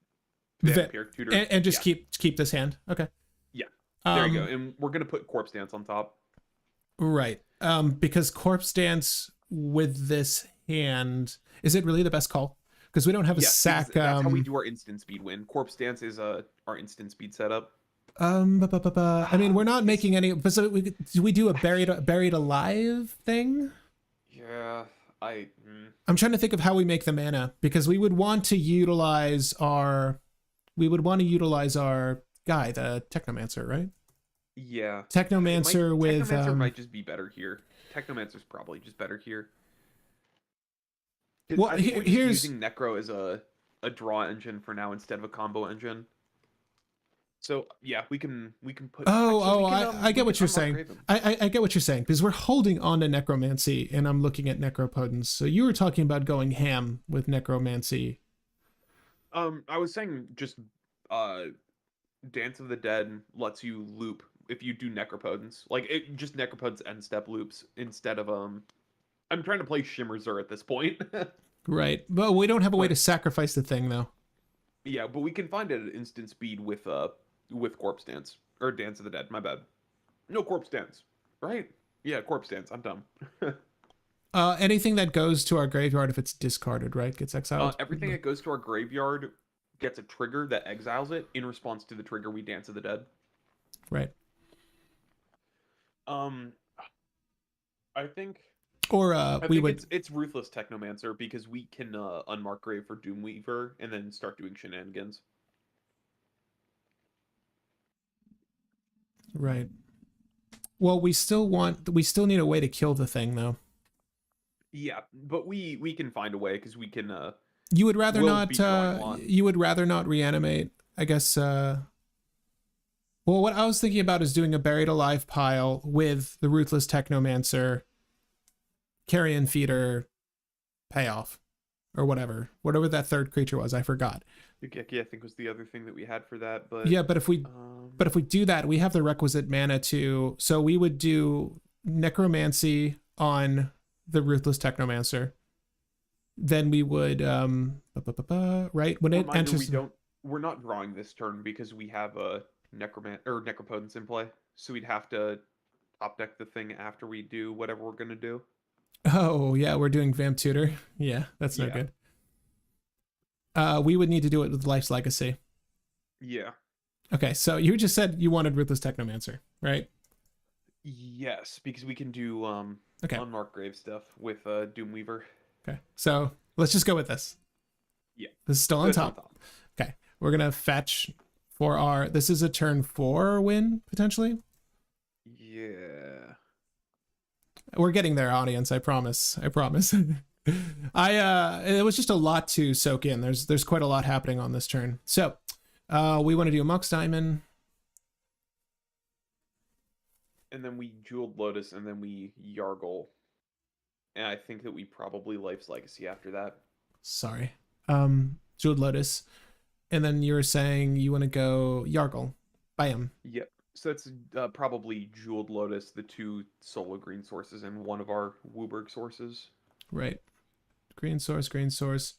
Vampire Tutor and just keep this hand. Okay. Yeah. There you go. And we're gonna put Corpse Dance on top. Right. Because Corpse Dance with this hand, is it really the best call? Because we don't have a sack. That's how we do our instant speed win. Corpse Dance is our instant speed setup. I mean, we're not making any. So do we do a buried alive thing? Yeah, I'm trying to think of how we make the mana because we would want to utilize our guy, the Technomancer, right? Yeah. Technomancer might just be better here. Technomancer's probably just better here. Well, I think here's using Necro as a draw engine for now instead of a combo engine. So yeah, we can put. I get what you're saying. I get what you're saying because we're holding on to Necromancy, and I'm looking at Necropotence. So you were talking about going ham with Necromancy. I was saying just Dance of the Dead lets you loop if you do Necropotence. Like it just Necropotence end step loops instead of I'm trying to play Shimmerzer at this point. Right, but we don't have a way to sacrifice the thing though. Yeah, but we can find it at instant speed with Corpse Dance or Dance of the Dead. My bad. No Corpse Dance, right? Yeah, Corpse Dance. I'm dumb. Anything that goes to our graveyard if it's discarded, right, gets exiled. Everything that goes to our graveyard gets a trigger that exiles it. In response to the trigger, we Dance of the Dead. Right. I think. Or it's Ruthless Technomancer because we can unmark grave for Doomweaver and then start doing shenanigans. Right. Well, we still need a way to kill the thing though. Yeah, but we can find a way because we can. You would rather not reanimate, I guess. Well, what I was thinking about is doing a Buried Alive pile with the Ruthless Technomancer, Carrion Feeder, payoff, or whatever that third creature was. I forgot. I think was the other thing that we had for that. But yeah, but if we do that, we have the requisite mana to. So we would do Necromancy on the Ruthless Technomancer. Then we would right when it enters. We're not drawing this turn because we have a Necropotence in play, so we'd have to top deck the thing after we do whatever we're gonna do. Oh yeah, we're doing Vamp Tutor. Yeah, that's no good. We would need to do it with Life's Legacy. Yeah. Okay, so you just said you wanted Ruthless Technomancer, right? Yes, because we can do unmarked grave stuff with Doomweaver. Okay, so let's just go with this. Yeah. This is still on top. Okay, we're gonna fetch for our. This is a turn 4 win potentially. Yeah. We're getting there, audience. I promise. I promise. It was just a lot to soak in. There's quite a lot happening on this turn. So, we want to do a Mox Diamond. And then we Jeweled Lotus, and then we Yargle. And I think that we probably Life's Legacy after that. Sorry. Jeweled Lotus. And then you were saying you want to go Yargle. Bam. Yep. So that's probably Jeweled Lotus, the 2 solo green sources, and one of our Wooburg sources. Right. Green source.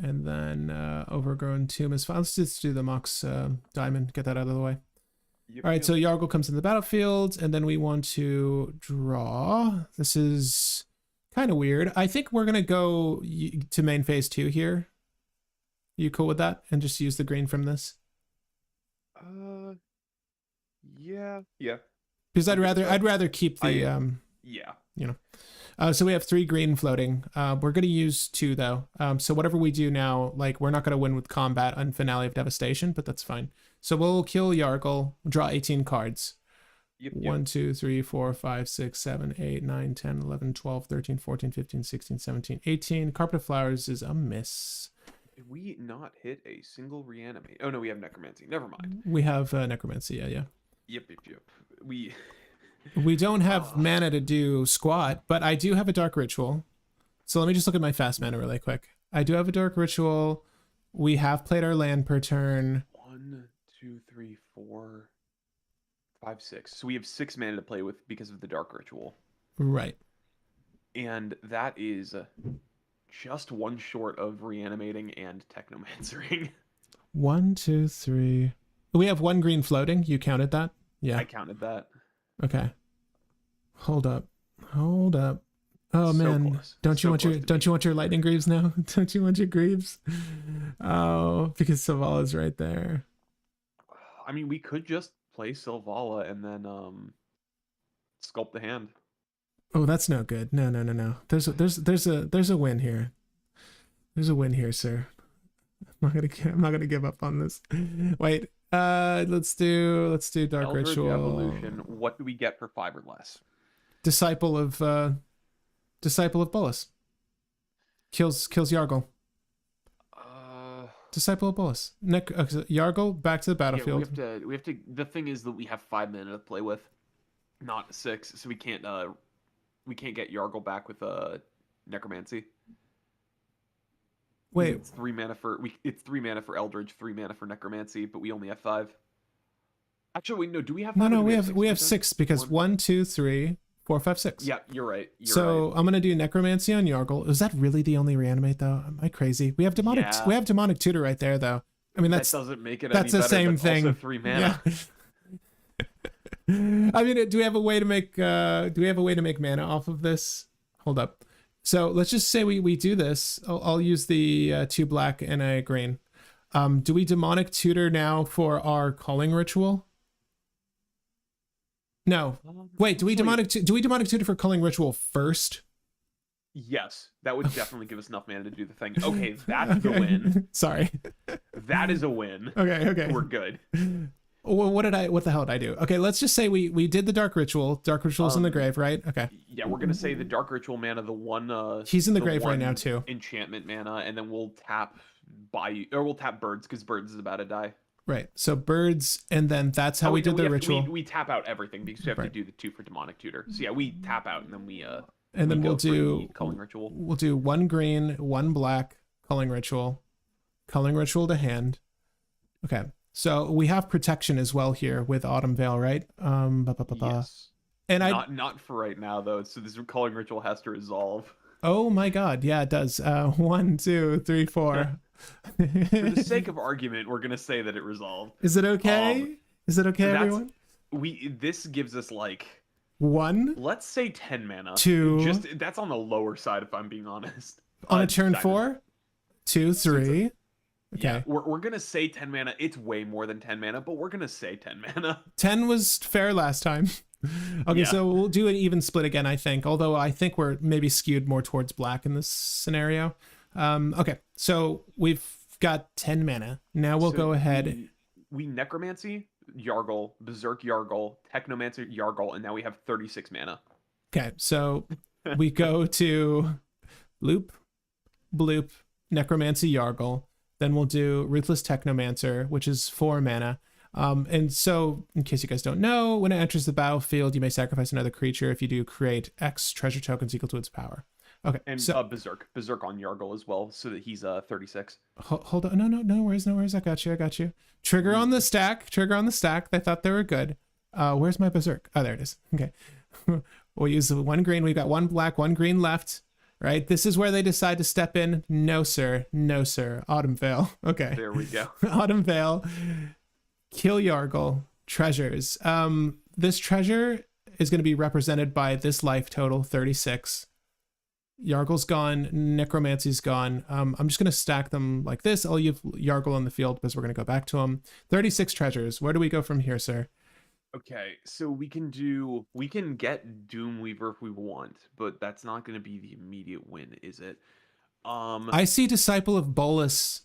And then Overgrown Tomb is fine. Let's just do the Mox Diamond. Get that out of the way. Yep, All right, so Yargle comes in the battlefield, and then we want to draw. This is kind of weird. I think we're going to go to main phase 2 here. You cool with that? And just use the green from this? Yeah. Because I'd rather keep the yeah. You know. So we have 3 green floating. We're going to use 2 though. So whatever we do now, like we're not going to win with combat on Finale of Devastation, but that's fine. So we'll kill Yargle, draw 18 cards. Yep. 1, 2, 3, 4, 5, 6, 7, 8, 9, 10, 11, 12, 13, 14, 15, 16, 17, 18. Carpet of Flowers is a miss. Did we not hit a single reanimate? Oh no, we have Necromancy. Never mind. We have Necromancy, yeah. Yep. We don't have mana to do squat, but I do have a Dark Ritual. So let me just look at my fast mana really quick. I do have a Dark Ritual. We have played our land per turn. 1, 2, 3, 4, 5, 6. So we have 6 mana to play with because of the Dark Ritual. Right. And that is just one short of reanimating and technomancering. 1, 2, 3. We have 1 green floating. You counted that? Yeah. I counted that. Okay. Hold up. Oh So man. close. Don't you So want your lightning greaves now? Don't you want your greaves? Oh, because Sylvala's right there. I mean, we could just play Sylvala and then sculpt the hand. Oh, that's no good. No. There's a win here. There's a win here, sir. I'm not gonna give up on this. Wait. Let's do Dark Eldritch Ritual. Evolution. What do we get for 5 or less? Disciple of Bolas. Kills Yargle. Disciple of Bolas. Yargle back to the battlefield. Yeah, we have to. The thing is that we have 5 mana to play with, not 6, so we can't get Yargle back with Necromancy. Wait, it's 3 mana for Eldritch, 3 mana for Necromancy, but we only have 5. Actually, wait, no. Do we have 5? No, we have 6 because 1, 2, 3, 4, 5, 6. Yeah, you're right. So I'm gonna do Necromancy on Yargle. Is that really the only reanimate though? Am I crazy? We have demonic. Yeah. We have demonic tutor right there though. I mean that doesn't make it. That's any the better. same That's thing. Also 3 mana. Yeah. I mean, do we have a way to make mana off of this? Hold up. So let's just say we do this. I'll use the 2 black and a green. Do we demonic tutor now for our calling ritual? No. Wait, do we demonic tutor for calling ritual first? Yes, that would definitely give us enough mana to do the thing. Okay, that's the win. Sorry. That is a win. Okay. We're good. What the hell did I do? Okay, let's just say we did the Dark Ritual. Dark Ritual's in the grave, right? Okay. Yeah, we're gonna say the Dark Ritual mana, the one. He's in the grave right now too. Enchantment mana, and then we'll tap birds because birds is about to die. Right. So birds, and then that's how we did the ritual. We tap out everything because we have to do the 2 for demonic tutor. So yeah, we tap out and then we and then we'll do culling ritual. We'll do 1 green, 1 black culling ritual to hand. Okay. So we have protection as well here with Autumn Veil, right? Yes. And not for right now though. So this culling ritual has to resolve. Oh my God! Yeah, it does. 1, 2, 3, 4. For the sake of argument, we're gonna say that it resolved. Is it okay? Is it okay, everyone? This gives us like 1. Let's say 10 mana. 2. That's on the lower side if I'm being honest. On a turn 4, 2, 3. Okay. Yeah, we're gonna say 10 mana. It's way more than 10 mana, but we're gonna say 10 mana. 10 was fair last time. Okay, Yeah. so we'll do an even split again, I think. Although I think we're maybe skewed more towards black in this scenario. Okay, so we've got 10 mana. Now we'll go ahead. We Necromancy, Yargle, Berserk Yargle, Technomancer Yargle, and now we have 36 mana. Okay, so we go to Loop, Bloop, Necromancy Yargle. Then we'll do Ruthless Technomancer, which is 4 mana. And so, in case you guys don't know, when it enters the battlefield, you may sacrifice another creature. If you do, create X treasure tokens equal to its power. Okay, And so Berserk on Yargle as well, so that he's 36. hold on, no worries. I got you. Trigger on the stack. They thought they were good. Where's my Berserk? Oh, there it is. Okay, we'll use the 1 green. We've got 1 black, 1 green left. Right, this is where they decide to step in. No sir. Autumn Veil. Okay, There we go. Autumn Veil. Kill Yargle. Treasures. This treasure is going to be represented by this life total, 36. Yargle's gone. Necromancy's gone. I'm just going to stack them like this. I'll leave Yargle on the field because we're going to go back to him. 36 treasures. Where do we go from here, sir? Okay, so we can get Doomweaver if we want, but that's not going to be the immediate win, is it? I see Disciple of Bolus.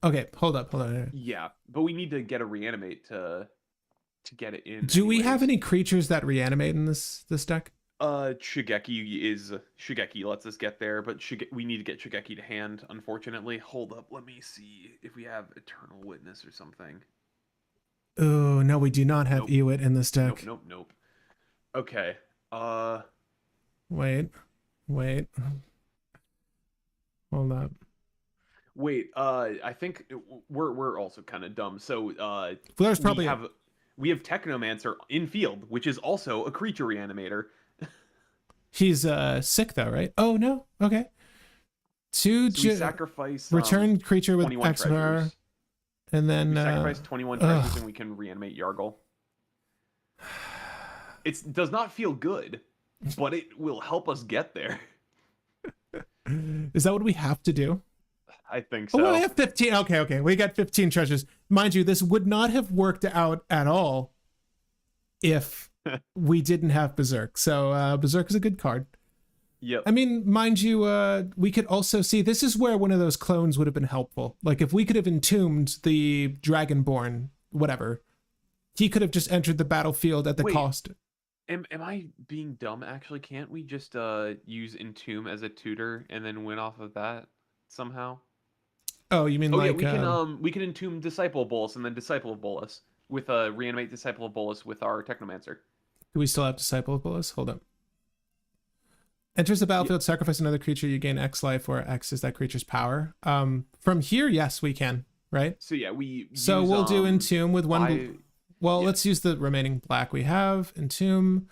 Okay, hold up. Yeah, but we need to get a reanimate to get it in. Do we have any creatures that reanimate in this deck? Gnshhagghkkapphribbit lets us get there, but we need to get Gnshhagghkkapphribbit to hand, unfortunately. Hold up, let me see if we have Eternal Witness or something. Oh, no, we do not have Ewit in this deck. Nope. Okay. Wait. Hold up. Wait, I think we're also kind of dumb. So Flair's probably we have Technomancer in field, which is also a creature reanimator. He's sick though, right? Oh no. Okay. So we sacrifice return creature with 21 X power. treasures. And then we sacrifice 21 treasures and we can reanimate Yargle. It does not feel good, but it will help us get there. Is that what we have to do? I think so. Oh, we have 15. Okay. We got 15 treasures. Mind you, this would not have worked out at all if we didn't have Berserk. So Berserk is a good card. Yep. I mean, mind you, we could also see, this is where one of those clones would have been helpful. Like if we could have entombed the Dragonborn, whatever, he could have just entered the battlefield at the cost. Am I being dumb? Actually, can't we just use Entomb as a tutor and then win off of that somehow? Oh, you mean like we can Entomb Disciple of Bolus and then Disciple of Bolus with reanimate Disciple of Bolus with our Technomancer. Do we still have Disciple of Bolus? Hold up. Enters the battlefield, sacrifice another creature, you gain X life, where X is that creature's power. From here, yes, we can, right? So yeah, we'll do Entomb with one. Let's use the remaining black we have. Entomb.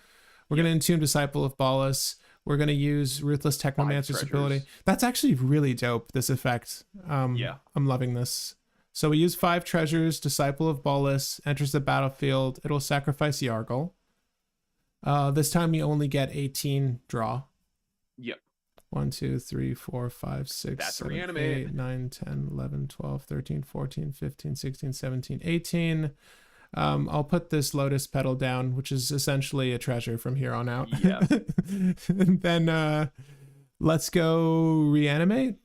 We're gonna Entomb Disciple of Bolus. We're gonna use Ruthless Technomancer's ability. That's actually really dope. This effect. I'm loving this. So we use 5 treasures. Disciple of Bolus enters the battlefield. It'll sacrifice Yargle. This time you only get 18 draw. Yep. 1, 2, 3, 4, 5, 6, 7, 8, 9, 10, 11, 12, 13, 14, 15, 16, 17, 18. I'll put this Lotus Petal down, which is essentially a treasure from here on out. Yeah. And then let's go reanimate.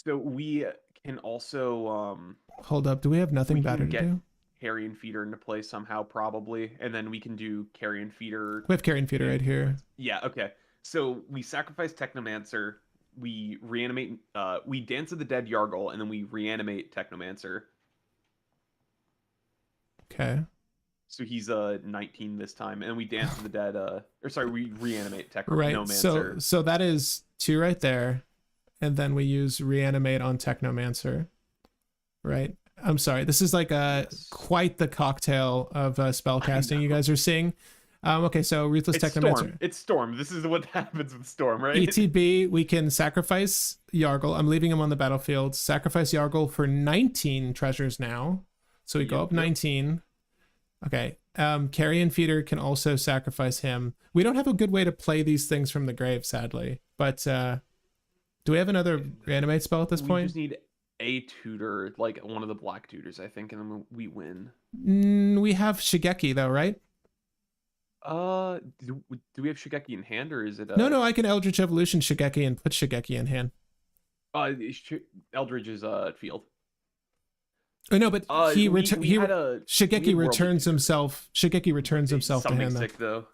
So we can also hold up. Do we have nothing better to do? Carrion Feeder into play somehow, probably, and then we can do Carrion Feeder. We have Carrion Feeder right here. Yeah. Okay. So we sacrifice Technomancer, we reanimate, we Dance of the Dead Yargle, and then we reanimate Technomancer. Okay. So he's 19 this time, and we Dance of the Dead, we reanimate Technomancer. Right. So that is 2 right there, and then we use reanimate on Technomancer. Right. I'm sorry. This is like quite the cocktail of spellcasting you guys are seeing. Okay, so Ruthless Technomancer. It's Storm. This is what happens with Storm, right? ETB, we can sacrifice Yargle. I'm leaving him on the battlefield. Sacrifice Yargle for 19 treasures now. So we go up 19. Okay. Carrion Feeder can also sacrifice him. We don't have a good way to play these things from the grave, sadly. But do we have another reanimate spell at this point? We just need a tutor, like one of the black tutors, I think, and then we win. We have Gnshhagghkkapphribbit though, right? Do we have Gnshhagghkkapphribbit in hand, or is it? No, I can Eldritch Evolution Gnshhagghkkapphribbit and put Gnshhagghkkapphribbit in hand. Eldritch is field. Oh no, but Gnshhagghkkapphribbit returns himself. Gnshhagghkkapphribbit returns himself to hand. Sick though.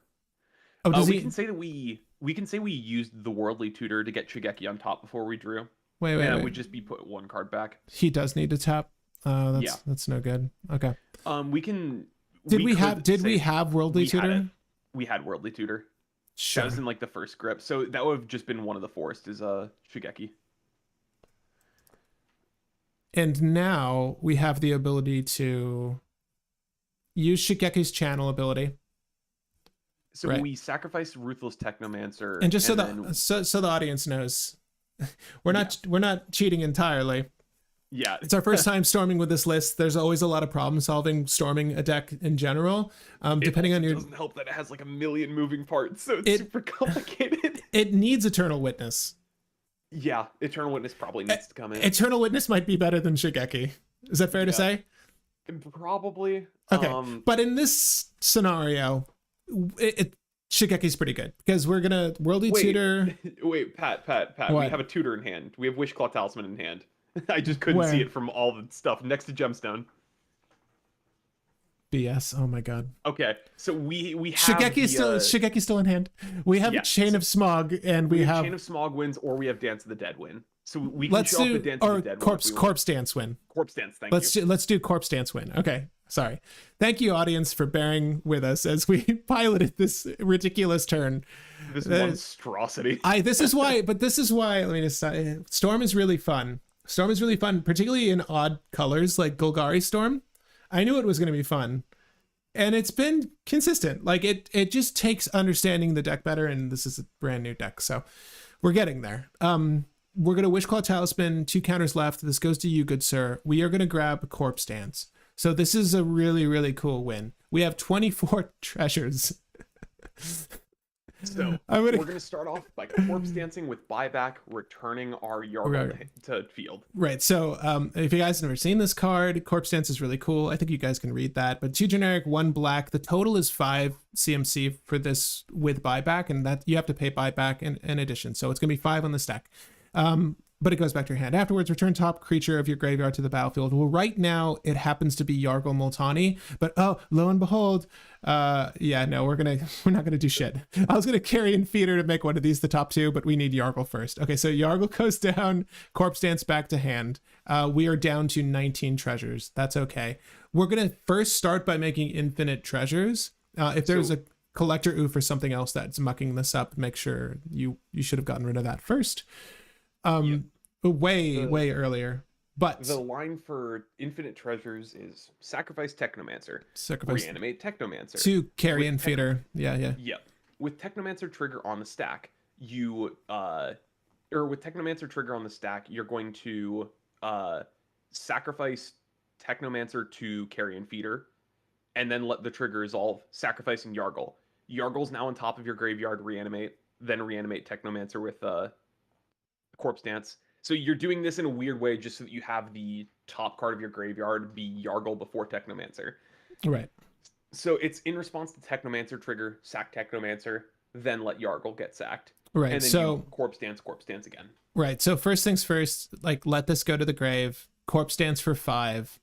Oh, does we he? can say that we can say we used the Worldly Tutor to get Shigeki on top before we drew. Wait, And it wait. would just be put one card back. He does need to tap. Yeah. That's no good. Okay. We can. Did we have Worldly Tutor? We had Worldly Tutor. Sure. That was in like the first script, so that would have just been one of the forced is Shigeki. And now we have the ability to use Shigeki's channel ability. So Right. we sacrificed Ruthless Technomancer, And just so the audience knows, we're not cheating entirely. Yeah, It's our first time storming with this list. There's always a lot of problem solving storming a deck in general. Depending on your, doesn't help that it has like a million moving parts, so it's super complicated. It needs Eternal Witness. Yeah, Eternal Witness probably needs to come in. Eternal Witness might be better than Shigeki. Is that fair to say? Probably. Okay, but in this scenario, Shigeki's pretty good because we're gonna Worldly Tutor. Wait, Pat. What? We have a tutor in hand. We have Wishclaw Talisman in hand. I just couldn't see it from all the stuff next to Gemstone. BS. Oh my god. Okay, so we have Shigeki's still in hand. We have Chain of Smog, and we have Chain of Smog wins, or we have Dance of the Dead win. So we can show off the Dance of the Dead Corpse Dance win. Corpse Dance. Let's do Corpse Dance win. Okay. Sorry. Thank you, audience, for bearing with us as we piloted this ridiculous turn. This monstrosity. This is why. Let me just say, Storm is really fun. Storm is really fun, particularly in odd colors like Golgari Storm. I knew it was going to be fun, and it's been consistent. Like it just takes understanding the deck better, and this is a brand new deck, so we're getting there. We're going to Wishclaw Talisman, 2 counters left. This goes to you, good sir. We are going to grab Corpse Dance. So this is a really, really cool win. We have 24 treasures. So we're going to start off by Corpse Dancing with buyback, returning our Yargle to field. Right. So if you guys have never seen this card, Corpse Dance is really cool. I think you guys can read that. But 2 generic, 1 black. The total is 5 CMC for this with buyback, and that you have to pay buyback in addition. So it's going to be 5 on the stack. But it goes back to your hand. Afterwards, return top creature of your graveyard to the battlefield. Well, right now, it happens to be Yargle Multani. But oh, lo and behold, we're not gonna do shit. I was gonna carry in Feeder to make one of these the top 2, but we need Yargle first. Okay, so Yargle goes down, Corpse Dance back to hand. We are down to 19 treasures. That's okay. We're gonna first start by making infinite treasures. If there's a collector oof or something else that's mucking this up, make sure you should have gotten rid of that first. Way earlier. But the line for infinite treasures is sacrifice Technomancer, reanimate Technomancer to carry in Feeder. Yeah. With Technomancer trigger on the stack, you're going to sacrifice Technomancer to carrion feeder, and then let the trigger resolve, sacrificing Yargle. Yargle's now on top of your graveyard, reanimate, then reanimate Technomancer with Corpse Dance. So you're doing this in a weird way just so that you have the top card of your graveyard be Yargle before Technomancer. Right. So it's in response to Technomancer trigger, sack Technomancer, then let Yargle get sacked. Right. And then so Corpse Dance again. Right. So first things first, like let this go to the grave. Corpse Dance for 5.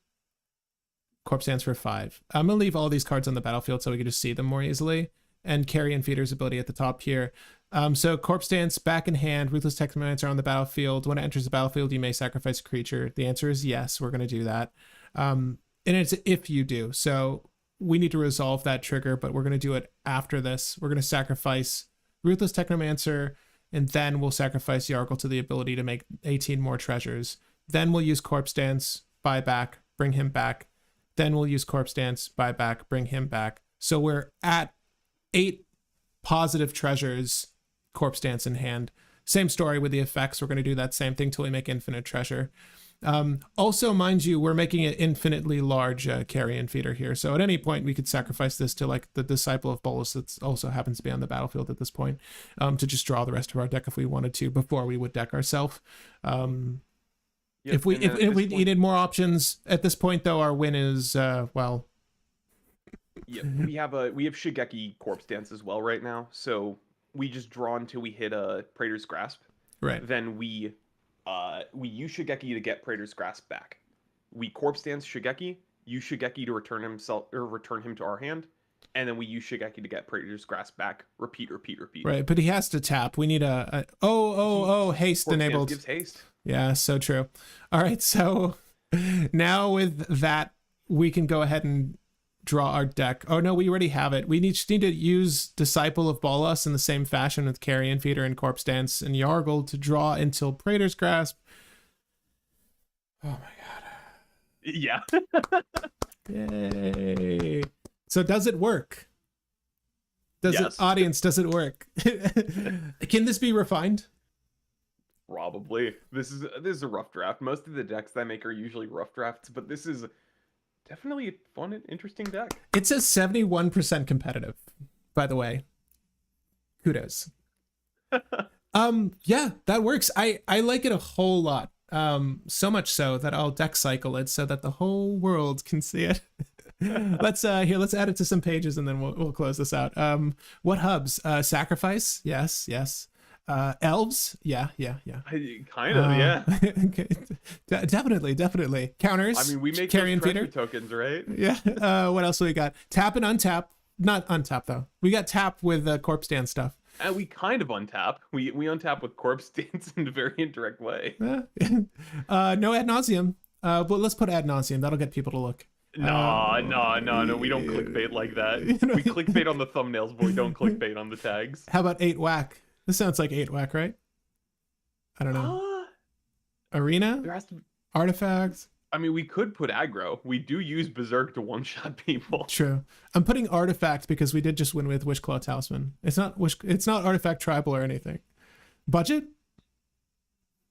Corpse Dance for 5. I'm gonna leave all these cards on the battlefield so we can just see them more easily. And Carrion Feeder's ability at the top here. So Corpse Dance back in hand, Ruthless Technomancer on the battlefield. When it enters the battlefield, you may sacrifice a creature. The answer is yes, we're going to do that. And it's if you do. So we need to resolve that trigger, but we're going to do it after this. We're going to sacrifice Ruthless Technomancer, and then we'll sacrifice Yargle to the ability to make 18 more treasures. Then we'll use Corpse Dance, buy back, bring him back. Then we'll use Corpse Dance, buy back, bring him back. So we're at 8 positive treasures, Corpse Dance in hand. Same story with the effects. We're going to do that same thing till we make infinite treasure. Also, mind you, we're making it infinitely large carrion feeder here. So at any point, we could sacrifice this to like the Disciple of Bolus that also happens to be on the battlefield at this point, to just draw the rest of our deck if we wanted to before we would deck ourselves. If we needed more options at this point, though, our win is well. Yeah, we have Shigeki Corpse Dance as well right now. So we just draw until we hit a Praetor's Grasp. Right. Then we use Shigeki to get Praetor's Grasp back. We Corpse Dance Shigeki, use Shigeki to return him to our hand, and then we use Shigeki to get Praetor's Grasp back. Repeat, repeat, repeat. Right, but he has to tap. We need haste Corpse enabled. Dance gives haste. Yeah, so true. All right, so now with that, we can go ahead and draw our deck. Oh no, we already have it. We just need to use Disciple of Bolas in the same fashion with Carrion Feeder and Corpse Dance and Yargle to draw until Praetor's Grasp. Oh my god. Yeah. Yay. So does it work? Yes. Audience, does it work? Can this be refined? Probably. This is a rough draft. Most of the decks that I make are usually rough drafts, but this is definitely a fun and interesting deck. It says 71% competitive, by the way. Kudos. Yeah, that works. I like it a whole lot. So much so that I'll deck cycle it so that the whole world can see it. let's add it to some pages and then we'll close this out. What hubs? Sacrifice? Yes. Elves? Yeah. Kind of, yeah. Okay. Definitely. Counters? I mean, we make Carrion those treasure Feeder tokens, right? Yeah. What else do we got? Tap and untap. Not untap though. We got tap with Corpse Dance stuff. And we kind of untap. We untap with Corpse Dance in a very indirect way. No ad nauseum. But let's put ad nauseum. That'll get people to look. No. We don't clickbait like that. We clickbait on the thumbnails, but we don't clickbait on the tags. How about 8 whack? This sounds like 8 whack, right? I don't know. Arena? There has to be... Artifacts? I mean, we could put aggro. We do use Berserk to one-shot people. True. I'm putting artifact because we did just win with Wishclaw Talisman. It's not artifact tribal or anything. Budget?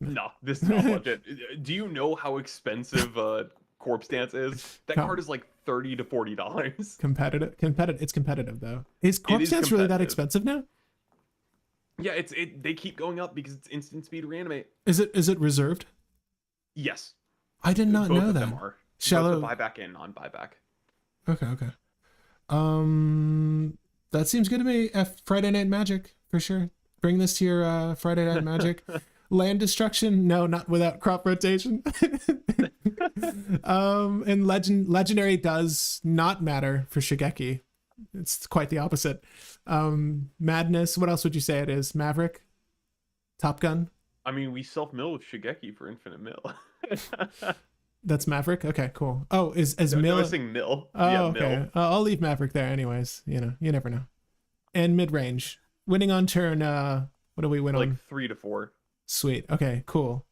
No, this is not budget. Do you know how expensive Corpse Dance is? That card is like $30 to $40. Competitive. It's competitive though. Is Corpse Dance really that expensive now? Yeah, they keep going up because it's instant speed reanimate. Is it reserved? Yes. I did not Both know of that. them are. Shallow Both buyback and non-buyback. Okay. That seems good to me. Friday Night Magic for sure. Bring this to your Friday Night Magic. Land destruction? No, not without crop rotation. And legendary does not matter for Shigeki. It's quite the opposite. Madness. What else would you say it is? Maverick? Top Gun? I mean, we self-mill with Shigeki for infinite mill. That's Maverick? Okay, cool. Oh, is no, mill? No, I was saying mill. Oh, yeah, okay. mill. I'll leave Maverick there anyways. You never know. And mid-range. Winning on turn, what do we win like on? 3 to 4. Sweet. Okay, cool.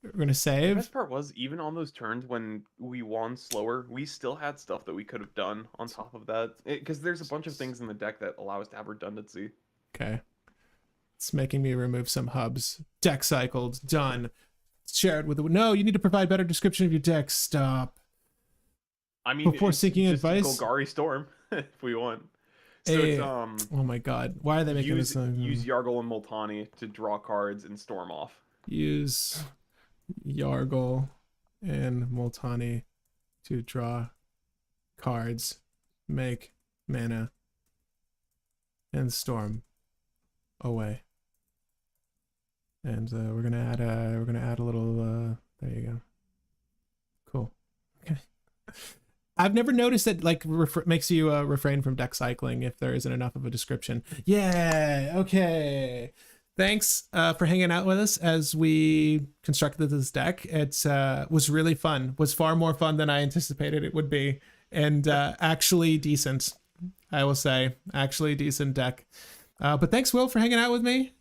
We're going to The save. best part was, even on those turns when we won slower, we still had stuff that we could have done on top of that. Because there's a bunch of things in the deck that allow us to have redundancy. Okay. It's making me remove some hubs. Deck cycled. Done. Share it with the... No, you need to provide better description of your deck. Stop. I mean, before seeking just advice? Golgari Storm, if we want. So it's, oh my god. Why are they making use this... Yargle and Multani to draw cards and storm off. Use Yargle and Multani to draw cards, make mana, and storm away. And we're gonna add a little. There you go. Cool. Okay. I've never noticed that like makes you refrain from deck cycling if there isn't enough of a description. Yeah. Okay. Thanks for hanging out with us as we constructed this deck. It was really fun. Was far more fun than I anticipated it would be, and actually decent. I will say, actually decent deck. But thanks, Will, for hanging out with me.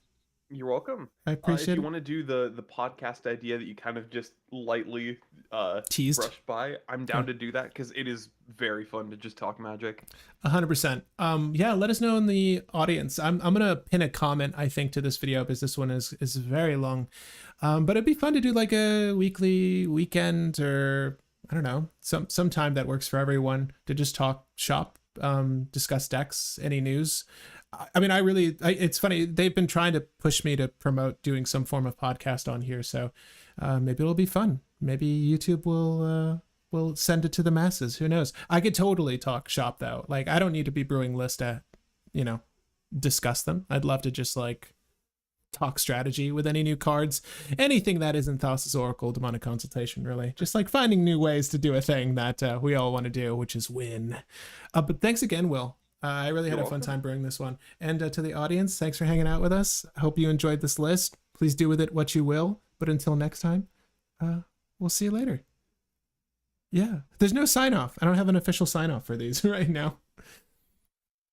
You're welcome. I appreciate it. If you want to do the podcast idea that you kind of just lightly teased, brushed by, I'm down to do that because it is very fun to just talk Magic. 100%. Yeah, let us know in the audience. I'm gonna pin a comment, I think, to this video because this one is very long. But it'd be fun to do like a weekly, weekend, or I don't know, some time that works for everyone to just talk shop, discuss decks, any news. I mean, it's funny. They've been trying to push me to promote doing some form of podcast on here. So maybe it'll be fun. Maybe YouTube will send it to the masses. Who knows? I could totally talk shop though. Like I don't need to be brewing list to, discuss them. I'd love to just like talk strategy with any new cards, anything that isn't Thassa's Oracle, Demonic Consultation, really. Just like finding new ways to do a thing that we all want to do, which is win. But thanks again, Will. I really had You're a fun welcome. time brewing this one. And to the audience, thanks for hanging out with us. I hope you enjoyed this list. Please do with it what you will. But until next time, we'll see you later. Yeah, there's no sign off. I don't have an official sign off for these right now.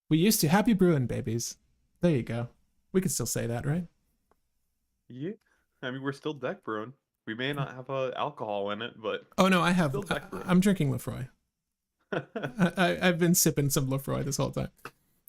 We used to. Happy brewing, babies. There you go. We could still say that, right? Yeah. I mean, we're still deck brewing. We may not have alcohol in it, but Oh no, I have. still deck brewing. I'm drinking Lefroy. I've been sipping some Lefroy this whole time.